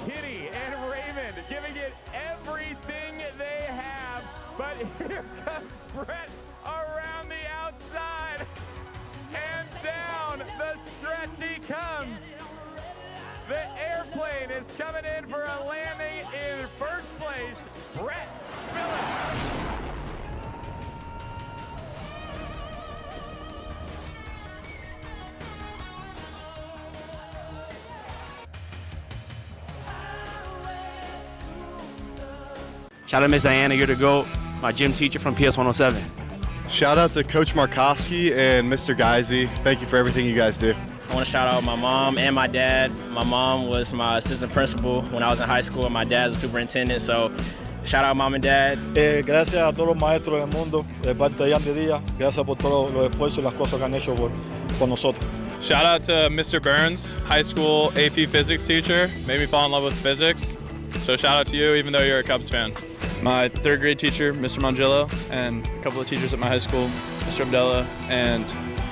Kitty and Raymond giving it everything they have, but here comes Brett around the outside, and down the stretch he comes. The airplane is coming in for a landing in first place, Brett Phillips. Shout out to Miss Diana, you're the GOAT, my gym teacher from PS 107. Shout out to Coach Markowski and Mr. Geisy. Thank you for everything you guys do. I want to shout out my mom and my dad. My mom was my assistant principal when I was in high school, and my dad's the superintendent. So, shout out mom and dad. Gracias a todos los maestros del mundo, de parte de Yandy Díaz. Gracias por todos los esfuerzos y las cosas que han hecho por nosotros. Shout out to Mr. Burns, high school AP physics teacher. Made me fall in love with physics. So shout out to you, even though you're a Cubs fan. My third grade teacher, Mr. Mangillo, and a couple of teachers at my high school, Mr. Abdella and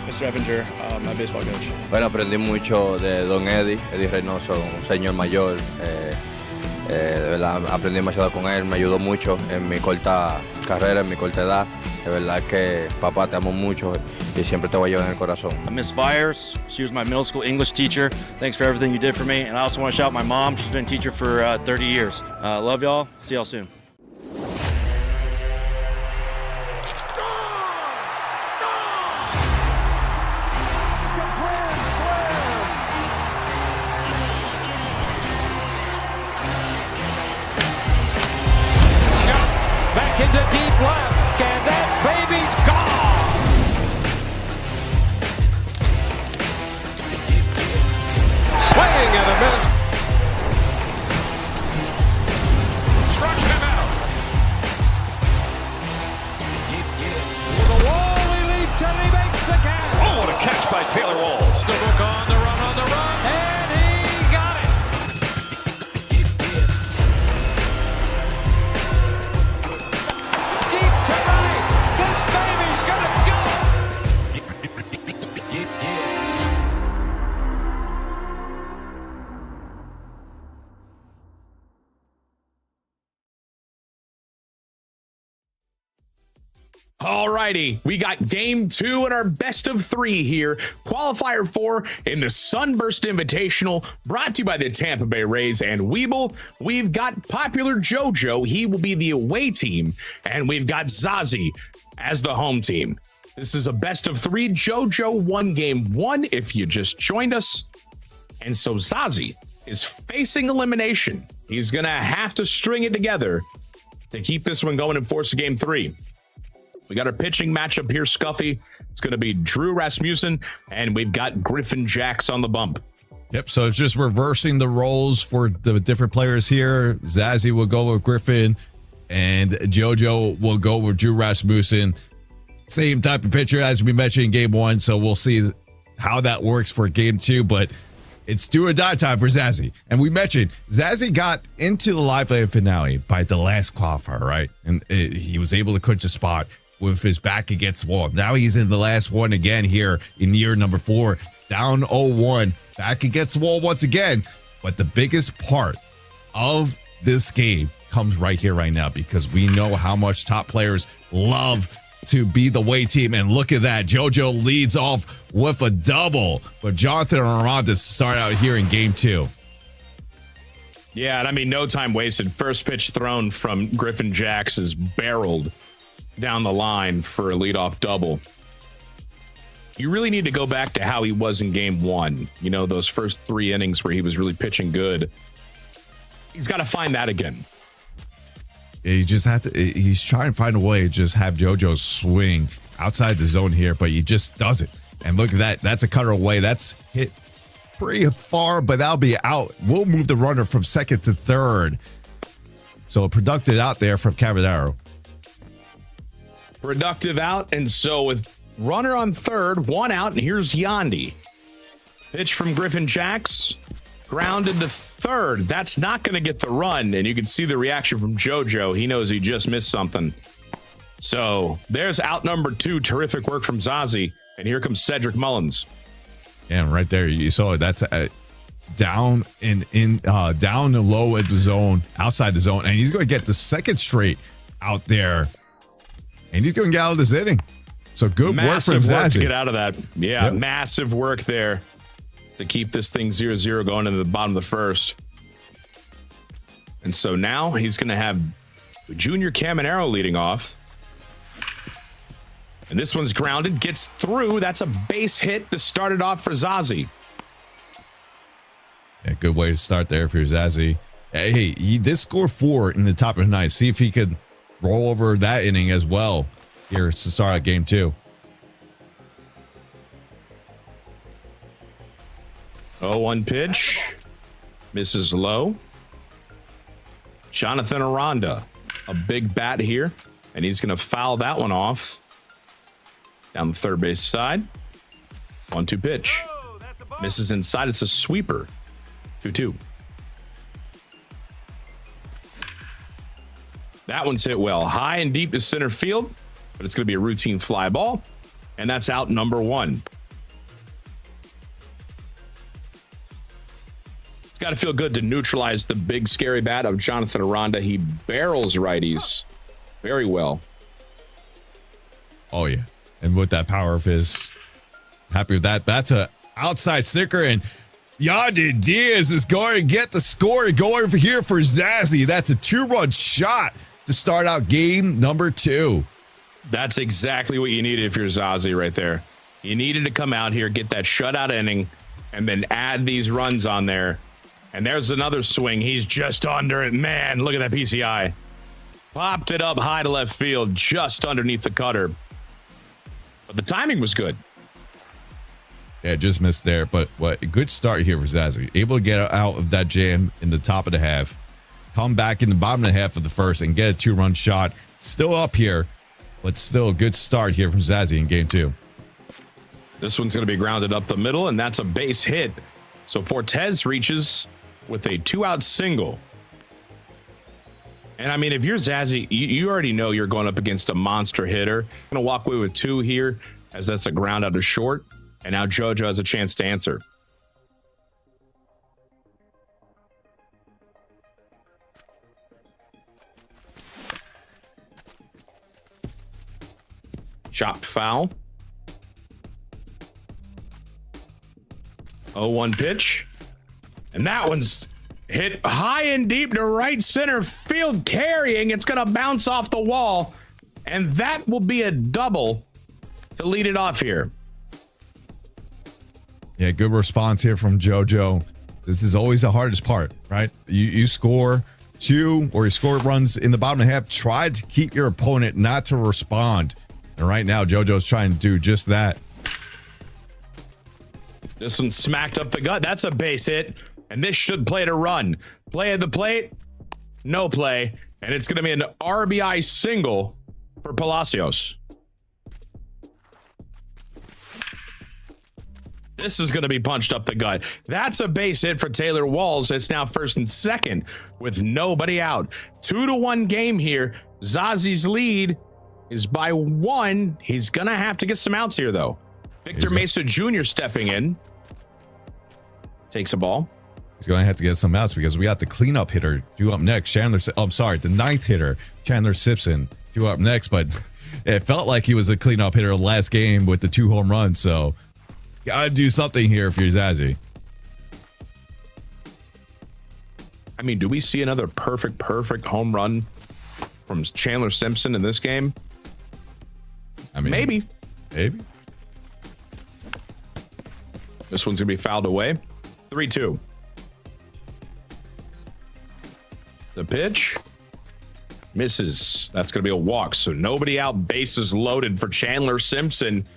Mr. Epinger, my baseball coach. Bueno, aprendí mucho de Don Eddie Reynoso, un señor mayor. De verdad, aprendí demasiado con él, me ayudó mucho en mi corta carrera, en mi corta edad. De verdad que papá te amo mucho y siempre te voy a llevar en el corazón. Miss Fires, she was my middle school English teacher. Thanks for everything you did for me. And I also want to shout out my mom. She's been a teacher for 30 years. Love y'all. See y'all soon. Back into deep left, and that baby's gone. Swinging and a miss. Struck him out. To the wall, he leaps and he makes the catch. Oh, what a catch by Taylor Walls. The book on the run, and he got it. Alrighty, we got game 2 in our best of 3 here. Qualifier 4 in the Sunburst Invitational, brought to you by the Tampa Bay Rays and Webull. We've got popular JoJo. He will be the away team. And we've got Zazie as the home team. This is a best of 3. JoJo won game 1 if you just joined us. And so Zazie is facing elimination. He's going to have to string it together to keep this one going and force a game 3. We got our pitching matchup here, Scuffy. It's going to be Drew Rasmussen, and we've got Griffin Jax on the bump. Yep, so it's just reversing the roles for the different players here. Zazie will go with Griffin, and JoJo will go with Drew Rasmussen. Same type of pitcher as we mentioned in game 1, so we'll see how that works for game 2, but it's do or die time for Zazie. And we mentioned Zazie got into the live play finale by the last qualifier, right? And he was able to clinch a spot with his back against the wall. Now he's in the last one again here in year number 4, down 0-1, back against the wall once again. But the biggest part of this game comes right here, right now, because we know how much top players love to be the away team. And look at that. JoJo leads off with a double, but Jonathan Arantes start out here in game 2. Yeah, and I mean, no time wasted. First pitch thrown from Griffin Jax is barreled down the line for a leadoff double. You really need to go back to how he was in game 1. You know, those first 3 innings where he was really pitching good. He's got to find that again. You just have to, he's trying to find a way to just have JoJo swing outside the zone here, but he just doesn't. And look at that. That's a cutter away. That's hit pretty far, but that'll be out. We'll move the runner from second to third. So productive out there from Cavallero. Productive out, and so with runner on third, 1 out, and here's Yandy. Pitch from Griffin Jax, grounded to third. That's not going to get the run, and you can see the reaction from JoJo. He knows he just missed something. So there's out number 2. Terrific work from Zazie, and here comes Cedric Mullins. Yeah, right there, you saw it. That's down down low at the zone, outside the zone, and he's going to get the second straight out there. And he's going to get out of this inning. So good massive work from work Zazie. to get out of that. Yeah, yep. Massive work there to keep this thing 0-0 going into the bottom of the first. And so now he's going to have Junior Caminero leading off. And this one's grounded, gets through. That's a base hit to start it off for Zazie. Yeah, good way to start there for Zazie. Hey, he did score 4 in the top of the 9th. See if he could roll over that inning as well here to start out game 2. 0-1 pitch. Misses low. Jonathan Aranda, a big bat here, and he's going to foul that one off. Down the third base side. 1-2 pitch. Misses inside. It's a sweeper. 2-2. That one's hit well. High and deep to center field, but it's going to be a routine fly ball, and that's out number 1. It's got to feel good to neutralize the big, scary bat of Jonathan Aranda. He barrels righties very well. Oh, yeah. And with that power of his, happy with that. That's a outside sinker, and Yandy Diaz is going to get the score going over here for Zazzy. That's a 2-run shot to start out game number 2. That's exactly what you needed if you're Zazzy right there. You needed to come out here, get that shutout inning, and then add these runs on there. And there's another swing. He's just under it. Man, look at that PCI. Popped it up high to left field, just underneath the cutter. But the timing was good. Yeah, just missed there. But what a good start here for Zazzy. Able to get out of that jam in the top of the half. Come back in the bottom of the half of the first and get a 2-run shot. Still up here, but still a good start here from Zazzy in game 2. This one's going to be grounded up the middle, and that's a base hit. So Fortes reaches with a 2-out single. And I mean, if you're Zazzy, you already know you're going up against a monster hitter. Going to walk away with 2 here, as that's a ground out to short. And now JoJo has a chance to answer. Chopped foul. 0-1 pitch. And that one's hit high and deep to right center field, carrying. It's going to bounce off the wall. And that will be a double to lead it off here. Yeah, good response here from JoJo. This is always the hardest part, right? You score 2 or you score runs in the bottom of the half. Try to keep your opponent not to respond. And right now, JoJo's trying to do just that. This one smacked up the gut. That's a base hit. And this should play to run. Play at the plate. No play. And it's going to be an RBI single for Palacios. This is going to be punched up the gut. That's a base hit for Taylor Walls. It's now first and second with nobody out. 2-1 game here. Zazzy's lead is by 1. He's going to have to get some outs here, though. Victor Mesa Jr. stepping in. Takes a ball. He's going to have to get some outs because we got the cleanup hitter due up next. The 9th hitter, Chandler Simpson, due up next. But it felt like he was a cleanup hitter last game with the 2 home runs. So got to do something here if you're Zazzy. I mean, do we see another perfect home run from Chandler Simpson in this game? I mean, maybe. This one's going to be fouled away. 3-2. The pitch misses. That's going to be a walk. So nobody out. Bases loaded for Chandler Simpson.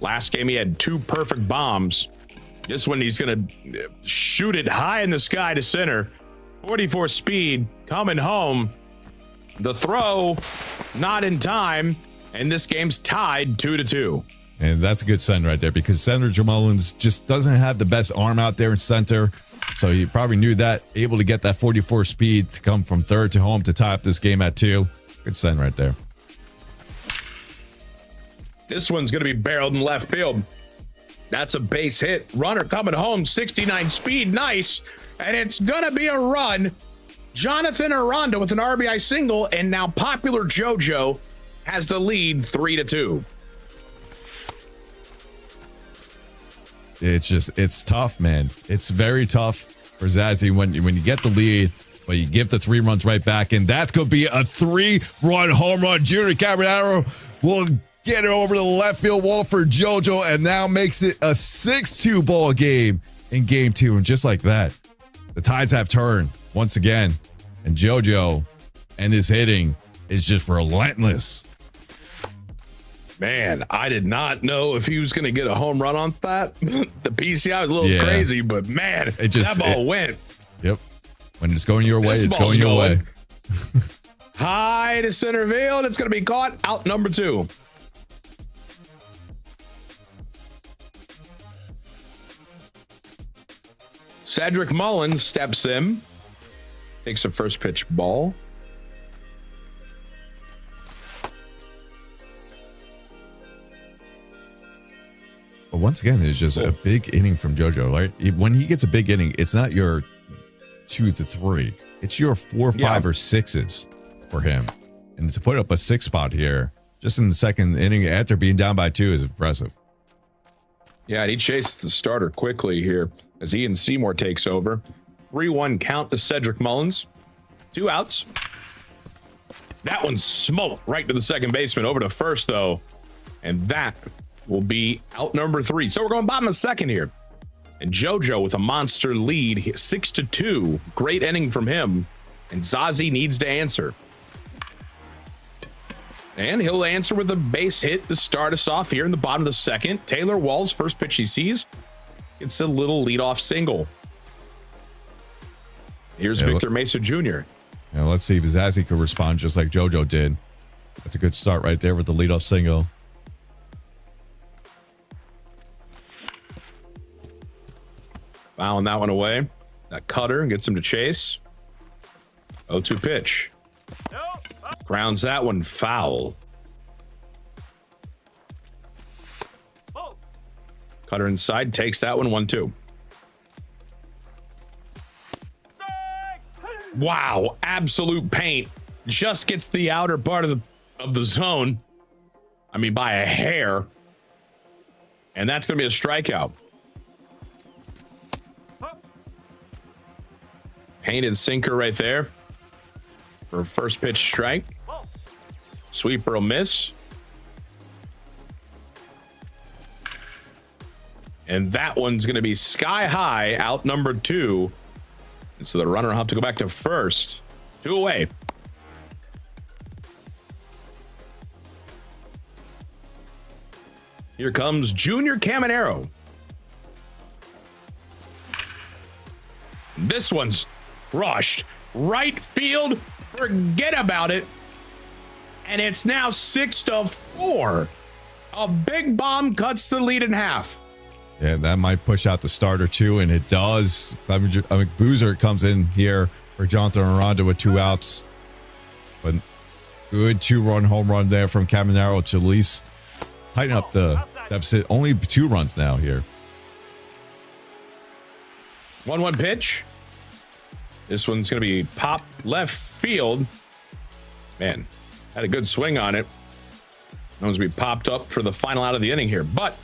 Last game, he had 2 perfect bombs. This one, he's going to shoot it high in the sky to center. 44 speed coming home. The throw, not in time. And this game's tied 2-2. And that's a good sign right there because Senator Jamullins just doesn't have the best arm out there in center. So you probably knew that. Able to get that 44 speed to come from third to home to tie up this game at 2. Good sign right there. This one's going to be barreled in left field. That's a base hit. Runner coming home, 69 speed. Nice. And it's going to be a run. Jonathan Aranda with an RBI single. And now popular JoJo has the lead 3-2. It's tough, man. It's very tough for Zazzy when you get the lead, but you give the 3 runs right back, and that's going to be a 3-run home run. Junior Cabanero will get it over the left field wall for JoJo, and now makes it a 6-2 ball game in game 2. And just like that, the tides have turned once again, and JoJo and his hitting is just relentless. Man, I did not know if he was going to get a home run on that. The PCI was a little crazy, but man, that ball went. Yep. When it's going your way, it's going your way. High to center field. It's going to be caught. Out number 2. Cedric Mullins steps in. Takes a first pitch ball. But once again, it's just a big inning from JoJo, right? When he gets a big inning, it's not your 2 to 3. It's your 4, 5, or 6s for him. And to put up a 6 spot here, just in the second inning after being down by 2 is impressive. Yeah, and he chased the starter quickly here as Ian Seymour takes over. 3-1 count to Cedric Mullins. 2 outs. That one smoked right to the second baseman. Over to first, though. And that will be out number 3. So we're going bottom of second here. And JoJo with a monster lead, 6-2. Great inning from him. And Zazie needs to answer. And he'll answer with a base hit to start us off here in the bottom of the second. Taylor Walls, first pitch he sees. It's a little leadoff single. Here's Victor Mesa Jr. Yeah, let's see if Zazie could respond just like JoJo did. That's a good start right there with the leadoff single. Fouling that one away. That cutter gets him to chase. 0-2 pitch. Grounds that one foul. Cutter inside, takes that one 1-2. Wow, absolute paint. Just gets the outer part of the zone. I mean, by a hair. And that's going to be a strikeout. Painted sinker right there for first pitch strike. Sweeper will miss. And that one's going to be sky high, out number 2. And so the runner will have to go back to first. 2 away. Here comes Junior Caminero. This one's rushed. Right field, forget about it. And it's now 6-4. A big bomb cuts the lead in half. Yeah, that might push out the starter too, and it does. I mean, Boozer comes in here for Jonathan Aranda with 2 outs. But good 2-run home run there from Caminero to at least tighten up the deficit. Only 2 runs now here. 1-1 pitch. This one's going to be pop left field. Man, had a good swing on it. That one's going to be popped up for the final out of the inning here. But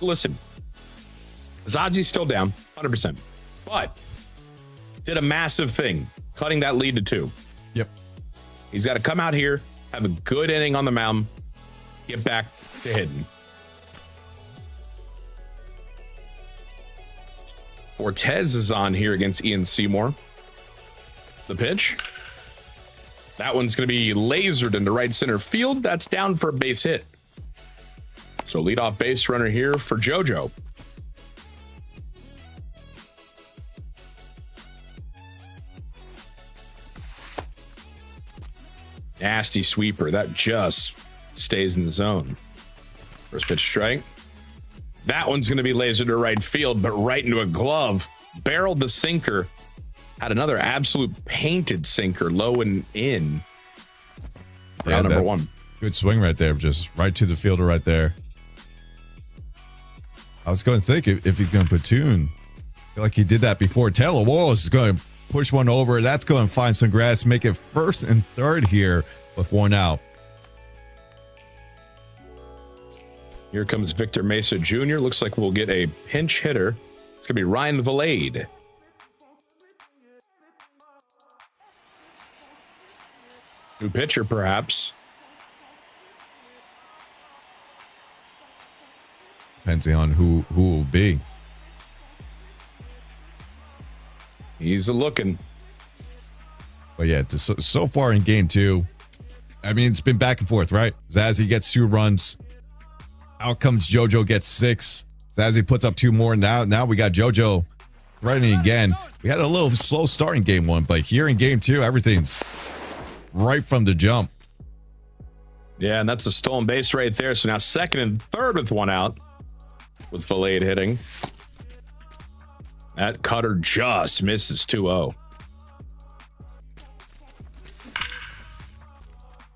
listen, Zadzie's still down 100%, but did a massive thing, cutting that lead to 2. Yep. He's got to come out here, have a good inning on the mound, get back to hitting. Cortez is on here against Ian Seymour. The pitch. That one's going to be lasered into right center field. That's down for a base hit. So leadoff base runner here for JoJo. Nasty sweeper. That just stays in the zone. First pitch strike. That one's going to be lasered to right field, but right into a glove. Barreled the sinker. Had another absolute painted sinker low and in. Round number 1. Good swing right there. Just right to the fielder right there. I was going to think if he's going to platoon. I feel like he did that before. Taylor Walls is going to push one over. That's going to find some grass. Make it first and third here with 1 out. Here comes Victor Mesa Jr. Looks like we'll get a pinch hitter. It's going to be Ryan Valade. New pitcher, perhaps. Depending on who will be. He's a looking. But yeah, so far in game 2, I mean, it's been back and forth, right? Zazie gets 2 runs. Out comes JoJo, gets 6. Zazie puts up 2 more. Now we got JoJo threatening again. We had a little slow start in game 1, but here in game 2, everything's right from the jump. Yeah, and that's a stolen base right there. So now second and third with 1 out, with Fillade hitting. That cutter just misses 2-0.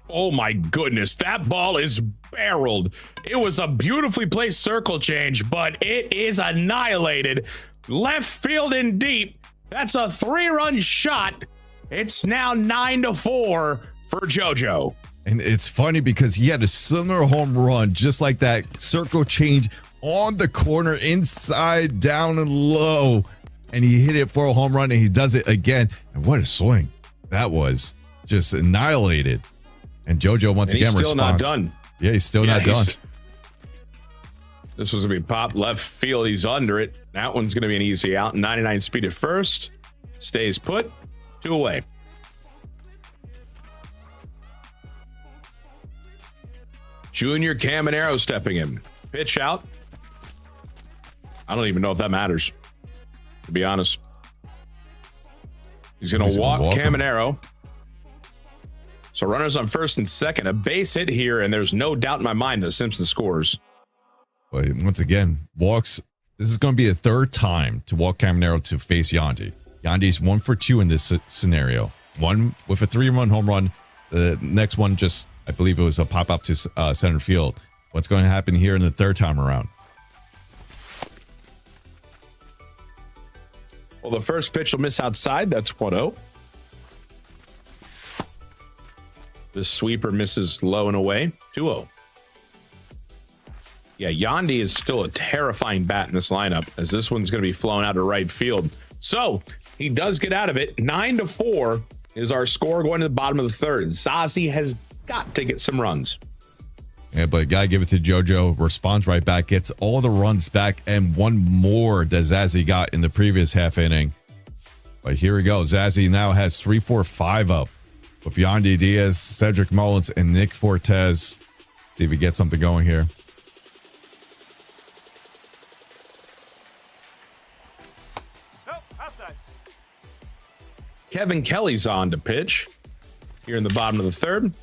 Oh my goodness, that ball is barreled. It was a beautifully placed circle change, but it is annihilated. Left field and deep. That's a 3-run shot. It's now 9-4 for JoJo. And it's funny because he had a similar home run, just like that circle change on the corner, inside, down, and low. And he hit it for a home run, and he does it again. And what a swing. That was just annihilated. And JoJo once again responds. He's still not done. Yeah, he's still not done. This was going to be pop left field. He's under it. That one's going to be an easy out. 99 speed at first. Stays put. 2 away. Junior Caminero stepping in. Pitch out. I don't even know if that matters, to be honest. He's going to walk Caminero. So runners on first and second. A base hit here, and there's no doubt in my mind that Simpson scores. But once again, walks. This is going to be the 3rd time to walk Caminero to face Yandy. Yandy's 1 for 2 in this scenario. 1 with a 3-run home run. The next one just, I believe it was a pop up to center field. What's going to happen here in the 3rd time around? Well, the first pitch will miss outside. That's 1-0. The sweeper misses low and away. 2-0. Yeah, Yandy is still a terrifying bat in this lineup, as this one's going to be flown out to right field. So he does get out of it. 9-4 is our score going to the bottom of the 3rd. Zazie has got to get some runs. Yeah, but gotta give it to JoJo. Responds right back, gets all the runs back, and 1 more that Zazie got in the previous half inning. But here we go. Zazie now has 3-4-5 up with Yandy Diaz, Cedric Mullins, and Nick Fortes. See if he gets something going here. Kevin Kelly's on to pitch here in the bottom of the 3rd.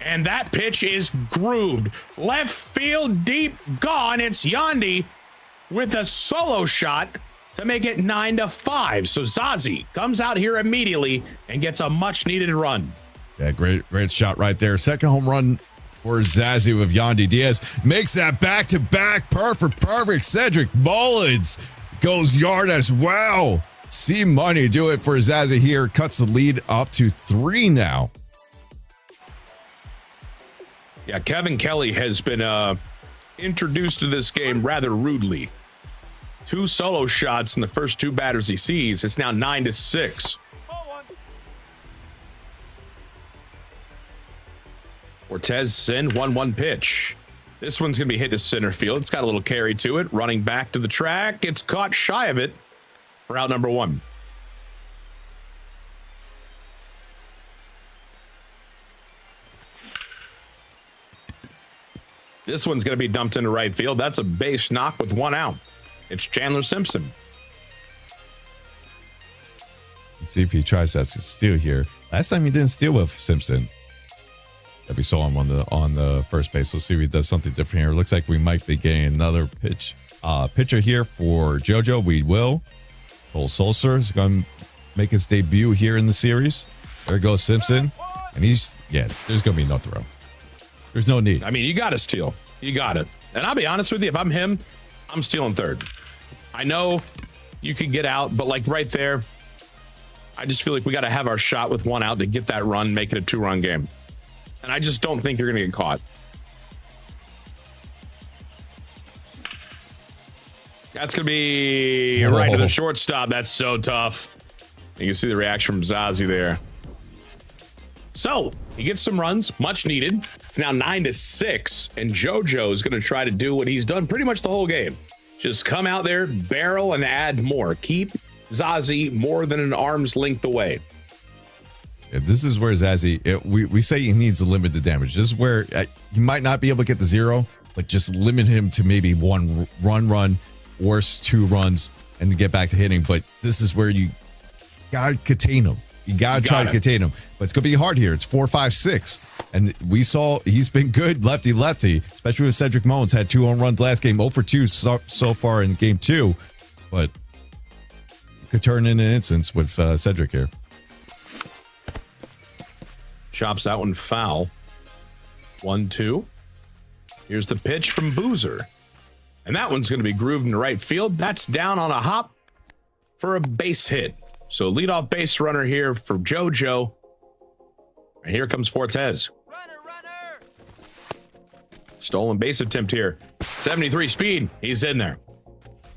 And that pitch is grooved. Left field deep, gone. It's Yandy with a solo shot to make it 9-5. So Zazie comes out here immediately and gets a much needed run. Yeah, great shot right there. Second home run for Zazie with Yandy Diaz. Makes that back-to-back. Perfect. Cedric Mullins goes yard as well. See money do it for Zazie here. Cuts the lead up to 3 now. Yeah, Kevin Kelly has been introduced to this game rather rudely. 2 solo shots in the first 2 batters he sees. It's now 9-6. Cortez send 1-1 pitch. This one's going to be hit to center field. It's got a little carry to it. Running back to the track. It's caught shy of it for out number 1. This one's going to be dumped into right field. That's a base knock with 1 out. It's Chandler Simpson. Let's see if he tries to steal here. Last time he didn't steal with Simpson. If we saw him on the first base. Let's see if he does something different here. It looks like we might be getting another pitcher here for JoJo. We will. Cole Sulcer is going to make his debut here in the series. There goes Simpson. And there's going to be no throw. There's no need. I mean, you got to steal. You got it. And I'll be honest with you, if I'm him, I'm stealing 3rd. I know you could get out, but like right there, I just feel like we got to have our shot with 1 out to get that run, make it a 2-run game. And I just don't think you're going to get caught. That's going to be right to the shortstop. That's so tough. You can see the reaction from Zazie there. So he gets some runs, much needed. It's now 9-6, and JoJo is going to try to do what he's done pretty much the whole game. Just come out there, barrel, and add more. Keep Zazie more than an arm's length away. Yeah, this is where Zazie, we say he needs to limit the damage. This is where he might not be able to get the 0, but just limit him to maybe one run, worst 2 runs, and to get back to hitting. But this is where you got to contain him. You got to try to contain him. But it's going to be hard here. It's 4, 5, 6. And we saw he's been good lefty, especially with Cedric Mullins. Had 2 home runs last game, 0 for 2 so far in game 2. But could turn in an instance with Cedric here. Chops that one foul. 1-2. Here's the pitch from Boozer. And that one's going to be grooved into right field. That's down on a hop for a base hit. So leadoff base runner here for JoJo. And here comes Fortes. Stolen base attempt here. 73 speed. He's in there.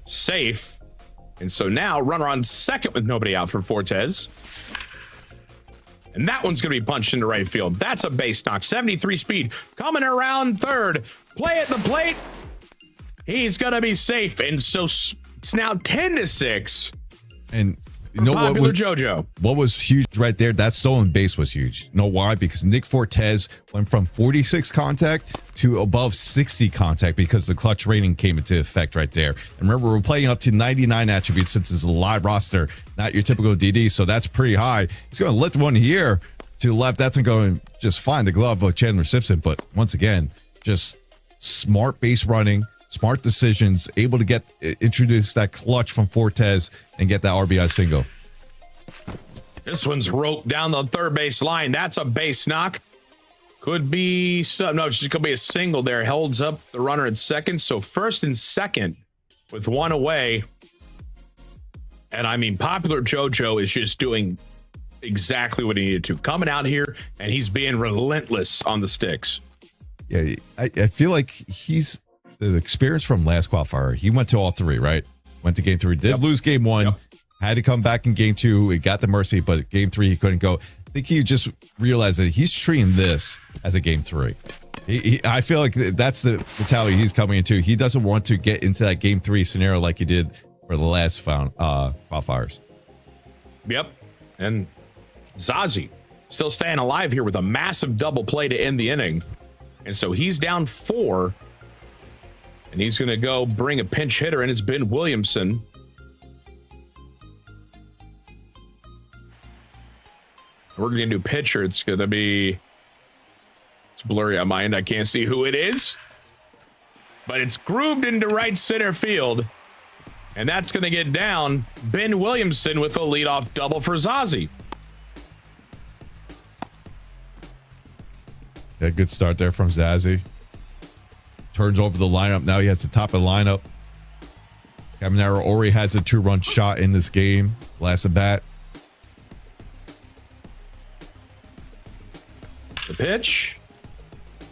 Safe. And so now runner on second with nobody out for Fortes. And that one's going to be punched into right field. That's a base knock. 73 speed. Coming around third. Play at the plate. He's going to be safe. And so it's now 10-6. And you know what was, JoJo. What was huge right there? That stolen base was huge. You know why? Because Nick Fortes went from 46 contact to above 60 contact because the clutch rating came into effect right there. And remember, we're playing up to 99 attributes since it's a live roster, not your typical DD. So that's pretty high. He's going to lift one here to the left. That's going to just find the glove of Chandler Simpson. But once again, just smart base running, smart decisions, able to introduce that clutch from Fortes and get that RBI single. This one's roped down the third base line. That's a base knock. Could be some. No, it's just going to be a single there. Holds up the runner at second. So first and second with one away. And I mean, Popular JoJo is just doing exactly what he needed to. Coming out here, and he's being relentless on the sticks. Yeah, I feel like he's the experience from last qualifier. He went to all 3, right? Went to game 3. Did lose game 1. Had to come back in game 2. He got the mercy, but game 3 he couldn't go. I think he just realized that he's treating this as a game 3. I feel like that's the mentality he's coming into. He doesn't want to get into that game 3 scenario like he did for the last qualifiers. Yep. And Zazie still staying alive here with a massive double play to end the inning. And so he's down 4. And he's going to go bring a pinch hitter, and it's Ben Williamson. We're going to do pitcher. It's going to be... It's blurry on my end. I can't see who it is. But it's grooved into right center field. And that's going to get down. Ben Williamson with a leadoff double for Zazie. Yeah, good start there from Zazie. Turns over the lineup. Now he has the top of the lineup. Caminero already has a 2-run shot in this game. Last at bat. The pitch.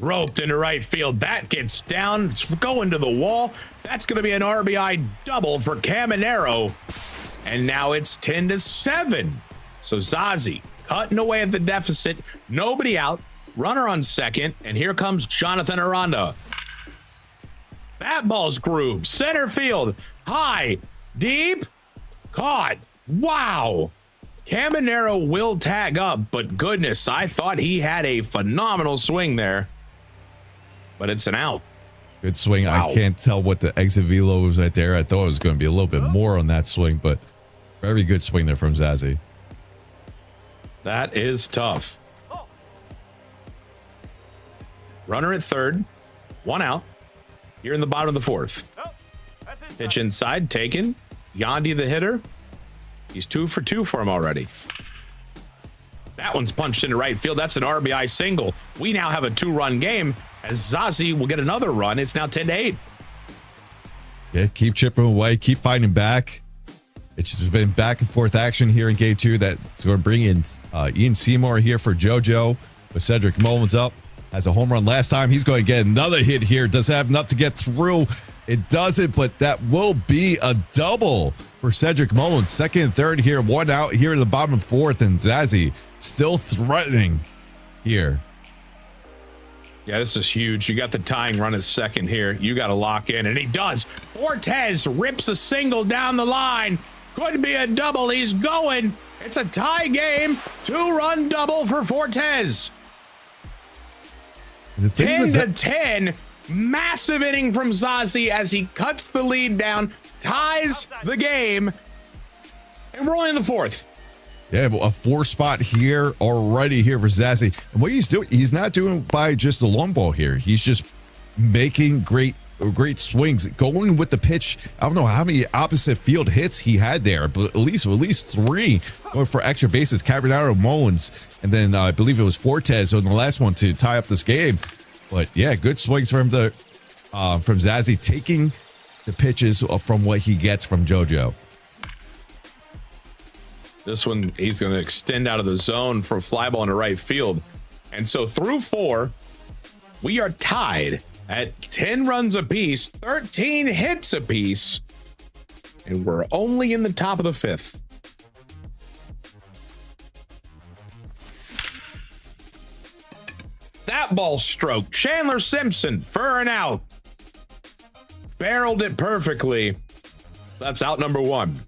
Roped into right field. That gets down. It's going to the wall. That's going to be an RBI double for Caminero. And now it's 10-7. So Zazie cutting away at the deficit. Nobody out. Runner on second. And here comes Jonathan Aranda. That ball's grooved. Center field. High. Deep. Caught. Wow. Caminero will tag up, but goodness, I thought he had a phenomenal swing there. But it's an out. Good swing. Wow. I can't tell what the exit velo was right there. I thought it was going to be a little bit more on that swing, but very good swing there from Zazie. That is tough. Runner at third. 1 out. Here in the bottom of the 4th. Pitch inside, taken. Yandy the hitter. He's 2 for 2 for him already. That one's punched into right field. That's an RBI single. We now have a 2-run game as Zazie will get another run. It's now 10-8. Yeah, keep chipping away. Keep fighting back. It's just been back and forth action here in game 2. That's going to bring in Ian Seymour here for JoJo with Cedric Mullins up. Has a home run last time. He's going to get another hit here. Does have enough to get through. It doesn't, but that will be a double for Cedric Mullins. Second and third here. 1 out here in the bottom of 4th, and Zazie still threatening here. Yeah, this is huge. You got the tying run at second here. You got to lock in, and he does. Fortes rips a single down the line. Could be a double. He's going. It's a tie game. 2-run double for Fortes. 10-10. Massive inning from Zazie as he cuts the lead down, ties the game, and we're only in the fourth. Yeah, a 4 spot here already here for Zazie. And what he's doing, he's not doing by just the long ball here. He's just making great swings, going with the pitch. I don't know how many opposite field hits he had there, but at least 3 going for extra bases. Cabernaro, Mullins, and then I believe it was Fortes on the last one to tie up this game. But yeah, good swings from Zazie, taking the pitches from what he gets from JoJo. This one, he's going to extend out of the zone for a fly ball into right field. And so through 4, we are tied at 10 runs apiece, 13 hits apiece, and we're only in the top of the 5th. That ball stroked. Chandler Simpson for an out. Barreled it perfectly. That's out number 1.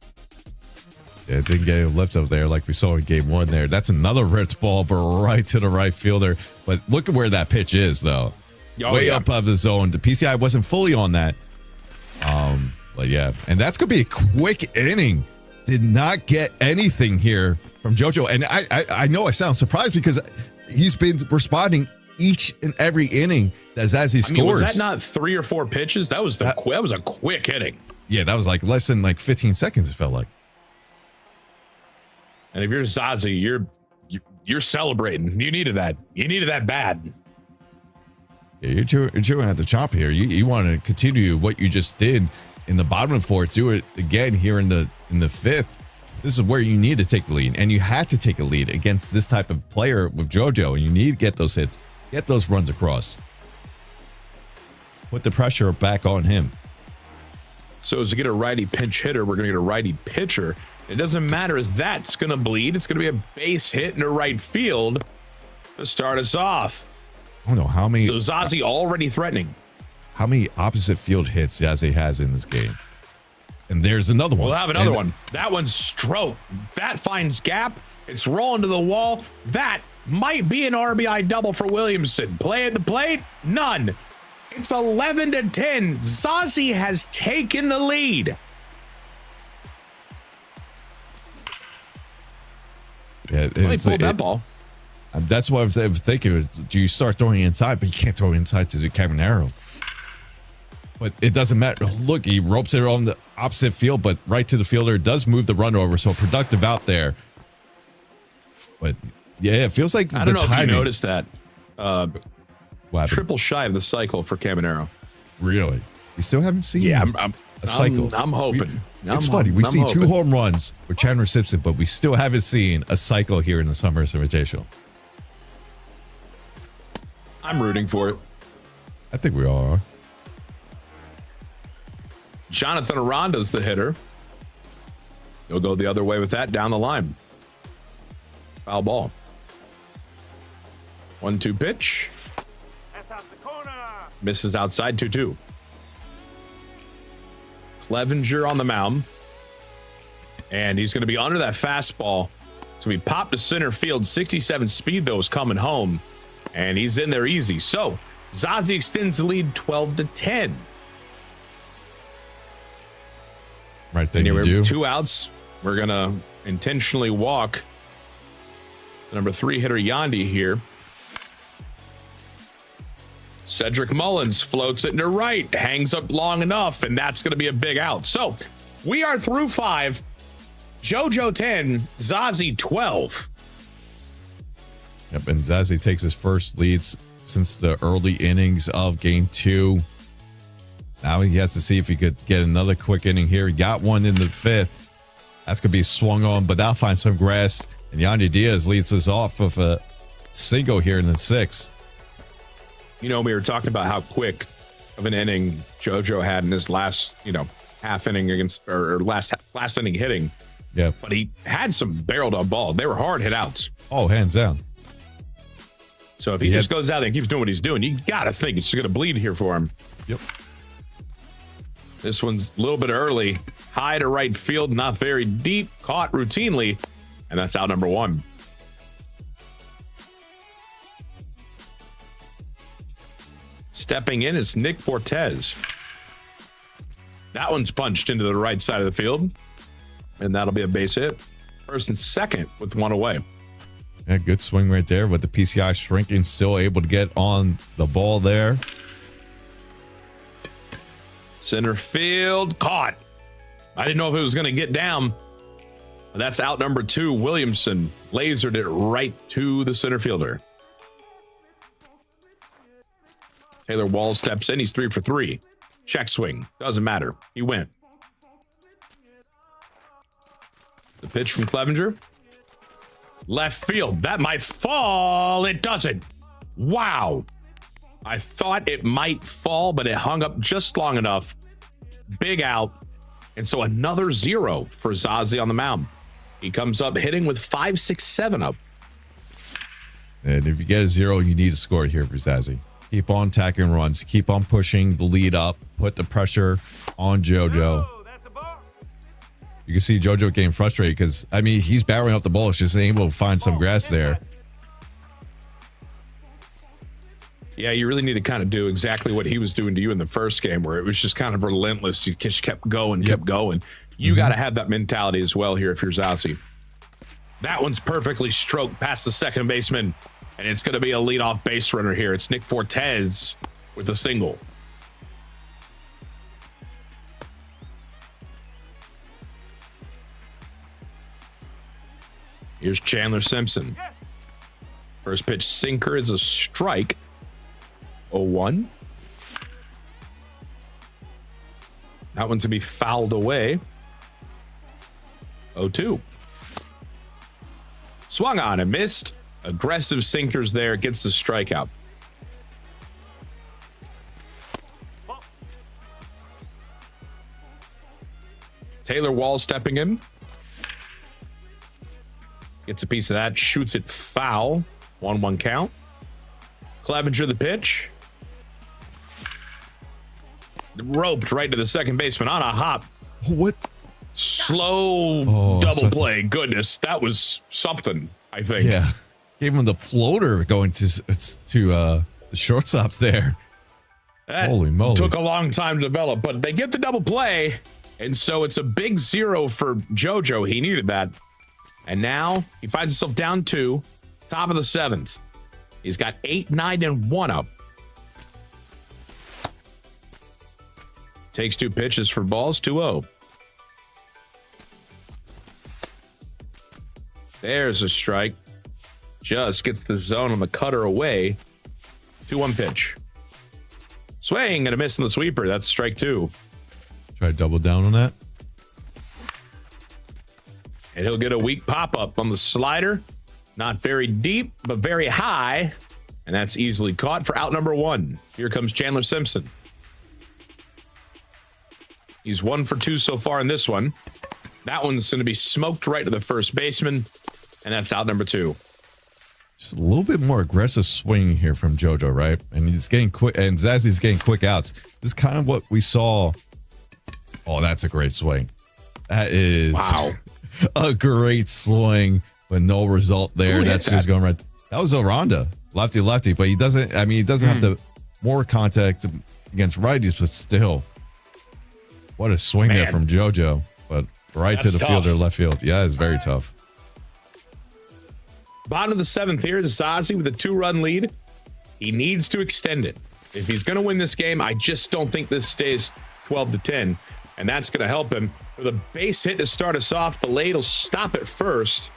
Yeah, it didn't get a lift up there like we saw in game 1 there. That's another ripped ball, but right to the right fielder. But look at where that pitch is, though. Way up of the zone. The PCI wasn't fully on that. But yeah, and that's going to be a quick inning. Did not get anything here from JoJo. And I know I sound surprised because he's been responding each and every inning that Zazie scores. Was that not 3 or 4 pitches? That was that was a quick inning. Yeah, that was like less than 15 seconds, it felt like. And if you're Zazie, you're celebrating. You needed that. You needed that bad. Yeah, you're chewing at the chop here. You want to continue what you just did in the bottom of the 4th. Do it again here in the 5th. This is where you need to take the lead, and you had to take a lead against this type of player with JoJo. And you need to get those hits, get those runs across, put the pressure back on him. So as to get a righty pinch hitter, we're going to get a righty pitcher. It doesn't matter as that's going to bleed. It's going to be a base hit into right field to start us off. I don't know how many. So Zazie already threatening. How many opposite field hits Zazie has in this game? And there's another one. We'll have another one. That one's stroke. That finds gap. It's rolling to the wall. That might be an RBI double for Williamson. Play at the plate? None. It's 11-10. Zazie has taken the lead. Yeah, he pulled that ball. That's what I was thinking. Do you start throwing inside? But you can't throw inside to the Cabernaro. But it doesn't matter. Look, he ropes it on the opposite field, but right to the fielder. Does move the run over, so productive out there. But yeah, it feels like I don't know if you noticed that. Triple shy of the cycle for Cabernaro. Really? We still haven't seen a cycle. I'm hoping. It's funny. We see 2 home runs with Chandler Simpson, but we still haven't seen a cycle here in the Sunburst Invitational. I'm rooting for it. I think we all are. Jonathan Aranda's the hitter. He'll go the other way with that down the line. Foul ball. 1-2 pitch. Misses outside 2-2. Clevenger on the mound. And he's going to be under that fastball. So he popped to center field. 67 speed, though, is coming home. And he's in there easy. So Zazie extends the lead 12-10. Right thing to do. 2 outs. We're going to intentionally walk the number 3 hitter Yandy here. Cedric Mullins floats it into right, hangs up long enough, and that's going to be a big out. So we are through 5. JoJo 10, Zazie 12. Yep, and Zazie takes his first leads since the early innings of game 2. Now he has to see if he could get another quick inning here. He got one in the 5th. That's going to be swung on, but that'll find some grass. And Yandy Diaz leads us off of a single here in the 6th. You know, we were talking about how quick of an inning JoJo had in his last, half inning against, or last inning hitting. Yeah. But he had some barreled up balls. They were hard hit outs. Oh, hands down. So if he just goes out there and keeps doing what he's doing, you got to think it's going to bleed here for him. Yep. This one's a little bit early. High to right field, not very deep. Caught routinely. And that's out number 1. Stepping in is Nick Fortes. That one's punched into the right side of the field, and that'll be a base hit. First and second with one away. Yeah, good swing right there with the PCI shrinking, still able to get on the ball there. Center field, caught. I didn't know if it was going to get down. That's out number 2. Williamson lasered it right to the center fielder. Taylor Wall steps in. He's 3 for 3. Check swing. Doesn't matter. He went. The pitch from Clevenger. Left field. That might fall. It doesn't. Wow. I thought it might fall, but it hung up just long enough. Big out. And so another 0 for Zazie on the mound. He comes up hitting with 5, 6, 7 up. And if you get a 0, you need to score here for Zazie. Keep on tacking runs. Keep on pushing the lead up. Put the pressure on JoJo. You can see JoJo getting frustrated because, I mean, he's barreling up the ball. It's just able to find some grass there. Yeah, you really need to kind of do exactly what he was doing to you in the first game, where it was just kind of relentless. You just kept going, kept going. You got to have that mentality as well here if you're Zazie. That one's perfectly stroked past the second baseman, and it's going to be a leadoff base runner here. It's Nick Fortes with a single. Here's Chandler Simpson. First pitch sinker is a strike. 0-1. That one to be fouled away. 0-2. Swung on and missed. Aggressive sinkers there. Gets the strikeout. Taylor Wall stepping in. Gets a piece of that. Shoots it foul. 1-1 count. Clevenger the pitch. Roped right to the second baseman on a hop. What? Slow double play. Goodness, that was something, I think. Yeah. Gave him the floater going to the shortstops there. That Holy moly. Took a long time to develop, but they get the double play. And so it's a big 0 for JoJo. He needed that. And now he finds himself down 2, top of the 7th. He's got 8, 9, and 1 up. Takes 2 pitches for balls, 2-0. There's a strike. Just gets the zone on the cutter away. 2-1 pitch. Swing and a miss on the sweeper. That's strike 2. Try to double down on that. And he'll get a weak pop-up on the slider. Not very deep, but very high. And that's easily caught for out number 1. Here comes Chandler Simpson. He's 1 for 2 so far in this one. That one's going to be smoked right to the first baseman. And that's out number 2. Just a little bit more aggressive swing here from JoJo, right? And he's getting quick, and Zazie's getting quick outs. This is kind of what we saw. Oh, that's a great swing. That is a great swing, but no result there. That's just going right. That was Aranda, lefty, but he doesn't. I mean, he doesn't have to more contact against righties, but still, what a swing there from JoJo. But right to the fielder, left field. Yeah, it's very tough. Bottom of the 7th here is Zazie with a 2-run lead. He needs to extend it. If he's going to win this game, I just don't think this stays 12-10. And that's going to help him. With a base hit to start us off, the lead will stop at first.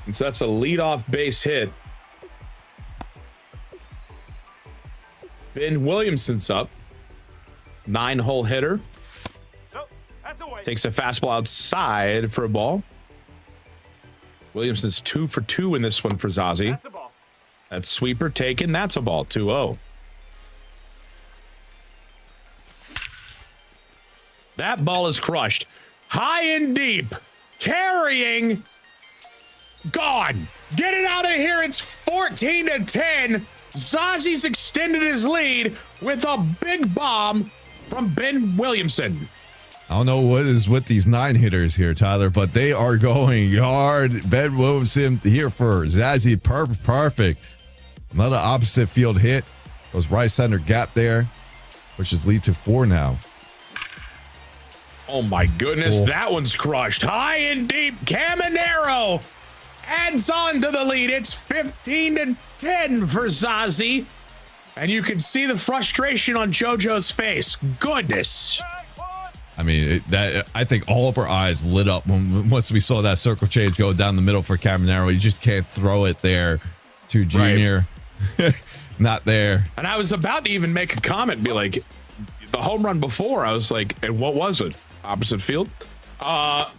And so that's a leadoff base hit. Ben Williamson's up. 9-hole hitter. Takes a fastball outside for a ball. Williamson's 2 for 2 in this one for Zazie. That's a ball. That sweeper taken. That's a ball. 2-0. That ball is crushed. High and deep. Carrying. Gone. Get it out of here. It's 14-10. Zazie's extended his lead with a big bomb from Ben Williamson. I don't know what is with these 9 hitters here, Tyler, but they are going hard. Ben Williamson here for Zazie. Perfect. Another opposite field hit. Goes right center gap there, which is lead to 4 now. Oh my goodness, that one's crushed. High and deep, Caminero adds on to the lead. It's 15-10 for Zazie. And you can see the frustration on JoJo's face. Goodness. I mean, I think all of our eyes lit up once we saw that circle change go down the middle for Caminero. You just can't throw it there to Junior. Right. Not there. And I was about to even make a comment, be like, the home run before, I was like, and what was it? Opposite field? But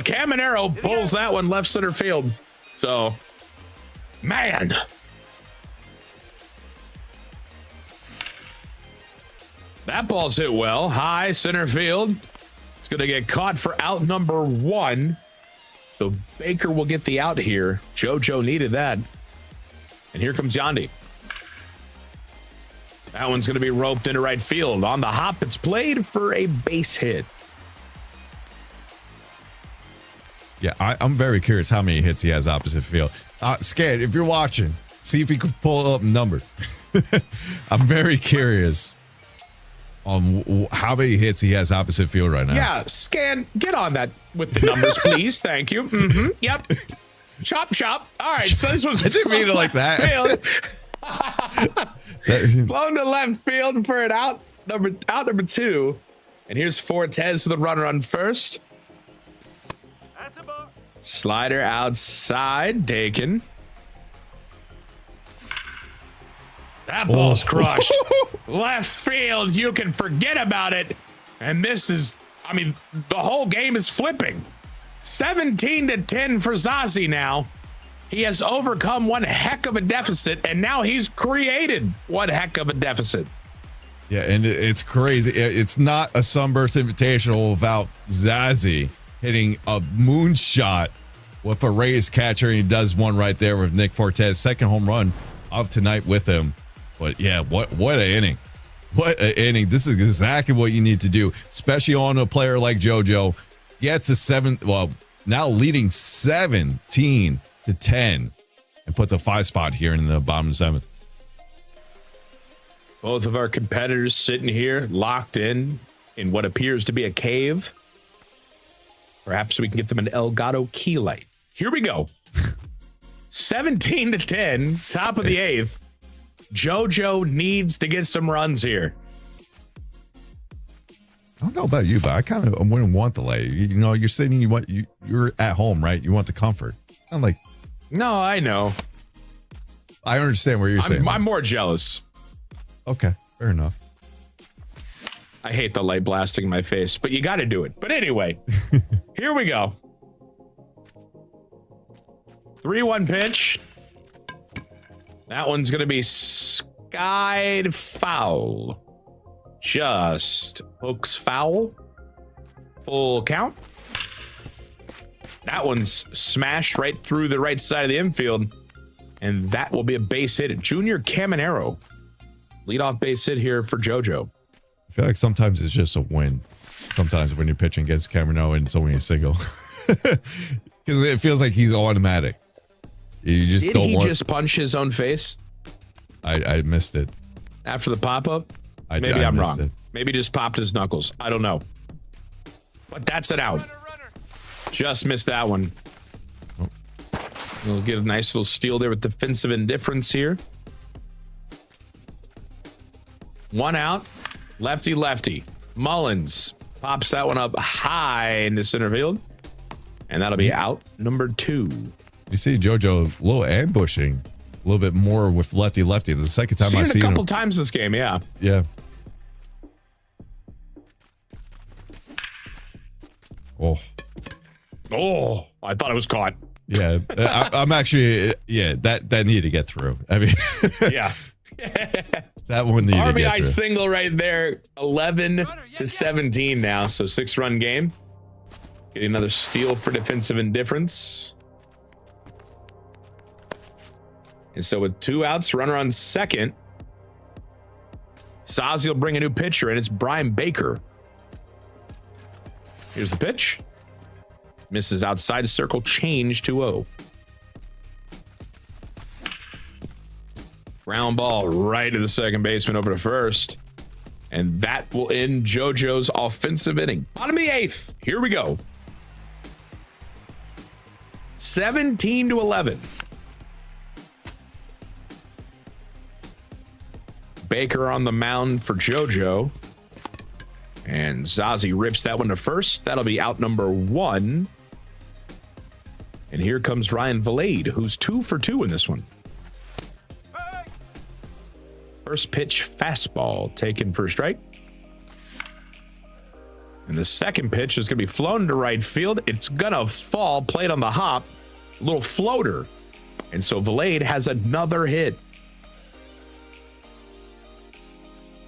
Caminero pulls that one left center field. So, man. That ball's hit well. High center field. It's going to get caught for out number 1. So Baker will get the out here. JoJo needed that. And here comes Yandy. That one's going to be roped into right field. On the hop, it's played for a base hit. Yeah, I'm very curious how many hits he has opposite field. Sked, if you're watching, see if you can pull up a number. I'm very curious on how many hits he has opposite field right now. Yeah, Scan, get on that with the numbers, please. Thank you. Mm-hmm. Yep. Chop. All right, so this was... I didn't mean it like that. Blown to left field for an out number 2. And here's Fortes to the runner on first. Slider outside, taken. That ball's crushed. Left field, you can forget about it. And this is, I mean, the whole game is flipping. 17-10 for Zazie now. He has overcome one heck of a deficit, and now he's created one heck of a deficit. Yeah, and it's crazy. It's not a Sunburst Invitational without Zazie hitting a moonshot with a Rays catcher, and he does one right there with Nick Fortes, second home run of tonight with him. But yeah, what an inning. What an inning. This is exactly what you need to do, especially on a player like JoJo. Gets now leading 17-10 and puts a 5 spot here in the bottom 7th. Both of our competitors sitting here locked in what appears to be a cave. Perhaps we can get them an Elgato key light. Here we go. 17-10, top of the 8th. JoJo needs to get some runs here. I don't know about you, but I kind of wouldn't want the light. You know, you're sitting, you're at home, right? You want the comfort. I'm like, no, I know. I understand what you're saying. I'm more jealous. Okay, fair enough. I hate the light blasting in my face, but you got to do it. But anyway, here we go. 3-1 pitch. That one's going to be skied foul. Just hooks foul. Full count. That one's smashed right through the right side of the infield. And that will be a base hit. Junior Caminero. Leadoff base hit here for JoJo. I feel like sometimes it's just a win. Sometimes when you're pitching against Caminero and it's only a single. Because it feels like he's automatic. You just Did he just punch his own face? I missed it. After the pop-up? Maybe I'm wrong. It. Maybe just popped his knuckles. I don't know. But that's it out. Just missed that one. We'll get a nice little steal there with defensive indifference here. 1 out. Lefty. Mullins pops that one up high into center field. And that'll be out number 2. You see JoJo a little ambushing. A little bit more with lefty. The second time I've seen him. A couple times this game, yeah. Yeah. Oh, I thought it was caught. Yeah, I'm actually, that needed to get through. I mean, yeah. That one needed to get RBI through. single right there, 11-17 now, so 6-run game. Getting another steal for defensive indifference. And so with 2 outs, runner on second, Zazie will bring a new pitcher, and it's Brian Baker. Here's the pitch. Misses outside circle, change 2-0. Ground ball right to the second baseman over to first. And that will end JoJo's offensive inning. Bottom of the 8th. Here we go. 17-11. Baker on the mound for JoJo. And Zazie rips that one to first. That'll be out number 1. And here comes Ryan Valade, who's 2 for 2 in this one. First pitch fastball taken for a strike. And the second pitch is going to be flown to right field. It's going to fall, played on the hop, little floater. And so Valade has another hit.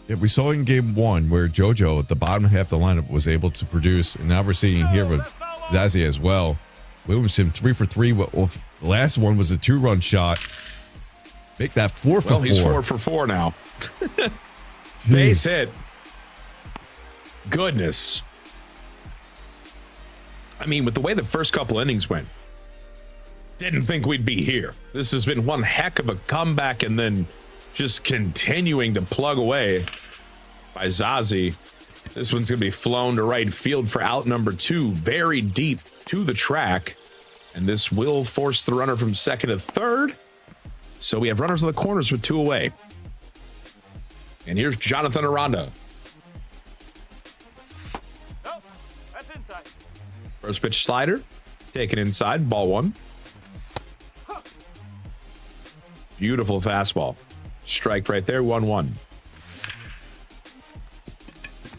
Yeah, we saw in game 1 where JoJo at the bottom half of the lineup was able to produce. And now we're seeing here with Zazie as well. Williamson 3 for 3. The last one was a 2-run shot. Make that 4 for 4. Well, he's 4 for 4 now. Base hit. Goodness. I mean, with the way the first couple innings went, didn't think we'd be here. This has been one heck of a comeback and then just continuing to plug away by Zazie. This one's going to be flown to right field for out number 2, very deep to the track. And this will force the runner from second to third. So we have runners on the corners with 2 away. And here's Jonathan Aranda. Oh, that's inside. First pitch slider, taken inside, ball 1. Beautiful fastball. Strike right there, 1-1.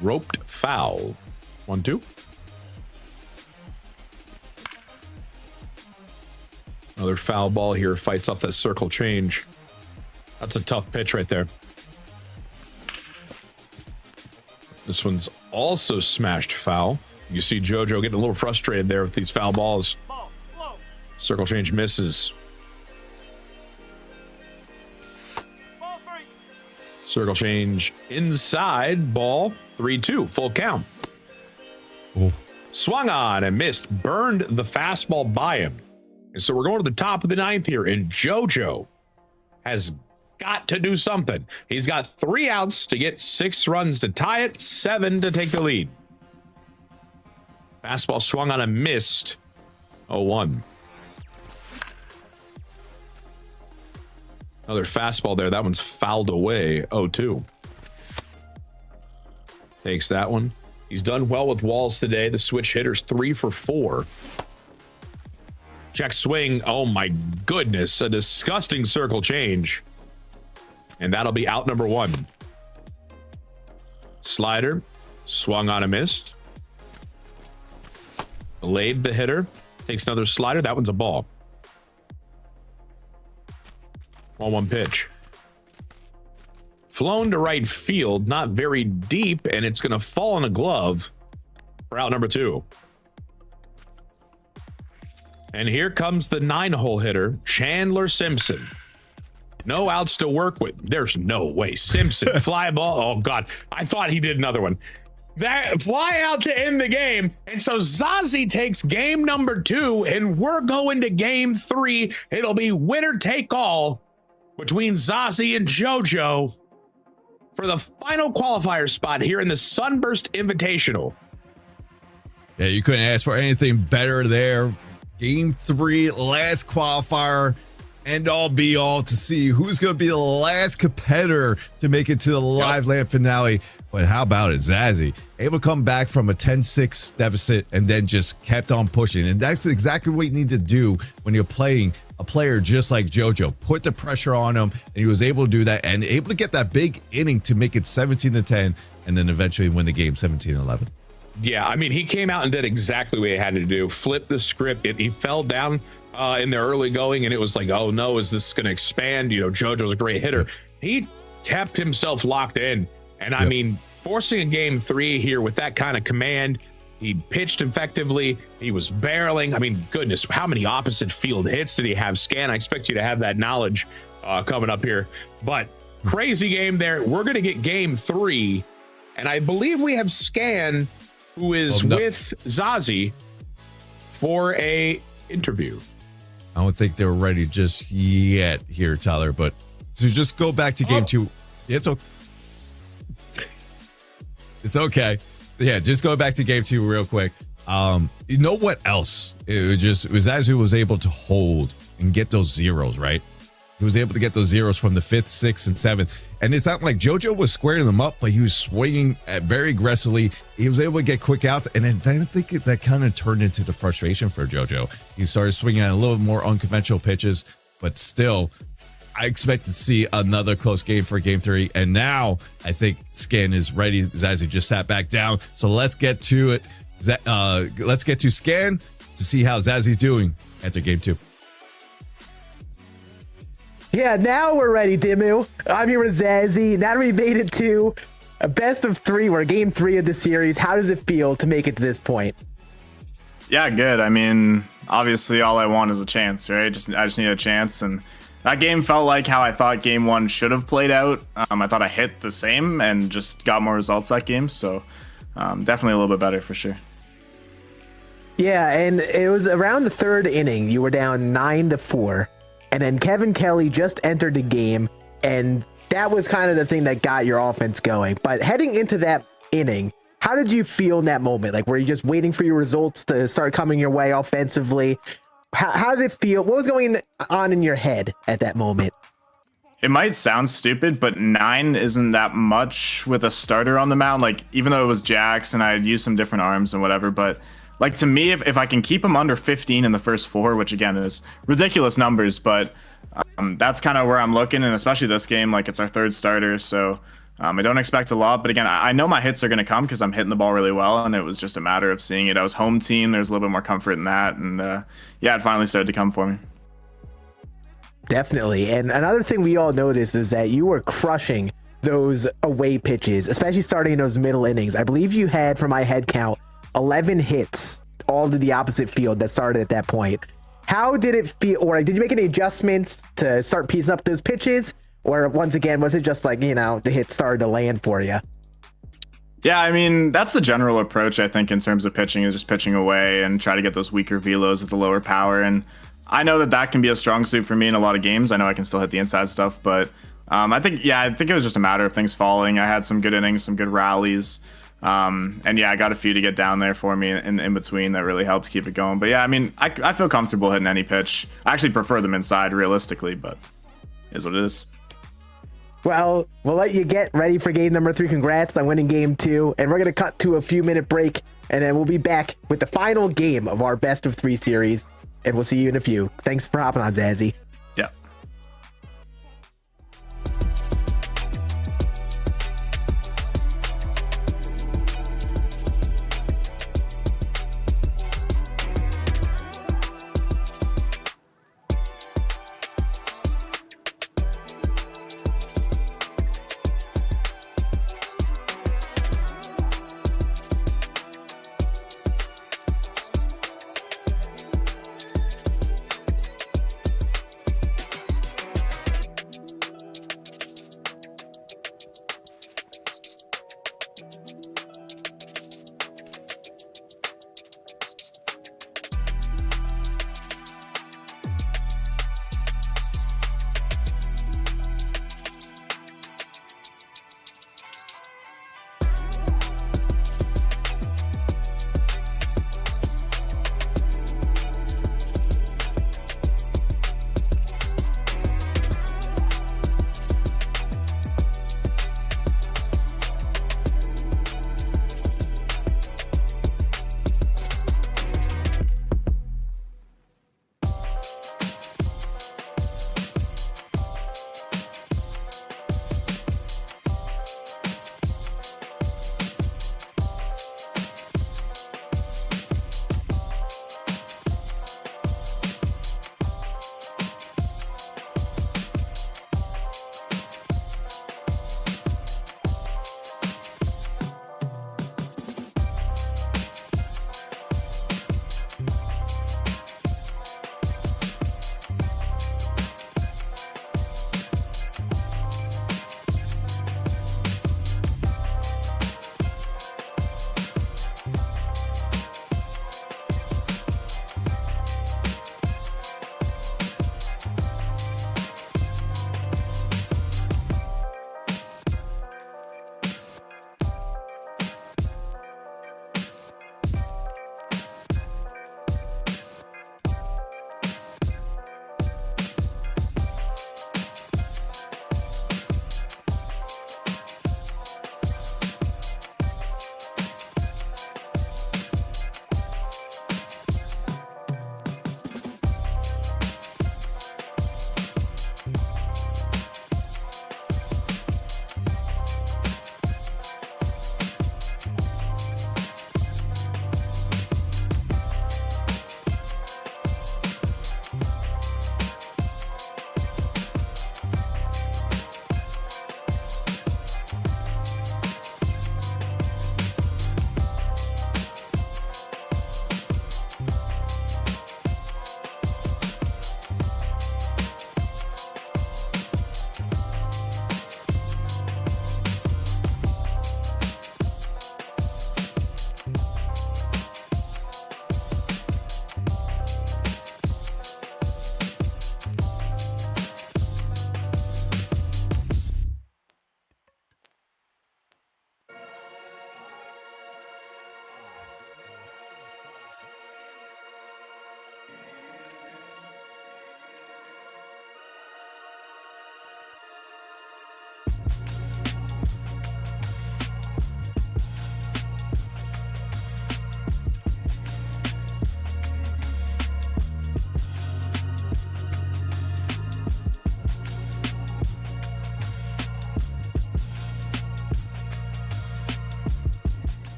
Roped foul, 1-2. Another foul ball here, fights off that circle change. That's a tough pitch right there. This one's also smashed foul. You see JoJo getting a little frustrated there with these foul balls. Circle change misses. Circle change inside, ball 3-2, full count. Ooh. Swung on and missed, burned the fastball by him. And so we're going to the top of the 9th here, and JoJo has got to do something. He's got 3 outs to get 6 runs to tie it, 7 to take the lead. Fastball swung on and missed, 0-1. Another fastball there. That one's fouled away, 0-2. Takes that one. He's done well with walls today. The switch hitter's 3 for 4. Check swing. Oh my goodness. A disgusting circle change. And that'll be out number 1. Slider. Swung on and missed. Laid the hitter. Takes another slider. That one's a ball. 1-1 pitch. Flown to right field. Not very deep. And it's going to fall in a glove for out number 2. And here comes the 9-hole hitter, Chandler Simpson. No outs to work with. There's no way. Simpson, fly ball. Oh, God. I thought he did another one. That fly out to end the game. And so Zazie takes game number 2, and we're going to game 3. It'll be winner take all between Zazie and JoJo for the final qualifier spot here in the Sunburst Invitational. Yeah, you couldn't ask for anything better there. Game 3, last qualifier, end all be all to see who's going to be the last competitor to make it to the live land finale. But how about it? Zazie able to come back from a 10-6 deficit and then just kept on pushing. And that's exactly what you need to do when you're playing a player just like JoJo. Put the pressure on him, and he was able to do that and able to get that big inning to make it 17-10 and then eventually win the game 17-11. Yeah, I mean, he came out and did exactly what he had to do. Flip the script. He fell down in the early going, and it was like, oh no, is this going to expand? You know, JoJo's a great hitter. He kept himself locked in. And I mean, forcing a game 3 here with that kind of command, he pitched effectively. He was barreling. I mean, goodness, how many opposite field hits did he have? Scan, I expect you to have that knowledge coming up here. But crazy game there. We're going to get game 3. And I believe we have Scan, who is with Zazie for a interview. I don't think they're ready just yet here, Tyler, but So just go back to game 2. It's okay. It's okay. Yeah, just go back to game 2 real quick. You know what else? It was Zazu was able to hold and get those zeros, right? He was able to get those zeros from the 5th, 6th, and 7th. And it's not like JoJo was squaring them up, but he was swinging very aggressively. He was able to get quick outs. And then I think that kind of turned into the frustration for JoJo. He started swinging at a little more unconventional pitches, but still, I expect to see another close game for game 3. And now I think Scan is ready. Zazu just sat back down. So let's get to it. Let's get to Scan to see how Zazu's doing after game 2. Yeah, now we're ready, Dimmu. I'm here with Zazzy. Now that we made it to a best of 3, we're game 3 of the series. How does it feel to make it to this point? Yeah, good. I mean, obviously all I want is a chance, right? I just need a chance, and that game felt like how I thought game 1 should have played out. I thought I hit the same and just got more results that game, so definitely a little bit better for sure. Yeah, and it was around the 3rd inning. You were down 9-4. And then Kevin Kelly just entered the game, and that was kind of the thing that got your offense going. But heading into that inning, how did you feel in that moment? Like, were you just waiting for your results to start coming your way offensively? How did it feel? What was going on in your head at that moment? It might sound stupid, but 9 isn't that much with a starter on the mound. Like, even though it was Jax and I had used some different arms and whatever, but like, to me, if I can keep him under 15 in the first 4, which again is ridiculous numbers, but that's kind of where I'm looking, and especially this game, like, it's our 3rd starter, so I don't expect a lot. But again, I know my hits are going to come because I'm hitting the ball really well, and it was just a matter of seeing it. I was home team. There's a little bit more comfort in that, and yeah, it finally started to come for me. Definitely. And another thing we all noticed is that you were crushing those away pitches, especially starting in those middle innings. I believe you had, for my head count, 11 hits all to the opposite field that started at that point. How did it feel? Or did you make any adjustments to start piecing up those pitches? Or once again, was it just like, the hit started to land for you? Yeah, I mean, that's the general approach, I think, in terms of pitching, is just pitching away and try to get those weaker velos with the lower power. And I know that can be a strong suit for me in a lot of games. I know I can still hit the inside stuff, but I think it was just a matter of things falling. I had some good innings, some good rallies. And yeah, I got a few to get down there for me in between that really helps keep it going. But yeah, I mean, I feel comfortable hitting any pitch. I actually prefer them inside realistically, but it is what it is. Well, we'll let you get ready for game number 3. Congrats on winning game 2. And we're going to cut to a few minute break, and then we'll be back with the final game of our best of 3 series. And we'll see you in a few. Thanks for hopping on, Zazzy. Yeah.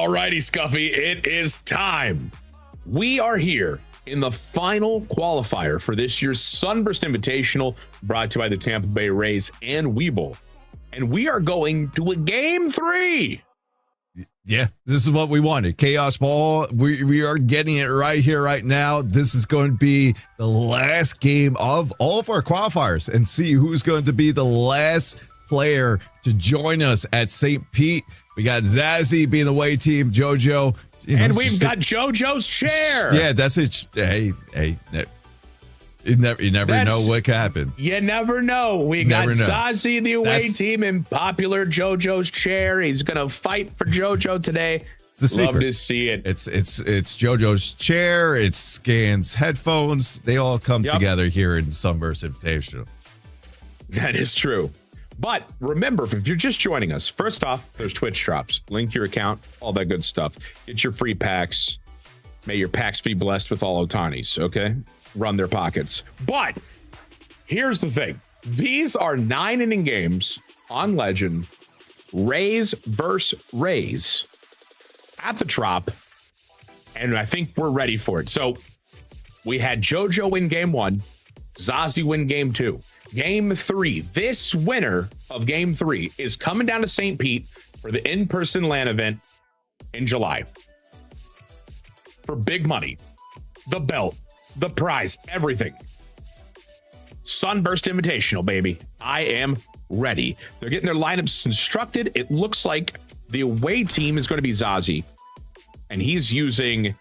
All righty, Scuffy, it is time. We are here in the final qualifier for this year's Sunburst Invitational, brought to you by the Tampa Bay Rays and Webull. And we are going to a game 3. Yeah, this is what we wanted. Chaos Ball. We are getting it right here, right now. This is going to be the last game of all of our qualifiers and see who's going to be the last player to join us at St. Pete. We got Zazzy being the away team, JoJo. And we've got JoJo's chair. Yeah, that's it. Hey. You never know what could happen. You never know. We got Zazzy, the away team, in popular JoJo's chair. He's gonna fight for JoJo today. Love to see it. It's JoJo's chair. It's Scan's headphones. They all come together here in Sunburst Invitational. That is true. But remember, if you're just joining us, first off, there's Twitch drops. Link your account, all that good stuff. Get your free packs. May your packs be blessed with all Otanis, okay? Run their pockets. But here's the thing. These are 9-inning games on Legend. Rays versus Rays at the Trop. And I think we're ready for it. So we had JoJo win game 1. Zazzy win game 2. Game 3. This winner of game 3 is coming down to St. Pete for the in-person LAN event in July. For big money. The belt. The prize, everything. Sunburst Invitational, baby. I am ready. They're getting their lineups instructed. It looks like the away team is going to be Zazzy. And he's using...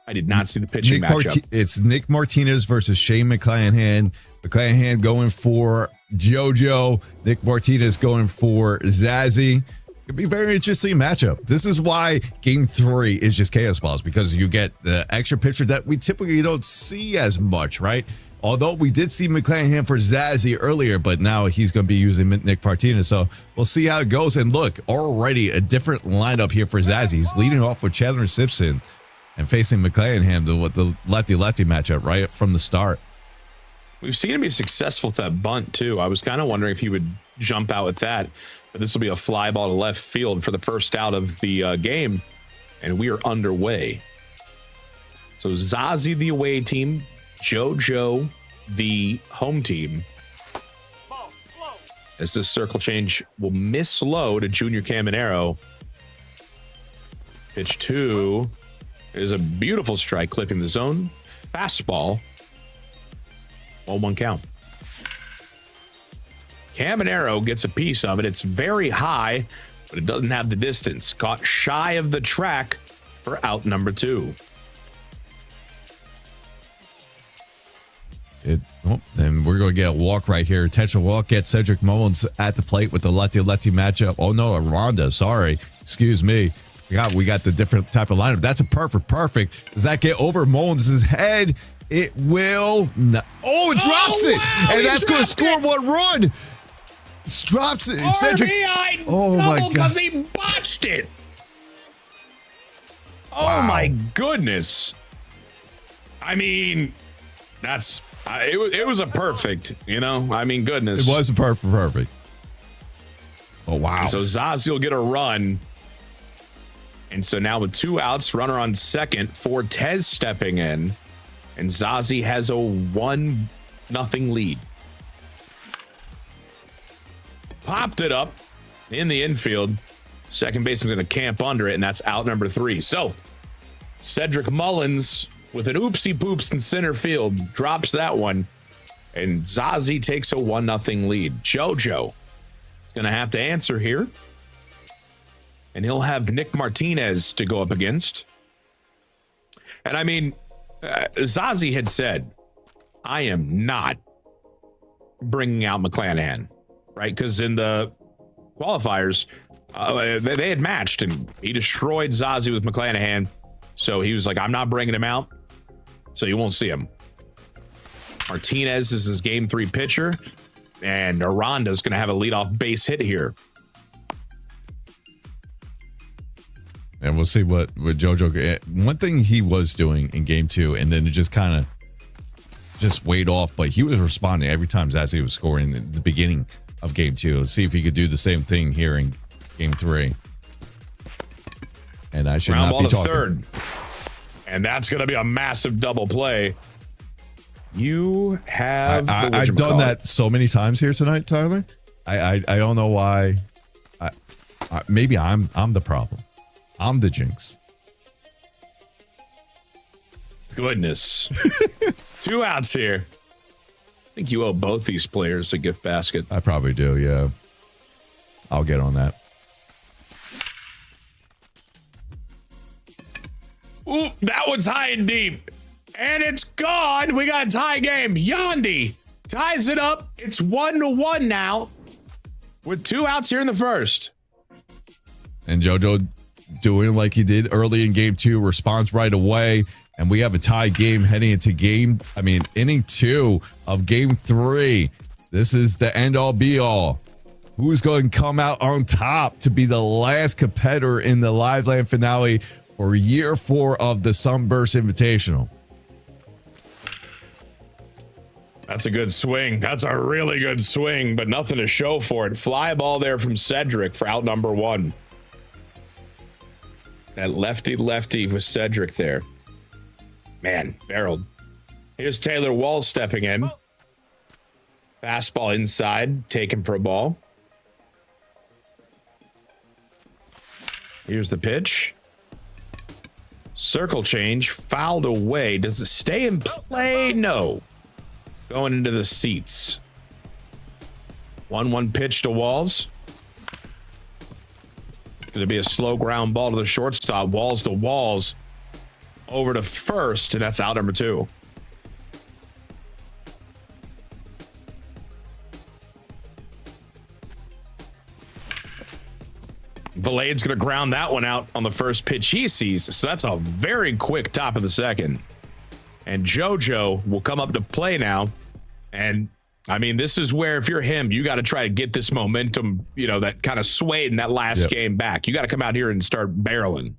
I did not see the pitching matchup. It's Nick Martinez versus Shane McClanahan. McClanahan going for JoJo. Nick Martinez going for Zazzy. It'd be a very interesting matchup. This is why game 3 is just chaos balls, because you get the extra pitcher that we typically don't see as much, right? Although we did see McClanahan for Zazzy earlier, but now he's going to be using Nick Martinez. So we'll see how it goes. And look, already a different lineup here for Zazzy. He's leading off with Chandler Simpson and facing McClanahan, the lefty-lefty matchup right from the start. We've seen him be successful with that bunt, too. I was kind of wondering if he would jump out with that. But this will be a fly ball to left field for the first out of the game. And we are underway. So Zazzy, the away team. JoJo, the home team. As this circle change will miss low to Junior Caminero. Pitch 2 is a beautiful strike clipping the zone. Fastball. 1-1 count. Caminero gets a piece of it. It's very high, but it doesn't have the distance. Caught shy of the track for out number 2. And we're going to get a walk right here. Intentional walk. Get Cedric Mullins at the plate with the lefty-lefty matchup. Oh, no, Ronda. Sorry. Excuse me. We got the different type of lineup. That's a perfect. Does that get over Mullins' head? It will not. Oh, it drops it. Wow, and that's going to score 1 run. Drops it. Cedric. RBI Oh, my God. Because he botched it. Oh, Wow. my goodness. I mean, that's... it was a perfect, you know? I mean, goodness. It was a perfect. Oh, wow. So Zazzy will get a run. And so now with 2 outs, runner on second, Fortes stepping in. And Zazzy has a 1-0 lead. Popped it up in the infield. Second baseman's going to camp under it, and that's out number 3. So Cedric Mullins with an oopsie poops in center field drops that one, and Zazzy takes a 1-0 lead. JoJo is going to have to answer here, and he'll have Nick Martinez to go up against. And I mean, Zazzy had said, I am not bringing out McClanahan, right? Because in the qualifiers, they had matched, and he destroyed Zazzy with McClanahan. So he was like, I'm not bringing him out, so you won't see him. Martinez is his game 3 pitcher, and Aranda's going to have a leadoff base hit here. And we'll see what JoJo... One thing he was doing in game 2, and then it just kind of just weighed off, but he was responding every time Zazzy was scoring in the beginning of game 2. Let's see if he could do the same thing here in game 3. And I should Ground not ball be to talking. third. And that's going to be a massive double play. You have. I've done that so many times here tonight, Tyler. I don't know why. Maybe I'm the problem. I'm the jinx. Goodness. 2 outs here. I think you owe both these players a gift basket. I probably do, yeah. I'll get on that. Ooh, that one's high and deep. And it's gone. We got a tie game. Yandy ties it up. It's 1-1 now with 2 outs here in the first. And JoJo doing like he did early in game 2, responds right away. And we have a tie game heading into inning 2 of game 3. This is the end all be all. Who's going to come out on top to be the last competitor in the Live Land finale for year 4 of the Sunburst Invitational? That's a good swing. That's a really good swing, but nothing to show for it. Fly ball there from Cedric for out number 1. That lefty with Cedric there. Man, barreled. Here's Taylor Walls stepping in. Fastball inside, taken for a ball. Here's the pitch. Circle change, fouled away. Does it stay in play? No. Going into the seats. 1-1 pitch to Walls. Going to be a slow ground ball to the shortstop. Walls to Walls. Over to first, and that's out number 2. Valade's going to ground that one out on the first pitch he sees. So that's a very quick top of the second. And JoJo will come up to play now. And this is where, if you're him, you got to try to get this momentum, that kind of swayed in that last game back. You got to come out here and start barreling.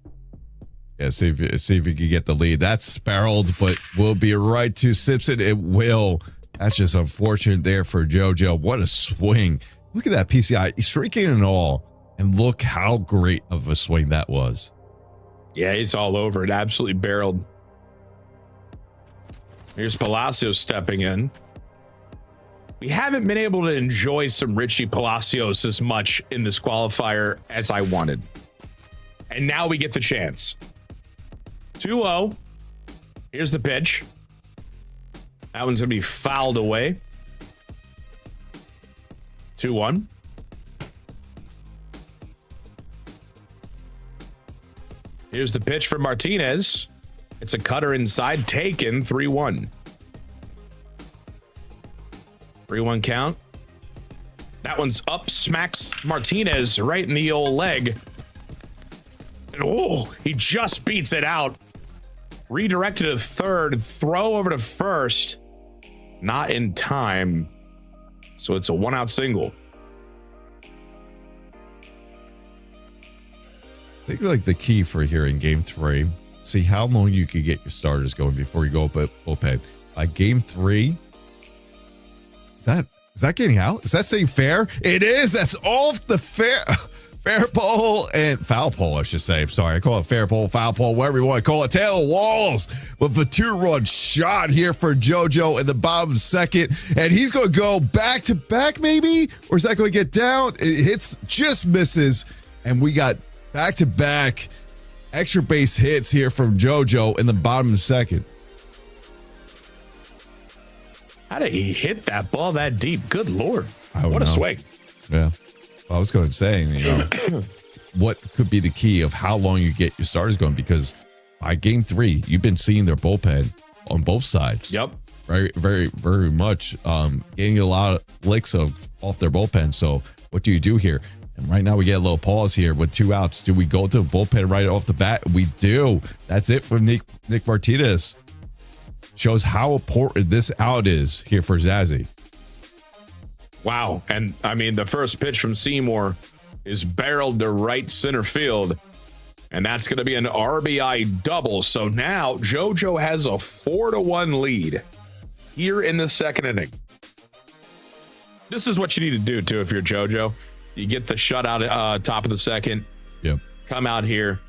Yeah, see if you can get the lead. That's barreled, but will be right to Simpson. It will. That's just unfortunate there for JoJo. What a swing. Look at that PCI. He's streaking and all. And look how great of a swing that was. Yeah, he's all over it. Absolutely barreled. Here's Palacios stepping in. We haven't been able to enjoy some Richie Palacios as much in this qualifier as I wanted. And now we get the chance. 2-0. Here's the pitch. That one's going to be fouled away. 2-1. Here's the pitch for Martinez. It's a cutter inside, taken. 3-1. 3-1 count. That one's up, smacks Martinez right in the old leg. And he just beats it out. Redirected to third, throw over to first. Not in time. So it's a 1-out single. I think like the key for here in game 3, see how long you can get your starters going before you go up at bullpen. By game 3, is that getting out? Is that saying fair? It is. That's off the fair pole and foul pole, I should say. I'm sorry. I call it fair pole, foul pole, whatever you want to call it. Taylor Walls with a 2-run shot here for JoJo in the bottom of the second. And he's going to go back to back, maybe? Or is that going to get down? It hits, just misses. And we got back-to-back extra base hits here from JoJo in the bottom of the second. How did he hit that ball that deep? Good Lord. What a swing. Yeah. I was going to say, what could be the key of how long you get your starters going? Because by game 3, you've been seeing their bullpen on both sides. Yep. Very, very, very much getting a lot of licks off their bullpen. So what do you do here? And right now we get a little pause here with 2 outs. Do we go to the bullpen right off the bat? We do. That's it from Nick Martinez. Shows how important this out is here for Zazzy. Wow. And the first pitch from Seymour is barreled to right center field. And that's going to be an RBI double. So now JoJo has a 4-1 lead here in the second inning. This is what you need to do, too, if you're JoJo. You get the shutout top of the second. Yep. Come out here.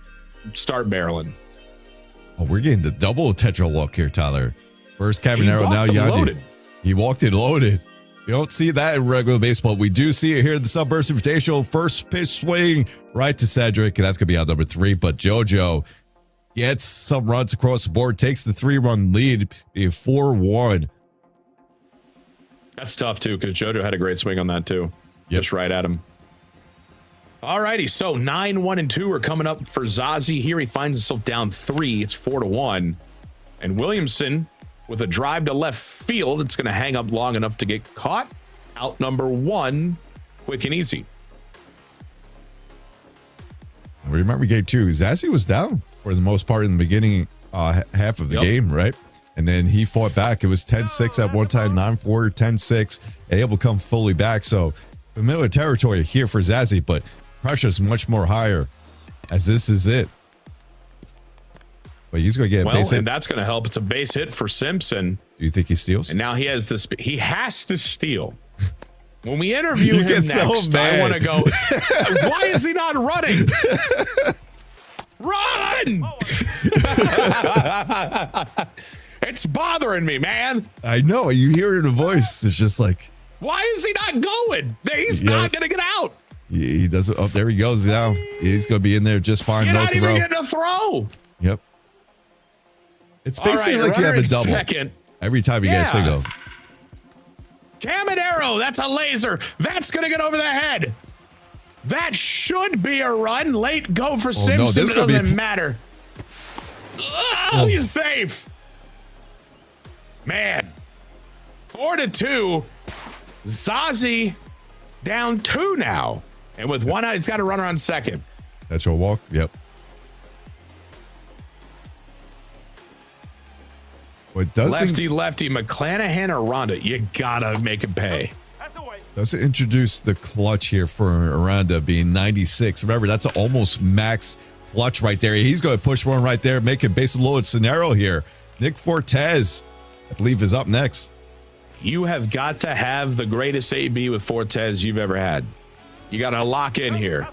start barreling. Oh, we're getting the double tetra walk here, Tyler. First Caminero, now Yandy. He walked it loaded. You don't see that in regular baseball. We do see it here in the Sunburst Invitational. First pitch swing right to Cedric, and that's going to be out number 3. But JoJo gets some runs across the board, takes the 3-run lead, a 4-1. That's tough, too, because JoJo had a great swing on that, too. Yep. Just right at him. All righty, so 9-1-2 are coming up for Zazie. Here he finds himself down 3. It's 4-1. And Williamson with a drive to left field. It's going to hang up long enough to get caught. Out number 1, quick and easy. Remember game 2, Zazie was down for the most part in the beginning half of the game, right? And then he fought back. It was 10-6 at one time, 9-4, 10-6, and able to come fully back. So familiar territory here for Zazie, but pressure is much more higher as this is it. But he's going to get a base hit. And that's going to help. It's a base hit for Simpson. Do you think he steals? And now he has this. He has to steal. When we interview him next, I want to go, why is he not running? Run! It's bothering me, man. I know. You hear it in the voice. It's just like, why is he not going? He's not going to get out. He does. Oh, there he goes now. He's going to be in there just fine. You're no not throw. even getting a throw. Yep. It's basically like you have a double every time you get a single. Caminero, that's a laser. That's going to get over the head. That should be a run. Late go for Simpson. It doesn't matter. Oh, he's safe. Man. 4-2. Zazie down 2 now. And with 1 out, he's got a runner on second. That's your walk. Yep. What doesn't lefty McClanahan or Ronda? You gotta make him pay. Doesn't introduce the clutch here for Aranda being 96. Remember, that's an almost max clutch right there. He's going to push one right there, make a base loaded scenario here. Nick Fortes, I believe, is up next. You have got to have the greatest AB with Fortes you've ever had. You got to lock in here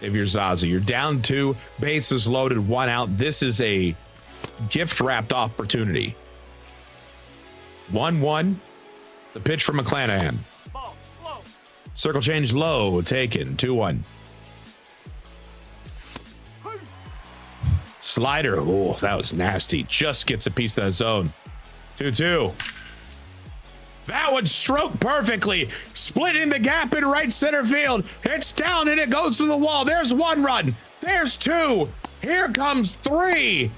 if you're Zazie. You're down 2, bases loaded, 1 out. This is a gift-wrapped opportunity. 1-1. The pitch from McClanahan. Circle change low, taken, 2-1. Slider, oh, that was nasty. Just gets a piece of that zone. 2-2. That one stroked perfectly, splitting the gap in right center field. It's down and it goes to the wall. There's 1 run. There's 2. Here comes 3.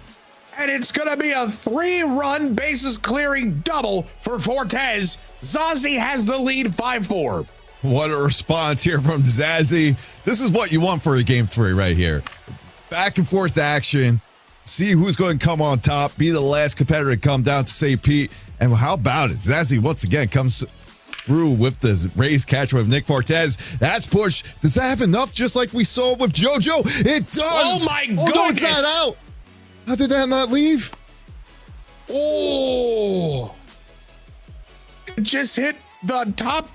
And it's going to be a 3-run bases clearing double for Fortes. Zazie has the lead 5-4. What a response here from Zazie. This is what you want for a game 3 right here. Back and forth action. See who's going to come on top. Be the last competitor to come down to St. Pete. And how about it? Zazie once again comes through with the raised catch with Nick Fortes. That's pushed. Does that have enough just like we saw with JoJo? It does. Oh my goodness. Oh, no, it's not out. How did that not leave? Oh. It just hit the top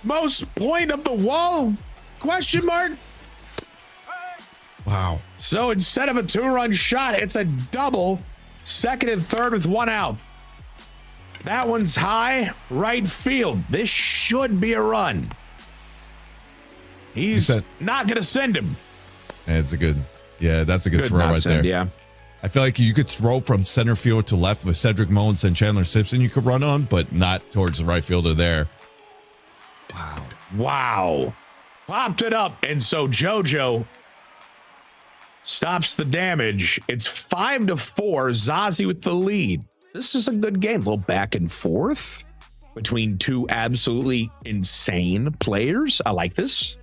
most point of the wall? Question mark? Wow. So instead of a 2-run shot, it's a double. Second and third with 1 out. That one's high, right field. This should be a run. He's not going to send him. It's a good, that's a good throw right there. Yeah. I feel like you could throw from center field to left with Cedric Mullins and Chandler Simpson you could run on, but not towards the right fielder there. Wow. Popped it up. And so JoJo stops the damage. It's 5-4. Zazie with the lead. This is a good game. A little back and forth between 2 absolutely insane players. I like this.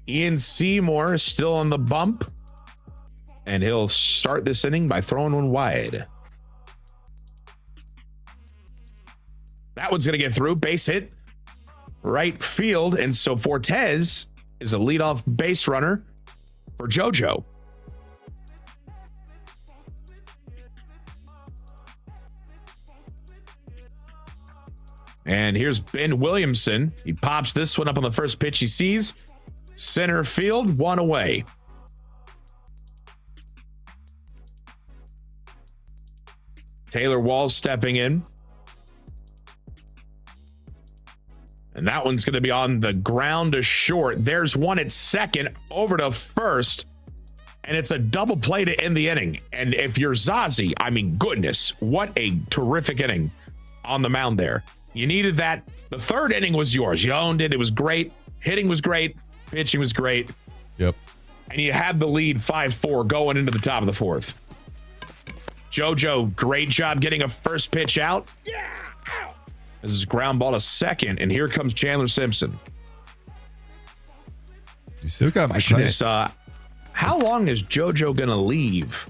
Ian Seymour is still on the bump. And he'll start this inning by throwing one wide. That one's going to get through. Base hit. Right field. And so Fortes is a leadoff base runner for JoJo. And here's Ben Williamson. He pops this one up on the first pitch he sees. Center field, 1 away. Taylor Walls stepping in. And that one's going to be on the ground to short. There's one at second, over to first. And it's a double play to end the inning. And if you're Zazie, I mean, goodness, what a terrific inning on the mound there. You needed that. The third inning was yours. You owned it. It was great. Hitting was great. Pitching was great. Yep. And you had the lead 5-4 going into the top of the fourth. JoJo, great job getting a first pitch out. Yeah. This is ground ball to second, and here comes Chandler Simpson. You still got question is, how long is JoJo going to leave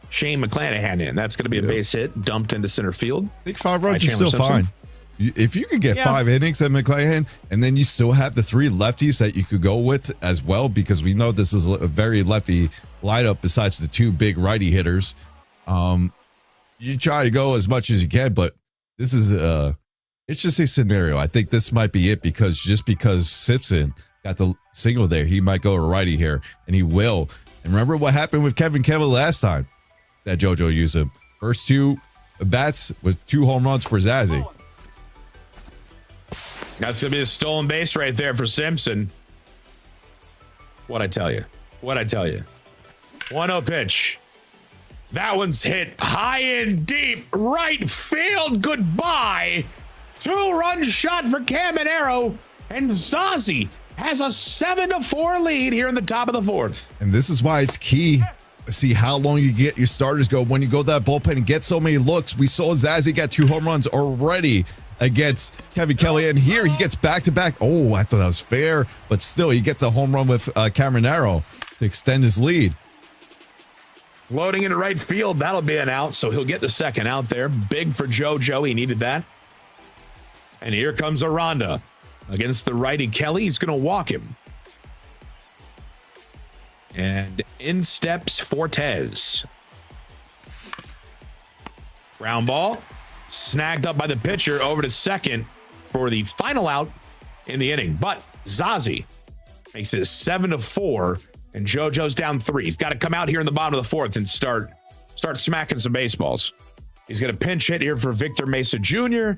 Shane McClanahan in? That's going to be a base hit dumped into center field. I think 5 runs is still Simpson. fine. If you could get 5 innings at McClanahan, and then you still have the 3 lefties that you could go with as well, because we know this is a very lefty lineup besides the 2 big righty hitters. You try to go as much as you can, but this is it's just a scenario. I think this might be it, because Simpson got the single there, he might go to righty here, and he will. And remember what happened with Kevin Kelly last time that JoJo used him. First 2 bats with 2 home runs for Zazie. That's going to be a stolen base right there for Simpson. What'd I tell you? 1-0 pitch. That one's hit high and deep. Right field. Goodbye. 2-run shot for Caminero. And Zazie has a 7-4 lead here in the top of the fourth. And this is why it's key. See how long you get your starters go. When you go to that bullpen and get so many looks. We saw Zazie got 2 home runs already against Kevin Kelly, and here he gets back-to-back. Oh, I thought that was fair, but still he gets a home run with Caminero to extend his lead. Loading into right field, that'll be an out, so he'll get the second out there. Big for JoJo, he needed that. And here comes Aranda against the righty Kelly. He's going to walk him. And in steps Fortes. Ground ball. Snagged up by the pitcher over to second for the final out in the inning. But Zazie makes it 7-4, and JoJo's down 3. He's got to come out here in the bottom of the fourth and start smacking some baseballs. He's going to pinch hit here for Victor Mesa Jr.,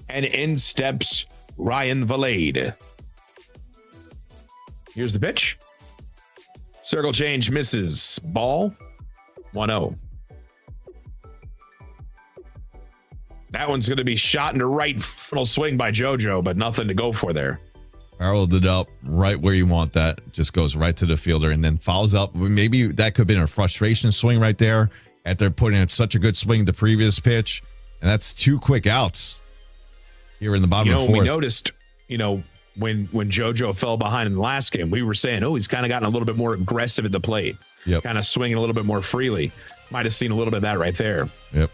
and in steps Ryan Valade. Here's the pitch. Circle change misses. Ball. 1-0. That one's going to be shot into right. Full swing by JoJo, but nothing to go for there. Barreled it up right where you want that. Just goes right to the fielder and then fouls up. Maybe that could have been a frustration swing right there after putting in such a good swing the previous pitch. And that's 2 quick outs here in the bottom of the fourth. We noticed, when JoJo fell behind in the last game, we were saying, he's kind of gotten a little bit more aggressive at the plate. Yep. Kind of swinging a little bit more freely. Might have seen a little bit of that right there. Yep.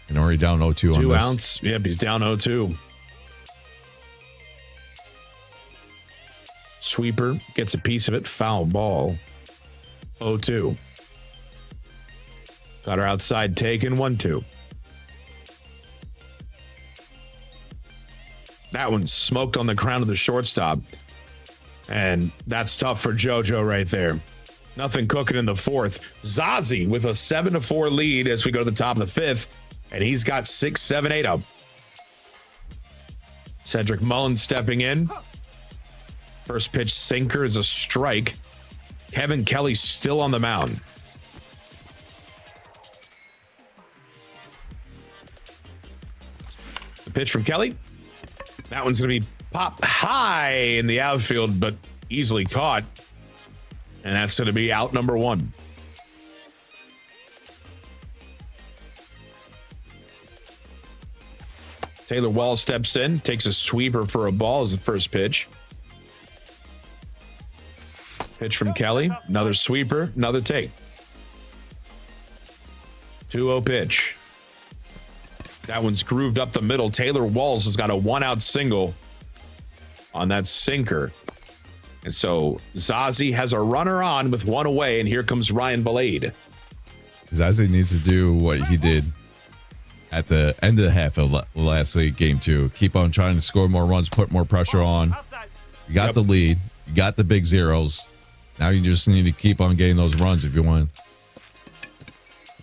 And already down 0-2 on this. 2 outs. Yep, he's down 0-2. Sweeper gets a piece of it. Foul ball. 0-2. Got her outside taken. 1-2. That one's smoked on the crown of the shortstop. And that's tough for JoJo right there. Nothing cooking in the fourth. Zazie with a 7-4 lead as we go to the top of the fifth. And he's got 6, 7, 8 up. Cedric Mullins stepping in. First pitch sinker is a strike. Kevin Kelly still on the mound. The pitch from Kelly. That one's going to be popped high in the outfield, but easily caught. And that's going to be out number 1. Taylor Wall steps in, takes a sweeper for a ball as the first pitch. Pitch from Kelly, another sweeper, another take. 2-0 pitch. That one's grooved up the middle. Taylor Walls has got a 1-out single on that sinker. And so Zazie has a runner on with 1 away, and here comes Ryan Valade. Zazie needs to do what he did at the end of the half of last league, game 2. Keep on trying to score more runs, put more pressure on. You got the lead. You got the big zeros. Now you just need to keep on getting those runs if you want.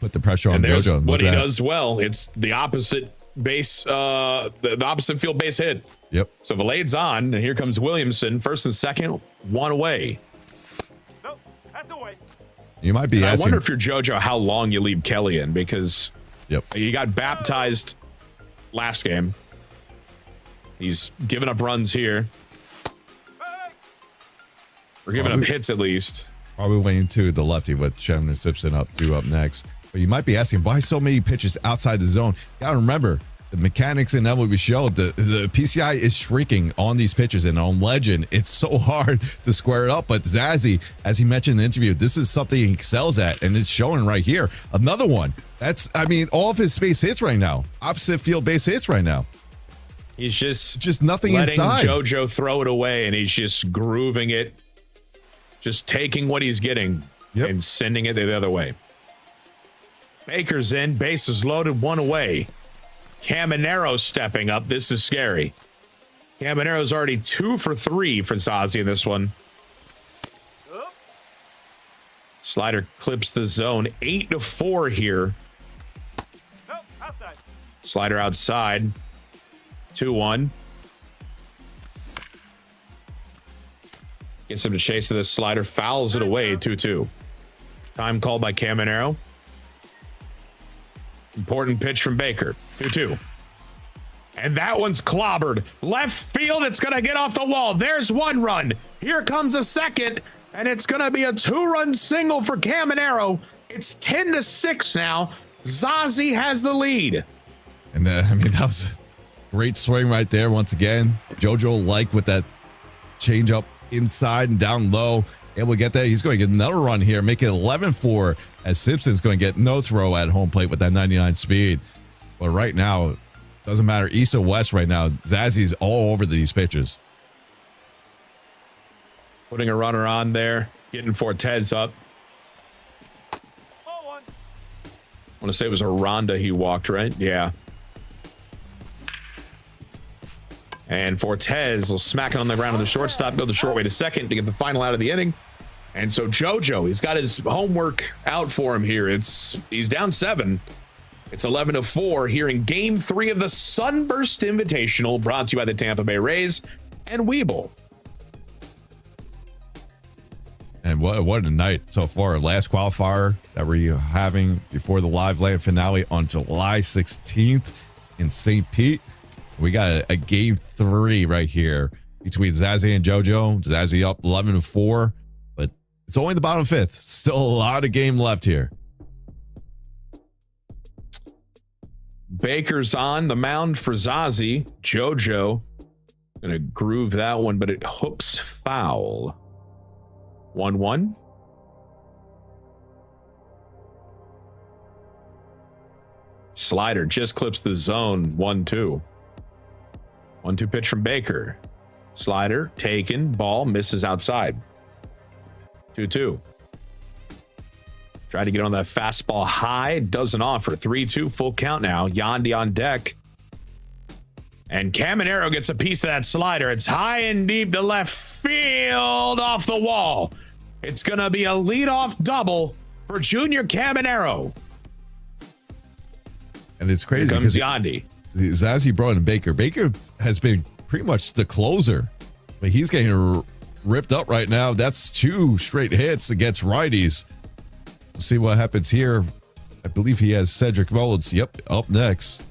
put the pressure on there's JoJo. What he does well, it's the opposite base, the opposite field base hit. Yep. So Valade's on, and here comes Williamson, first and second, one away. Nope, that's away. You might be asking. I wonder if you're JoJo, how long you leave Kelly in, because you got baptized last game. He's giving up runs here. We're giving up hits at least. Probably waiting to the lefty with Shannon and Simpson due up next. But you might be asking, why so many pitches outside the zone? You gotta remember, the mechanics in that what we showed, the PCI is shrinking on these pitches, and on Legend, it's so hard to square it up. But Zazzy, as he mentioned in the interview, this is something he excels at, and it's showing right here. Another one. That's, I mean, all of his space hits right now. Opposite field base hits right now. He's just nothing letting inside. JoJo throw it away, and he's just grooving it, just taking what he's getting and sending it the other way. Baker's in, bases loaded, one away. Caminero stepping up. This is scary. Caminero's already 2 for 3 for Zazie in this one. Slider clips the zone. 8-4 here. Nope, outside. Slider outside. 2-1. Gets him to chase to this slider. Fouls it away. 2-2. Time called by Caminero. Important pitch from Baker. 2-2. And that one's clobbered. Left field, it's going to get off the wall. There's one run. Here comes a second, and it's going to be a 2-run single for Caminero. It's 10-6 now. Zazie has the lead. And I mean, that was a great swing right there once again. JoJo like with that changeup inside and down low. Able to get that. He's going to get another run here, make it 11-4, as Simpson's going to get no throw at home plate with that 99 speed. But right now, doesn't matter east or west right now. Zazzie's all over these pitches. Putting a runner on there, getting Fortes up. I want to say it was a Ronda he walked, right? Yeah. And Fortes will smack it on the ground on the shortstop, go the short way to second to get the final out of the inning. And so JoJo, he's got his homework out for him here. He's down 7. It's 11-4 here in Game 3 of the Sunburst Invitational, brought to you by the Tampa Bay Rays and Webull. And what a night so far. Last qualifier that we're having before the live land finale on July 16th in St. Pete. We got a Game 3 right here between Zazie and JoJo. Zazie up 11-4, but it's only the bottom 5th. Still a lot of game left here. Baker's on the mound for Zazie. JoJo gonna groove that one, but it hooks foul. 1-1. Slider just clips the zone. 1-2. 1-2 pitch from Baker. Slider taken. Ball misses outside. 2-2. Tried to get on that fastball high. Doesn't offer. 3-2 full count now. Yandy on deck. And Caminero gets a piece of that slider. It's high and deep to left field off the wall. It's going to be a leadoff double for Junior Caminero. And it's crazy. Here comes Yandy. Zazie brought in Baker. Baker has been pretty much the closer, but he's getting ripped up right now. That's 2 straight hits against righties. We'll see what happens here. I believe he has Cedric Mullins. Yep, up next.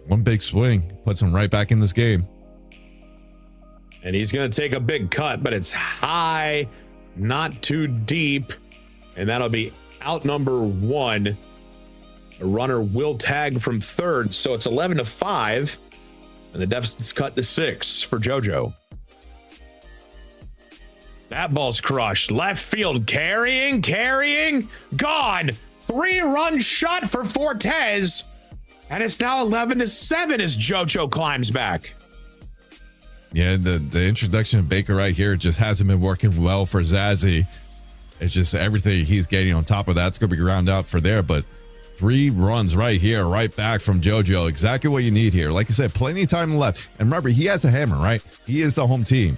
One big swing puts him right back in this game. And he's going to take a big cut, but it's high, not too deep. And that'll be out number 1. A runner will tag from third, so it's 11-5, and the deficit's cut to 6 for JoJo. That ball's crushed. Left field, carrying, gone. 3-run shot for Fortes, and it's now 11-7 as JoJo climbs back. Yeah, the introduction of Baker right here just hasn't been working well for Zazie. It's just everything he's getting on top of that's going to be ground out for there, but 3 runs right here, right back from JoJo. Exactly what you need here. Like I said, plenty of time left. And remember, he has a hammer, right? He is the home team.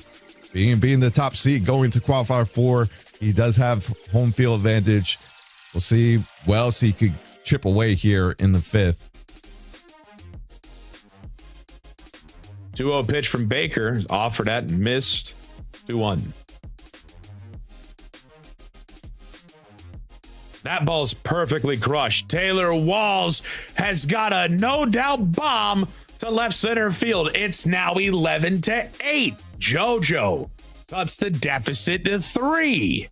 Being the top seed going to qualifier 4, he does have home field advantage. We'll see. Well, see, he could chip away here in the 5th. 2-0 pitch from Baker. Offered at and missed. 2-1. That ball's perfectly crushed. Taylor Walls has got a no-doubt bomb to left center field. It's now 11-8. JoJo cuts the deficit to 3.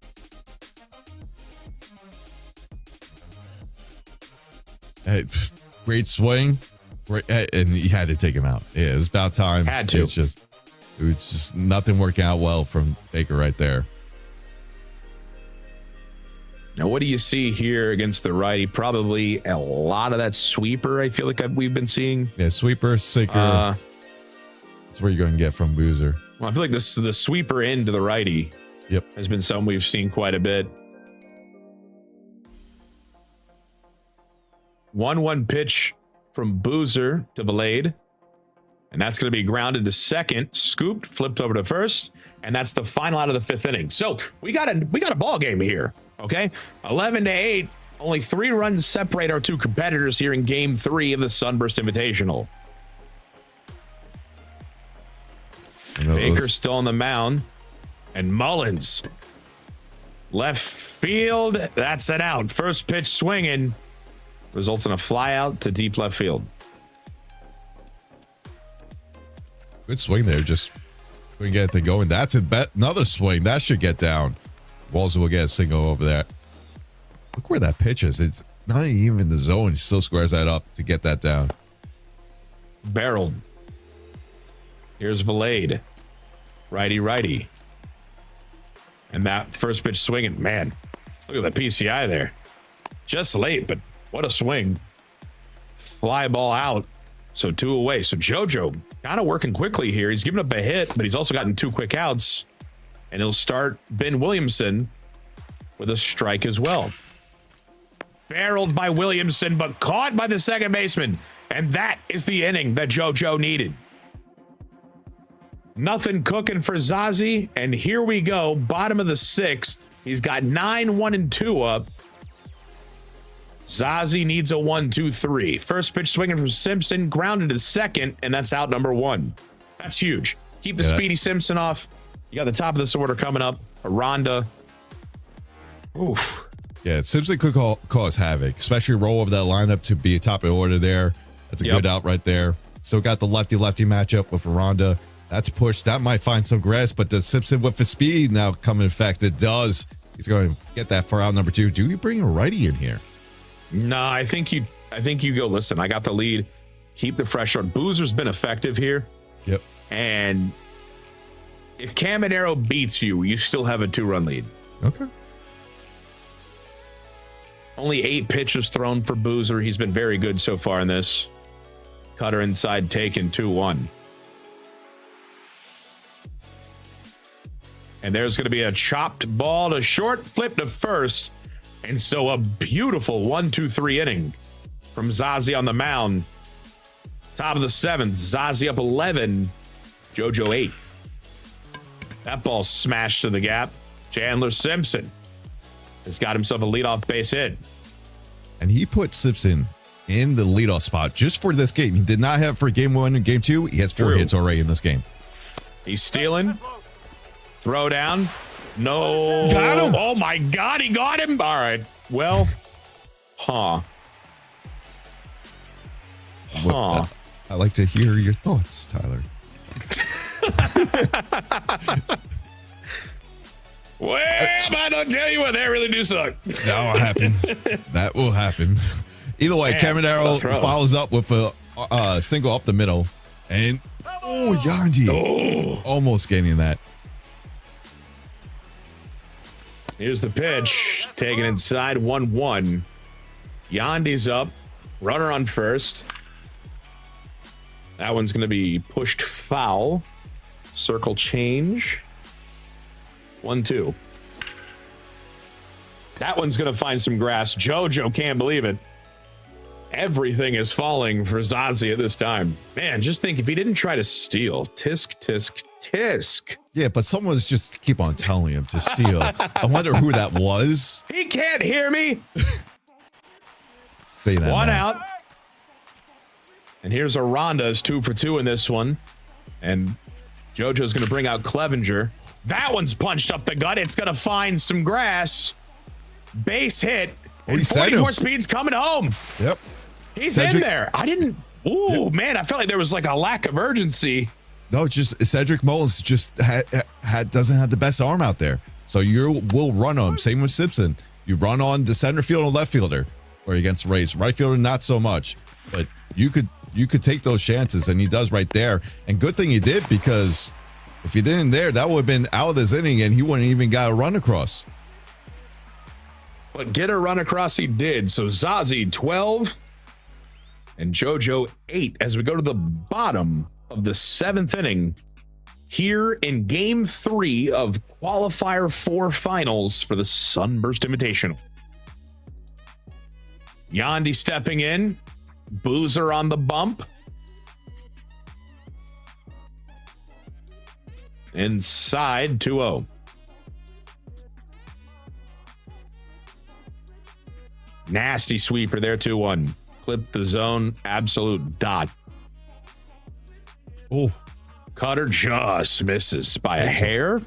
Great swing. And he had to take him out. Yeah, it was about time. Had to. It was just nothing working out well from Baker right there. Now, what do you see here against the righty? Probably a lot of that sweeper, I feel like we've been seeing. Yeah, sweeper, sinker. That's where you're going to get from Boozer. Well, I feel like the sweeper into the righty has been something we've seen quite a bit. 1-1 pitch from Boozer to Valade. And that's going to be grounded to second, scooped, flipped over to first, and that's the final out of the 5th inning. So we got a ball game here. Okay, 11-8. Only 3 runs separate our 2 competitors here in Game 3 of the Sunburst Invitational. Baker's still on the mound, and Mullins left field. That's an out. First pitch swinging results in a fly out to deep left field. Good swing there. Just we can get it going. That's another swing that should get down. Walls will get a single over there. Look where that pitch is. It's not even in the zone. He still squares that up to get that down. Barreled. Here's Valade. Righty. And that first pitch swinging. Man, look at the PCI there. Just late, but what a swing. Fly ball out. So 2 away. So JoJo kind of working quickly here. He's given up a hit, but he's also gotten 2 quick outs. And he'll start Ben Williamson with a strike as well. Barreled by Williamson, but caught by the second baseman. And that is the inning that JoJo needed. Nothing cooking for Zazie. And here we go. Bottom of the 6th. He's got 9-1-2 up. Zazie needs a 1-2-3. First pitch swinging from Simpson, grounded to second, and that's out number 1. That's huge. Keep the speedy Simpson off. You got the top of this order coming up. Aranda. Oof. Yeah, Simpson could cause havoc, especially roll over that lineup to be top of the order there. That's a good out right there. So got the lefty-lefty matchup with Aranda. That's pushed. That might find some grass, but does Simpson with his speed now come in effect? It does. He's going to get that for out number 2. Do you bring a righty in here? No, I think you go, listen, I got the lead. Keep the fresh start. Boozer's been effective here. Yep. And if Caminero beats you, you still have a 2-run lead. Okay. Only 8 pitches thrown for Boozer. He's been very good so far in this. Cutter inside taken 2-1. And there's going to be a chopped ball to short, flip to first. And so a beautiful 1-2-3 inning from Zazie on the mound. Top of the 7th, Zazie up 11, JoJo 8. That ball smashed to the gap. Chandler Simpson has got himself a leadoff base hit. And he put Simpson in the leadoff spot just for this game. He did not have for game 1 and game 2. He has 4 hits already in this game. He's stealing. Throw down. No. Got him. Oh my God, he got him. All right. Well, I like to hear your thoughts, Tyler. Well, I don't tell you what, that really do suck. That will happen. That will happen. Either way, Caminero follows up with a single up the middle. And, Yandy. Almost getting that. Here's the pitch. Taken inside, 1-1. Yandy's up. Runner on first. That one's going to be pushed foul. Circle change. 1-2. That one's going to find some grass. JoJo can't believe it. Everything is falling for Zazie at this time. Man, just think if he didn't try to steal. Tisk, tisk, tisk. Yeah, but someone's just keep on telling him to steal. I wonder who that was. He can't hear me. Say that. One now. out. And here's Aranda's 2 for 2 in this one. And JoJo's going to bring out Clevenger. That one's punched up the gut. It's going to find some grass. Base hit. And 44 speed's coming home. Yep. He's in there. I didn't. Ooh, man, I felt like there was like a lack of urgency. No, just Cedric Mullins just doesn't have the best arm out there. So we'll run on him. Same with Simpson. You run on the center field and left fielder, or against Rays. Right fielder, not so much. But you could take those chances, and he does right there. And good thing he did, because if he didn't there, that would have been out of this inning, and he wouldn't even got a run across. But get a run across he did. So Zazie 12 and JoJo 8 as we go to the bottom of the 7th inning here in Game 3 of Qualifier 4 Finals for the Sunburst Invitational. Yandy stepping in. Boozer on the bump. Inside 2-0. Nasty sweeper there, 2-1. Clip the zone, absolute dot. Oh, Cutter just misses by a hair.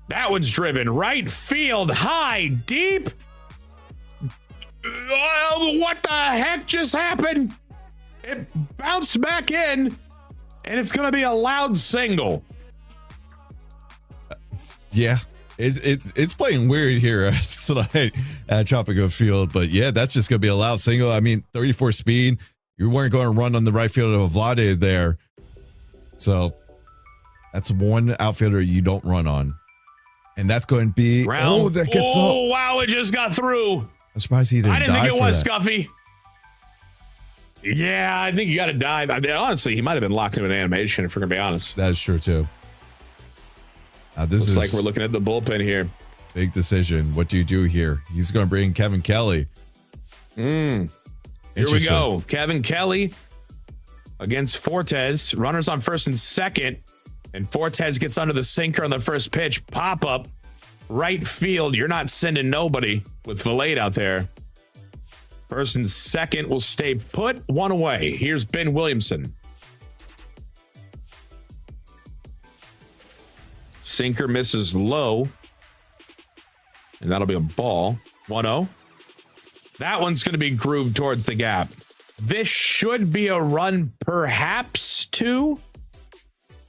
That one's driven right field, high, deep. What the heck just happened? It bounced back in, and it's going to be a loud single. Yeah. It's playing weird here tonight at Tropico Field, but yeah, that's just going to be a loud single. I mean, 34 speed. You weren't going to run on the right fielder of Vlade there. So that's one outfielder you don't run on. And that's going to be... Round. That gets up. Oh, wow, it just got through. I'm surprised he didn't die. I didn't think it was that. Scuffy. Yeah, I think you got to dive. I mean, honestly, he might have been locked into an animation, if we're going to be honest. That is true, too. This Looks is like we're looking at the bullpen here. Big decision. What do you do here? He's going to bring Kevin Kelly. Here we go. Kevin Kelly against Fortes. Runners on first and second. And Fortes gets under the sinker on the first pitch. Pop up. Right field. You're not sending nobody with Valade out there. First and second will stay put. One away. Here's Ben Williamson. Sinker misses low. And that'll be a ball. 1-0. That one's going to be grooved towards the gap. This should be a run, perhaps, two.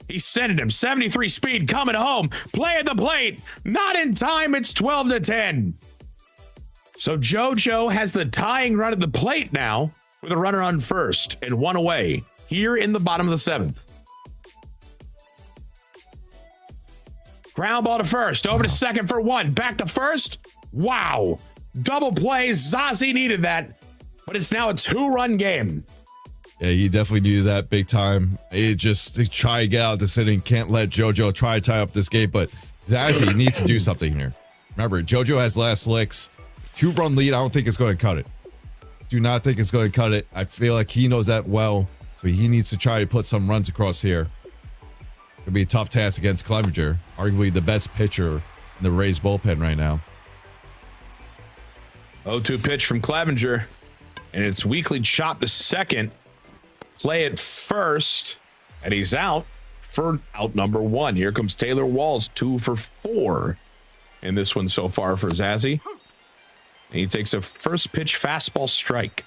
He's sending him. 73 speed coming home. Play at the plate. Not in time. It's 12-10. So JoJo has the tying run at the plate now with a runner on first and one away here in the bottom of the 7th. Ground ball to first. Over to second for one. Back to first. Wow. Double plays. Zazie needed that. But it's now a 2-run game. Yeah, he definitely needed that big time. It just to try to get out of this inning. Can't let JoJo try to tie up this game, but Zazie needs to do something here. Remember, JoJo has last licks. 2-run lead. I don't think it's going to cut it. Do not think it's going to cut it. I feel like he knows that well, so he needs to try to put some runs across here. It's going to be a tough task against Clevenger, arguably the best pitcher in the Rays bullpen right now. 0-2 pitch from Clevenger, and it's weakly chopped to second. Play at first, and he's out for out number one. Here comes Taylor Walls, 2 for 4 in this one so far for Zazie. And he takes a first pitch fastball strike.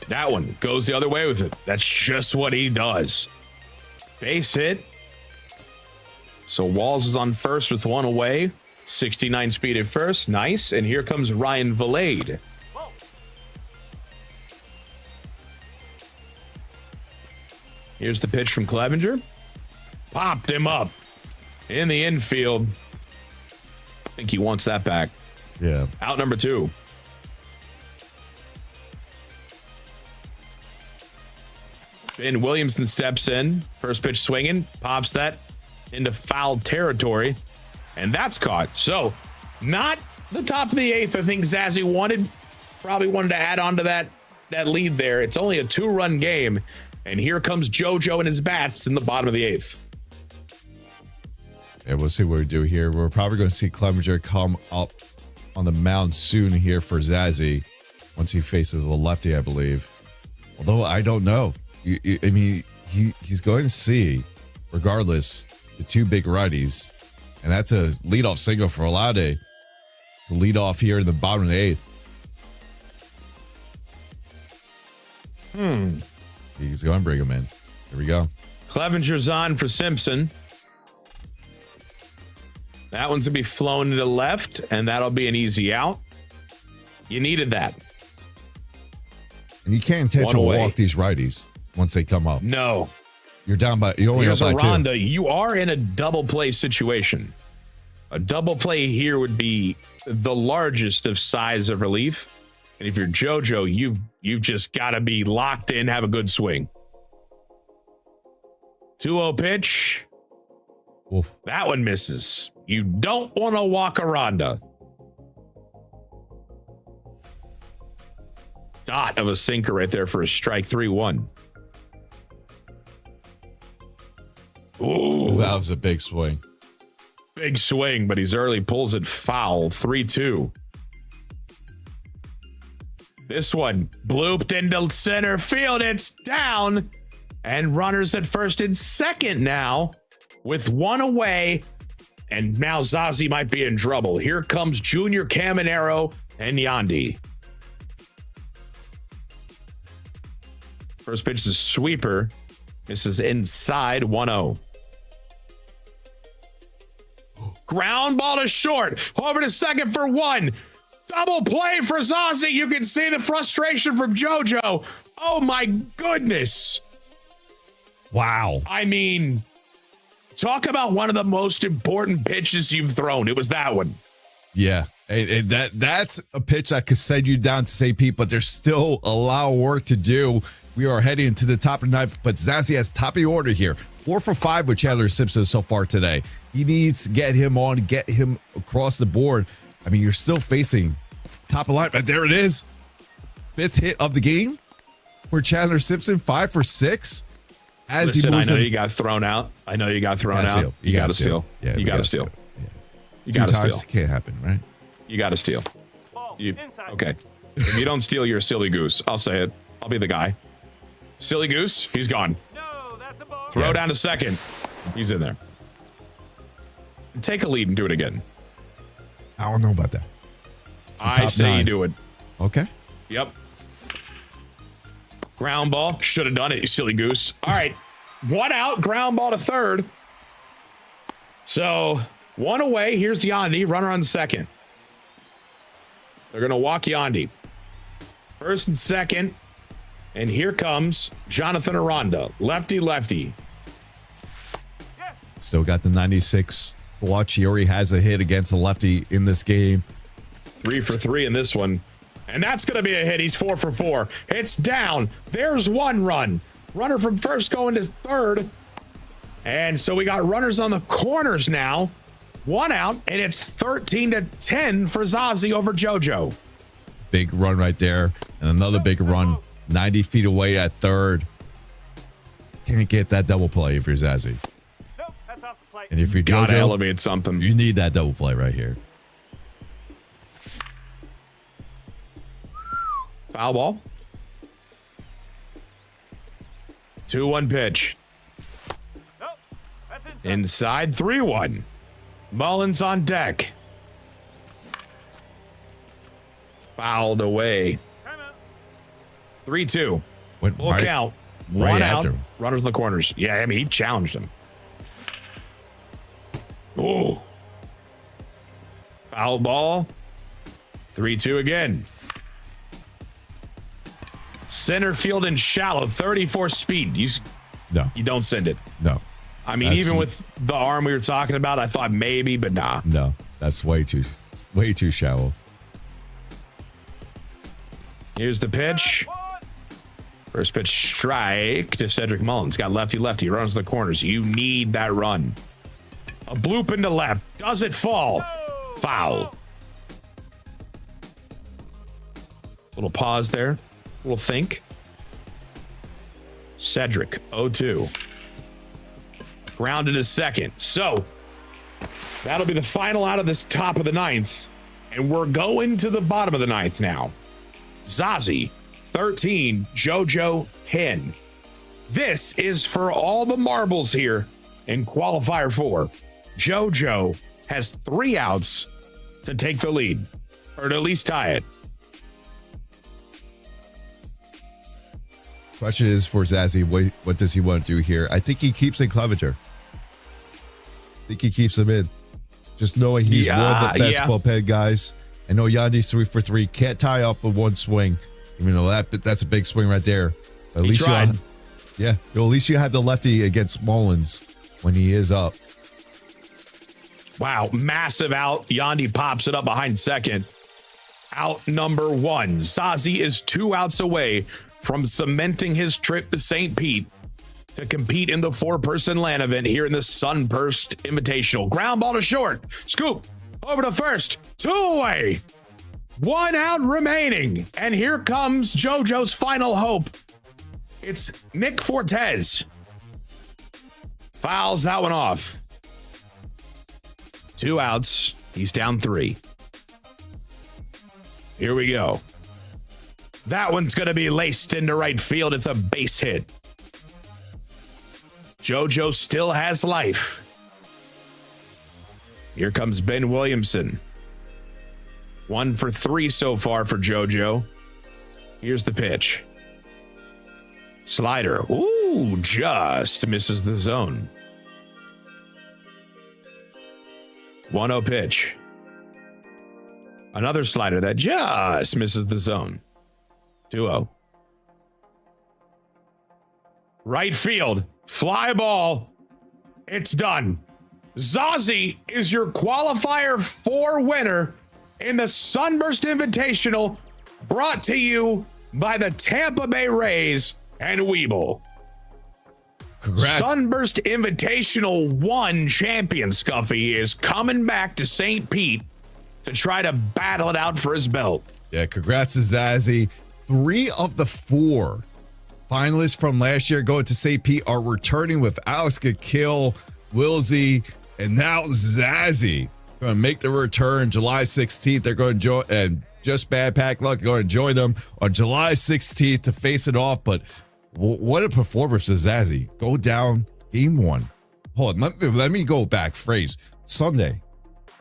That one goes the other way with it. That's just what he does. Base hit. So Walls is on first with one away. 69 speed at first. Nice. And here comes Ryan Valade. Here's the pitch from Clevenger. Popped him up in the infield. I think he wants that back. Yeah. Out number 2. Ben Williamson steps in. First pitch swinging. Pops that into foul territory. And that's caught. So, not the top of the 8th. I think Zazie probably wanted to add on to that that lead there. It's only a 2-run game. And here comes JoJo and his bats in the bottom of the 8th. Yeah, we'll see what we do here. We're probably going to see Clevenger come up on the mound soon here for Zazzy once he faces a lefty, I believe. Although I don't know. I mean, he's going to see, regardless, the 2 big righties. And that's a leadoff single for Olade to lead off here in the bottom of the 8th. He's going to bring him in. Here we go. Clevenger's on for Simpson. That one's going to be flown to the left, and that'll be an easy out. You needed that. And you can't intentionally walk these righties once they come up. No. You're down by, you only Here's up by Aranda. 2. You are in a double play situation. A double play here would be the largest of size of relief. And if you're JoJo, you've just got to be locked in, have a good swing. 2-0 pitch. Oof. That one misses. You don't want to walk Aranda. Dot of a sinker right there for a strike. 3-1. Ooh, that was a big swing. Big swing, but he's early, pulls it foul. 3-2. This one blooped into center field. It's down. And runners at first and second now with 1 away. And now Zazie might be in trouble. Here comes Junior Caminero and Yandy. First pitch is a sweeper. This is inside. 1-0. Ground ball to short. Over to second for 1. Double play for Zazie. You can see the frustration from JoJo. Oh my goodness. Wow. I mean, talk about one of the most important pitches you've thrown. It was that one. Yeah. And that's a pitch that could send you down to St. Pete, but there's still a lot of work to do. We are heading to the top of the 9th, but Zazie has top of the order here. 4 for 5 with Chandler Simpson so far today. He needs to get him on, get him across the board. I mean, you're still facing top of line, but there it is. 5th hit of the game for Chandler Simpson, 5 for 6. Listen, I know you got thrown out. You got to steal. Yeah, you got to steal. You 2 got to times steal. Can't happen, right? You got to steal. Okay. If you don't steal, you're a silly goose. I'll say it. I'll be the guy. Silly goose. He's gone. Throw down to second. He's in there. Take a lead and do it again. I don't know about that. I say 9. you do it. Okay. Yep. Ground ball. Should have done it, you silly goose. All right. 1 out. Ground ball to third. So 1 away. Here's Yandy. Runner on second. They're going to walk Yandy. First and second. And here comes Jonathan Aranda. Lefty. Still got the 96 to watch. He already has a hit against the lefty in this game. 3 for 3 in this one. And that's going to be a hit. He's 4 for 4. It's down. There's 1 run. Runner from first going to third. And so we got runners on the corners now. 1 out, and it's 13-10 for Zazie over JoJo. Big run right there. And another big run 90 feet away at third. Can't get that double play if you're Zazie. And if you're JoJo, gotta elevate something. You need that double play right here. Foul ball. 2-1 pitch. Inside. 3-1. Mullins on deck. Fouled away. 3-2. Full count. 1 out. Runners in the corners. Yeah, I mean, he challenged him. Oh. Foul ball. 3-2 again. Center field and shallow. 34 speed. You don't send it. No. I mean, even with the arm we were talking about, I thought maybe, but nah. No, that's way too shallow. Here's the pitch. First pitch strike to Cedric Mullins. Got lefty. Runs the corners. You need that run. A bloop into left. Does it fall? Foul. Little pause there. We'll think. Cedric, 0-2. Grounded is second. So that'll be the final out of this top of the ninth. And we're going to the bottom of the ninth now. Zazie, 13. JoJo, 10. This is for all the marbles here in qualifier 4. JoJo has 3 outs to take the lead, or to at least tie it. Question is for Zazie, what does he want to do here? I think he keeps in Clevenger. I think he keeps him in. Just knowing he's one of the best bullpen guys. I know Yandy's 3 for 3. Can't tie up with one swing. Even though that's a big swing right there. At least at least you have the lefty against Mullins when he is up. Wow, massive out. Yandy pops it up behind second. Out number 1. Zazie is 2 outs away from cementing his trip to St. Pete to compete in the 4-person LAN event here in the Sunburst Invitational. Ground ball to short. Scoop over to first. 2 away. 1 out remaining. And here comes JoJo's final hope. It's Nick Fortes. Fouls that one off. 2 outs. He's down 3. Here we go. That one's going to be laced into right field. It's a base hit. JoJo still has life. Here comes Ben Williamson. 1 for 3 so far for JoJo. Here's the pitch. Slider. Ooh, just misses the zone. 1-0 pitch. Another slider that just misses the zone. 2-0. Right field. Fly ball. It's done. Zazie is your qualifier 4 winner in the Sunburst Invitational, brought to you by the Tampa Bay Rays and Webull. Congrats. Sunburst Invitational 1 champion Scuffy is coming back to St. Pete to try to battle it out for his belt. Yeah, congrats to Zazie. 3 of the 4 finalists from last year going to St. Pete are returning with Alex Kill, Wilsey, and now Zazie. Going to make the return July 16th. They're going to join, and just bad pack luck, going to join them on July 16th to face it off. But what a performance to Zazie. Go down game 1. Hold on, let me go back. Phrase. Sunday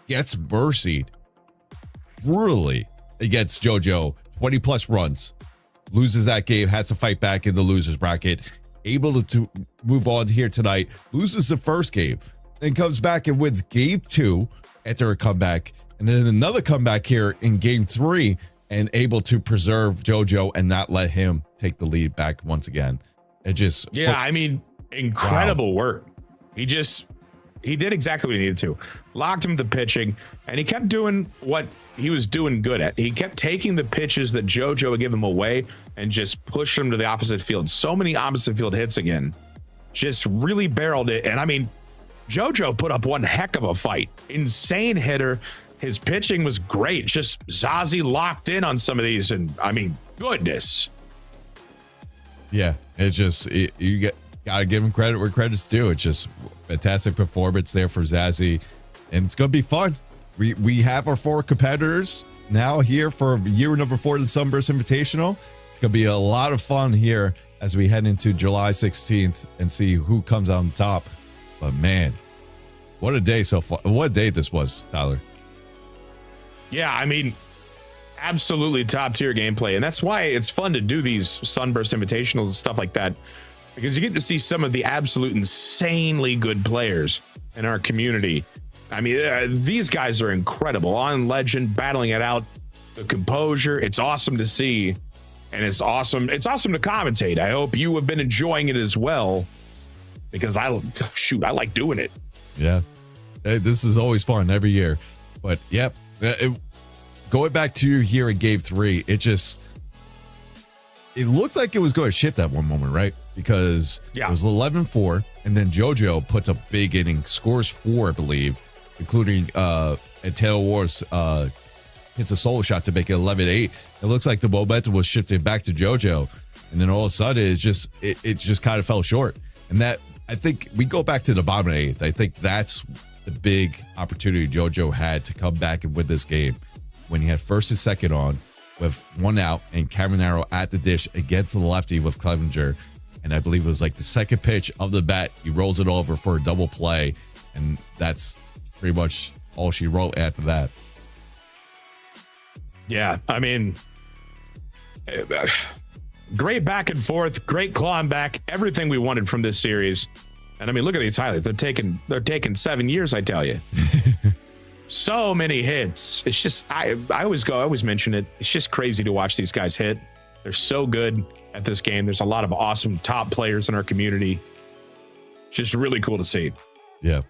gets mercied brutally against JoJo. 20 plus runs. Loses that game, has to fight back in the loser's bracket. Able to move on here tonight. Loses the first game. Then comes back and wins game 2 after a comeback. And then another comeback here in game 3 and able to preserve JoJo and not let him take the lead back once again. It just... Yeah, I mean, incredible work. He did exactly what he needed to. Locked him to pitching, and he kept doing what he was doing good at. He kept taking the pitches that JoJo would give him away and just push them to the opposite field. So many opposite field hits again. Just really barreled it. And I mean, JoJo put up one heck of a fight. Insane hitter. His pitching was great. Just Zazie locked in on some of these. And I mean, goodness. Yeah, it's just, you gotta give him credit where credit's due. It's just fantastic performance there for Zazie. And it's going to be fun. We have our 4 competitors now here for year number 4 of the Sunburst Invitational. It's going to be a lot of fun here as we head into July 16th and see who comes on top. But man, what a day so far. What a day this was, Tyler. Yeah, I mean, absolutely top tier gameplay. And that's why it's fun to do these Sunburst Invitationals and stuff like that, because you get to see some of the absolute insanely good players in our community. I mean, these guys are incredible. On Legend, battling it out, the composure. It's awesome to see, and it's awesome to commentate. I hope you have been enjoying it as well, because I like doing it. Yeah, this is always fun every year. But yep, going back to here in game 3, it looked like it was going to shift at one moment, right? Because it was 11-4, and then JoJo puts a big inning, scores 4, I believe, including and Taylor Ward's hits a solo shot to make it 11-8. It looks like the momentum was shifted back to JoJo. And then all of a sudden, it just kind of fell short. And that, I think, we go back to the bottom of the 8th. I think that's the big opportunity JoJo had to come back and win this game when he had first and second on with one out and Caminero at the dish against the lefty with Clevenger. And I believe it was like the second pitch of the bat. He rolls it over for a double play. And that's pretty much all she wrote after that. Yeah, I mean, great back and forth, great clawing back, everything we wanted from this series. And I mean, look at these highlights. They're taking 7 years, I tell you. So many hits. It's just, I always mention it. It's just crazy to watch these guys hit. They're so good at this game. There's a lot of awesome top players in our community. Just really cool to see. Yeah.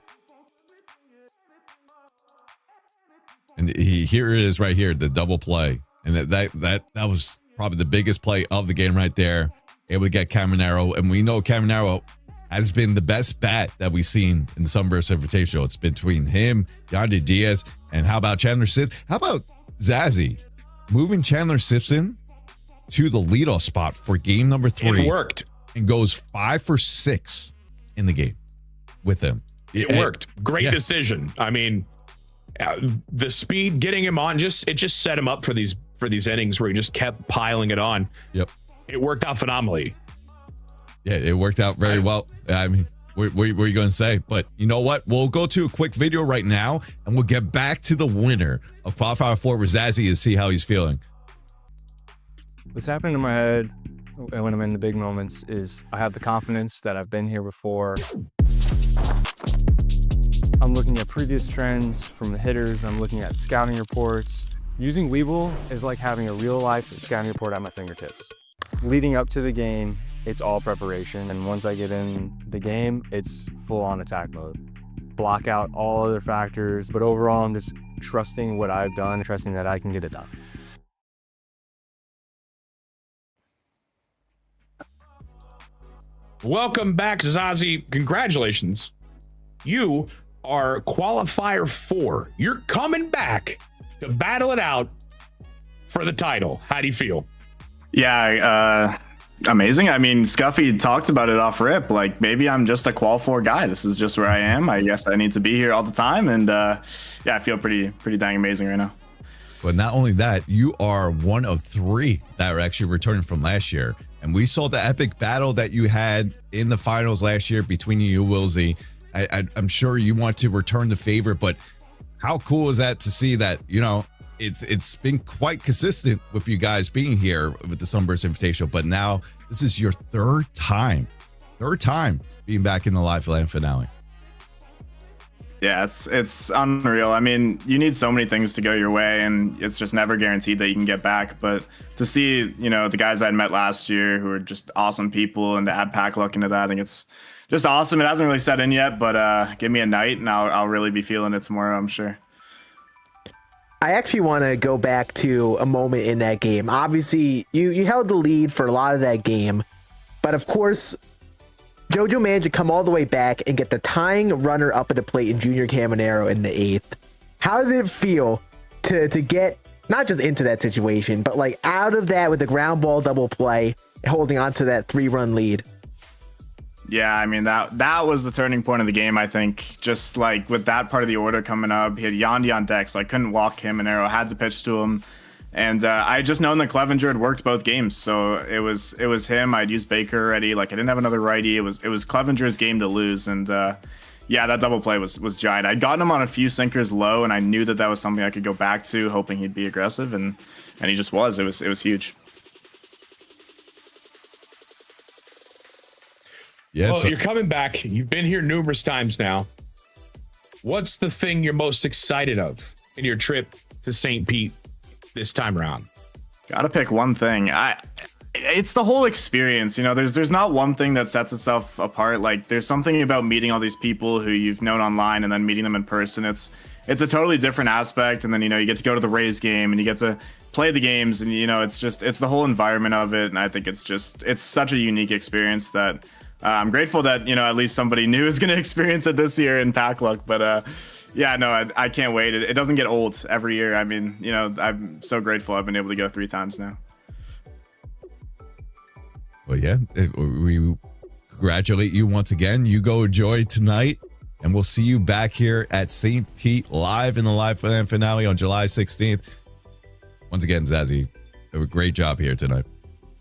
And here it is right here, the double play. And that was probably the biggest play of the game right there. Able to get Caminero. And we know Caminero has been the best bat that we've seen in the Sunburst Invitational. It's between him, Yandy Diaz, and how about Chandler Simpson? How about Zazzy moving Chandler Simpson to the leadoff spot for game number 3? It worked. And goes 5 for 6 in the game with him. It worked. Great decision. I mean, the speed, getting him on, it just set him up for these innings where he just kept piling it on. Yep. It worked out phenomenally. Yeah, it worked out very well. I mean, what are you going to say? But you know what? We'll go to a quick video right now, and we'll get back to the winner of Qualifier 4 with Zazzy and see how he's feeling. What's happening in my head when I'm in the big moments is I have the confidence that I've been here before. I'm looking at previous trends from the hitters. I'm looking at scouting reports. Using Webull is like having a real-life scouting report at my fingertips. Leading up to the game, it's all preparation. And once I get in the game, it's full-on attack mode. Block out all other factors. But overall, I'm just trusting what I've done, trusting that I can get it done. Welcome back, Zazzy. Congratulations. You are Qualifier 4. You're coming back to battle it out for the title. How do you feel? Yeah, amazing. I mean, Scuffy talked about it off rip. Like, maybe I'm just a Qual 4 guy. This is just where I am. I guess I need to be here all the time. And yeah, I feel pretty dang amazing right now. But not only that, you are one of 3 that are actually returning from last year. And we saw the epic battle that you had in the finals last year between you and Willsey. I'm sure you want to return the favor, but how cool is that to see that, you know, it's been quite consistent with you guys being here with the Sunburst Invitational, but now this is your third time being back in the Live Land finale. Yeah, it's unreal. I mean, you need so many things to go your way, and it's just never guaranteed that you can get back. But to see, you know, the guys I'd met last year who are just awesome people, and to add Pack Luck into that, I think it's just awesome. It hasn't really set in yet, but give me a night, and I'll really be feeling it tomorrow, I'm sure. I actually want to go back to a moment in that game. Obviously, you held the lead for a lot of that game, but of course, JoJo managed to come all the way back and get the tying runner up at the plate in Junior Caminero in the 8th. How did it feel to get not just into that situation, but like out of that with the ground ball double play, holding on to that 3-run lead? Yeah, I mean, that was the turning point of the game, I think. Just like with that part of the order coming up, he had Yandy on deck, so I couldn't walk Caminero, had to pitch to him. And I had just known that Clevenger had worked both games, so it was him. I'd used Baker already. Like, I didn't have another righty. It was Clevenger's game to lose, and yeah, that double play was giant. I'd gotten him on a few sinkers low, and I knew that was something I could go back to, hoping he'd be aggressive, and he just was. It was huge. Yeah, well, you're coming back. You've been here numerous times now. What's the thing you're most excited of in your trip to St. Pete this time around? Gotta pick one thing. It's the whole experience. You know, there's not one thing that sets itself apart. Like, there's something about meeting all these people who you've known online and then meeting them in person. It's a totally different aspect. And then, you know, you get to go to the Rays game and you get to play the games, and, you know, it's the whole environment of it. And I think it's such a unique experience that I'm grateful that, you know, at least somebody new is going to experience it this year in Pack Luck. But Yeah, no, I can't wait. It doesn't get old every year. I mean, you know, I'm so grateful I've been able to go 3 times now. Well, yeah, we congratulate you once again. You go enjoy tonight, and we'll see you back here at St. Pete live in the live finale on July 16th. Once again, Zazzy, a great job here tonight.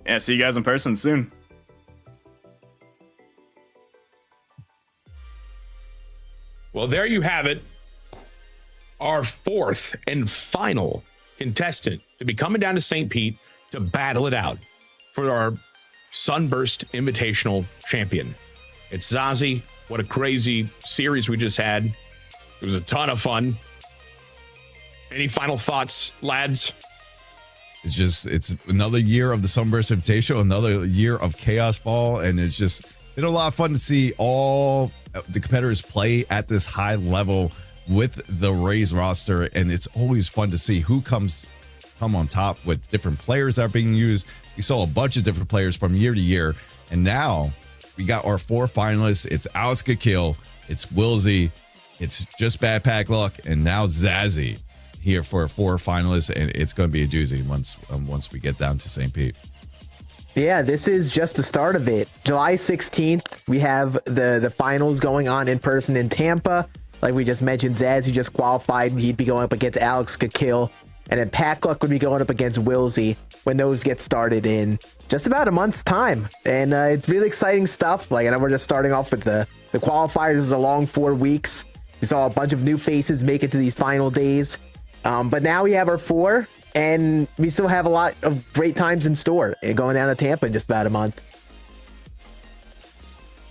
Yeah, see you guys in person soon. Well, there you have it. Our 4th and final contestant to be coming down to St. Pete to battle it out for our Sunburst Invitational champion. It's Zazie. What a crazy series we just had. It was a ton of fun. Any final thoughts, lads? It's another year of the Sunburst Invitational, another year of Chaos Ball, and it's just been a lot of fun to see all the competitors play at this high level with the Rays roster, and it's always fun to see who come on top with different players that are being used. We saw a bunch of different players from year to year, and now we got our 4 finalists. It's Alex Gakil, it's Wilsey, it's Just Bad Pack Luck, and now Zazzy here for 4 finalists, and it's going to be a doozy once we get down to St. Pete. Yeah, this is just the start of it. July 16th, we have the finals going on in person in Tampa. Like we just mentioned, Zazzy just qualified. He'd be going up against Alex Gakil. And then Pack Luck would be going up against Wilsey when those get started in just about a month's time. And it's really exciting stuff. Like, I know we're just starting off with the qualifiers. This is a long 4 weeks. We saw a bunch of new faces make it to these final days. But now we have our 4, and we still have a lot of great times in store and going down to Tampa in just about a month.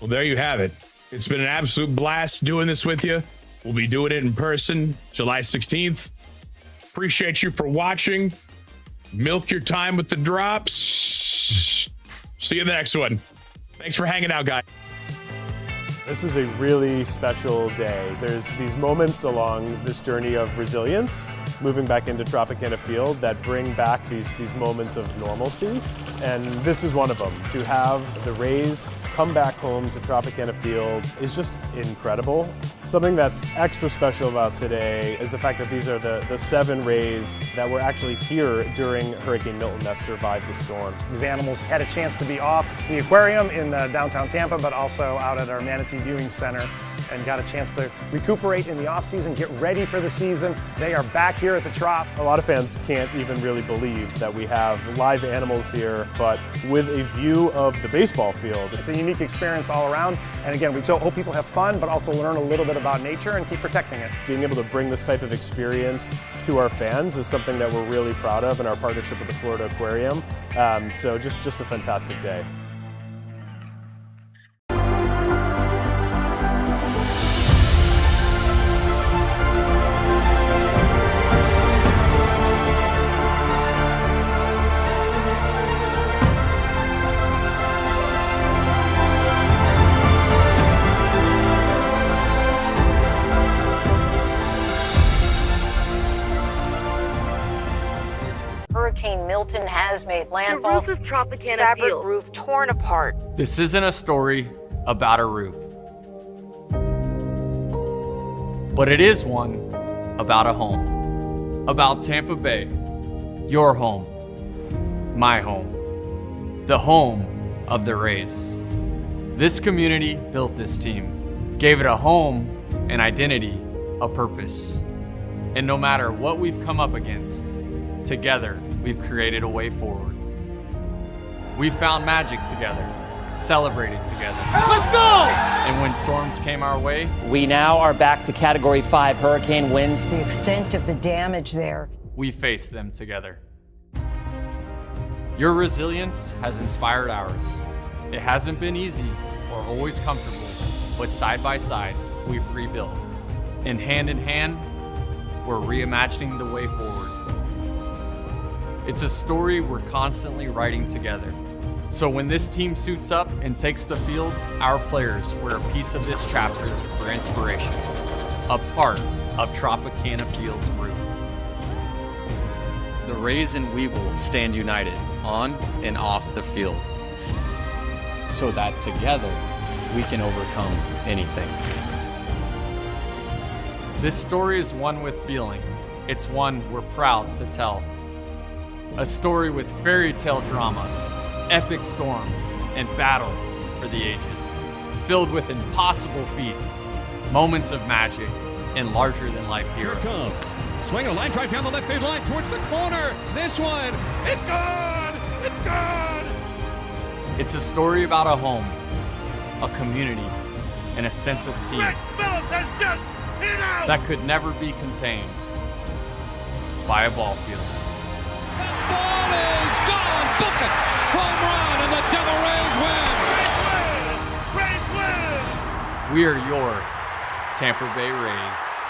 Well, there you have it. It's been an absolute blast doing this with you. We'll be doing it in person July 16th. Appreciate you for watching. Milk your time with the drops. See you in the next one. Thanks for hanging out, guys. This is a really special day. There's these moments along this journey of resilience, moving back into Tropicana Field, that bring back these moments of normalcy. And this is one of them. To have the Rays come back home to Tropicana Field is just incredible. Something that's extra special about today is the fact that these are the 7 Rays that were actually here during Hurricane Milton that survived the storm. These animals had a chance to be off the aquarium in downtown Tampa, but also out at our Manatee Viewing Center, and got a chance to recuperate in the off-season, get ready for the season. They are back here at the Trop. A lot of fans can't even really believe that we have live animals here, but with a view of the baseball field. It's a unique experience all around, and again, we hope people have fun, but also learn a little bit about nature and keep protecting it. Being able to bring this type of experience to our fans is something that we're really proud of in our partnership with the Florida Aquarium. So just a fantastic day. Hurricane Milton has made landfall. The roof of Tropicana Fabric Field. roof torn apart. This isn't a story about a roof, but it is one about a home. About Tampa Bay, your home, my home, the home of the Rays. This community built this team, gave it a home, an identity, a purpose. And no matter what we've come up against, together, we've created a way forward. We found magic together, celebrated together. Let's go! And when storms came our way, we now are back to Category 5 hurricane winds. The extent of the damage there. We faced them together. Your resilience has inspired ours. It hasn't been easy or always comfortable, but side by side, we've rebuilt. And hand, we're reimagining the way forward. It's a story we're constantly writing together. So when this team suits up and takes the field, our players wear a piece of this chapter for inspiration, a part of Tropicana Field's roof. The Rays and Webull stand united on and off the field, so that together we can overcome anything. This story is one with feeling. It's one we're proud to tell. A story with fairy tale drama, epic storms, and battles for the ages. Filled with impossible feats, moments of magic, and larger-than-life heroes. Here it comes. Swing a line drive down the left field line towards the corner. This one, it's gone! It's gone! It's a story about a home, a community, and a sense of team Phillips has just hit out! that could never be contained by a ball field. Ball is gone! Book it! Home run, and the Devil Rays win! Rays win! Rays win! We are your Tampa Bay Rays.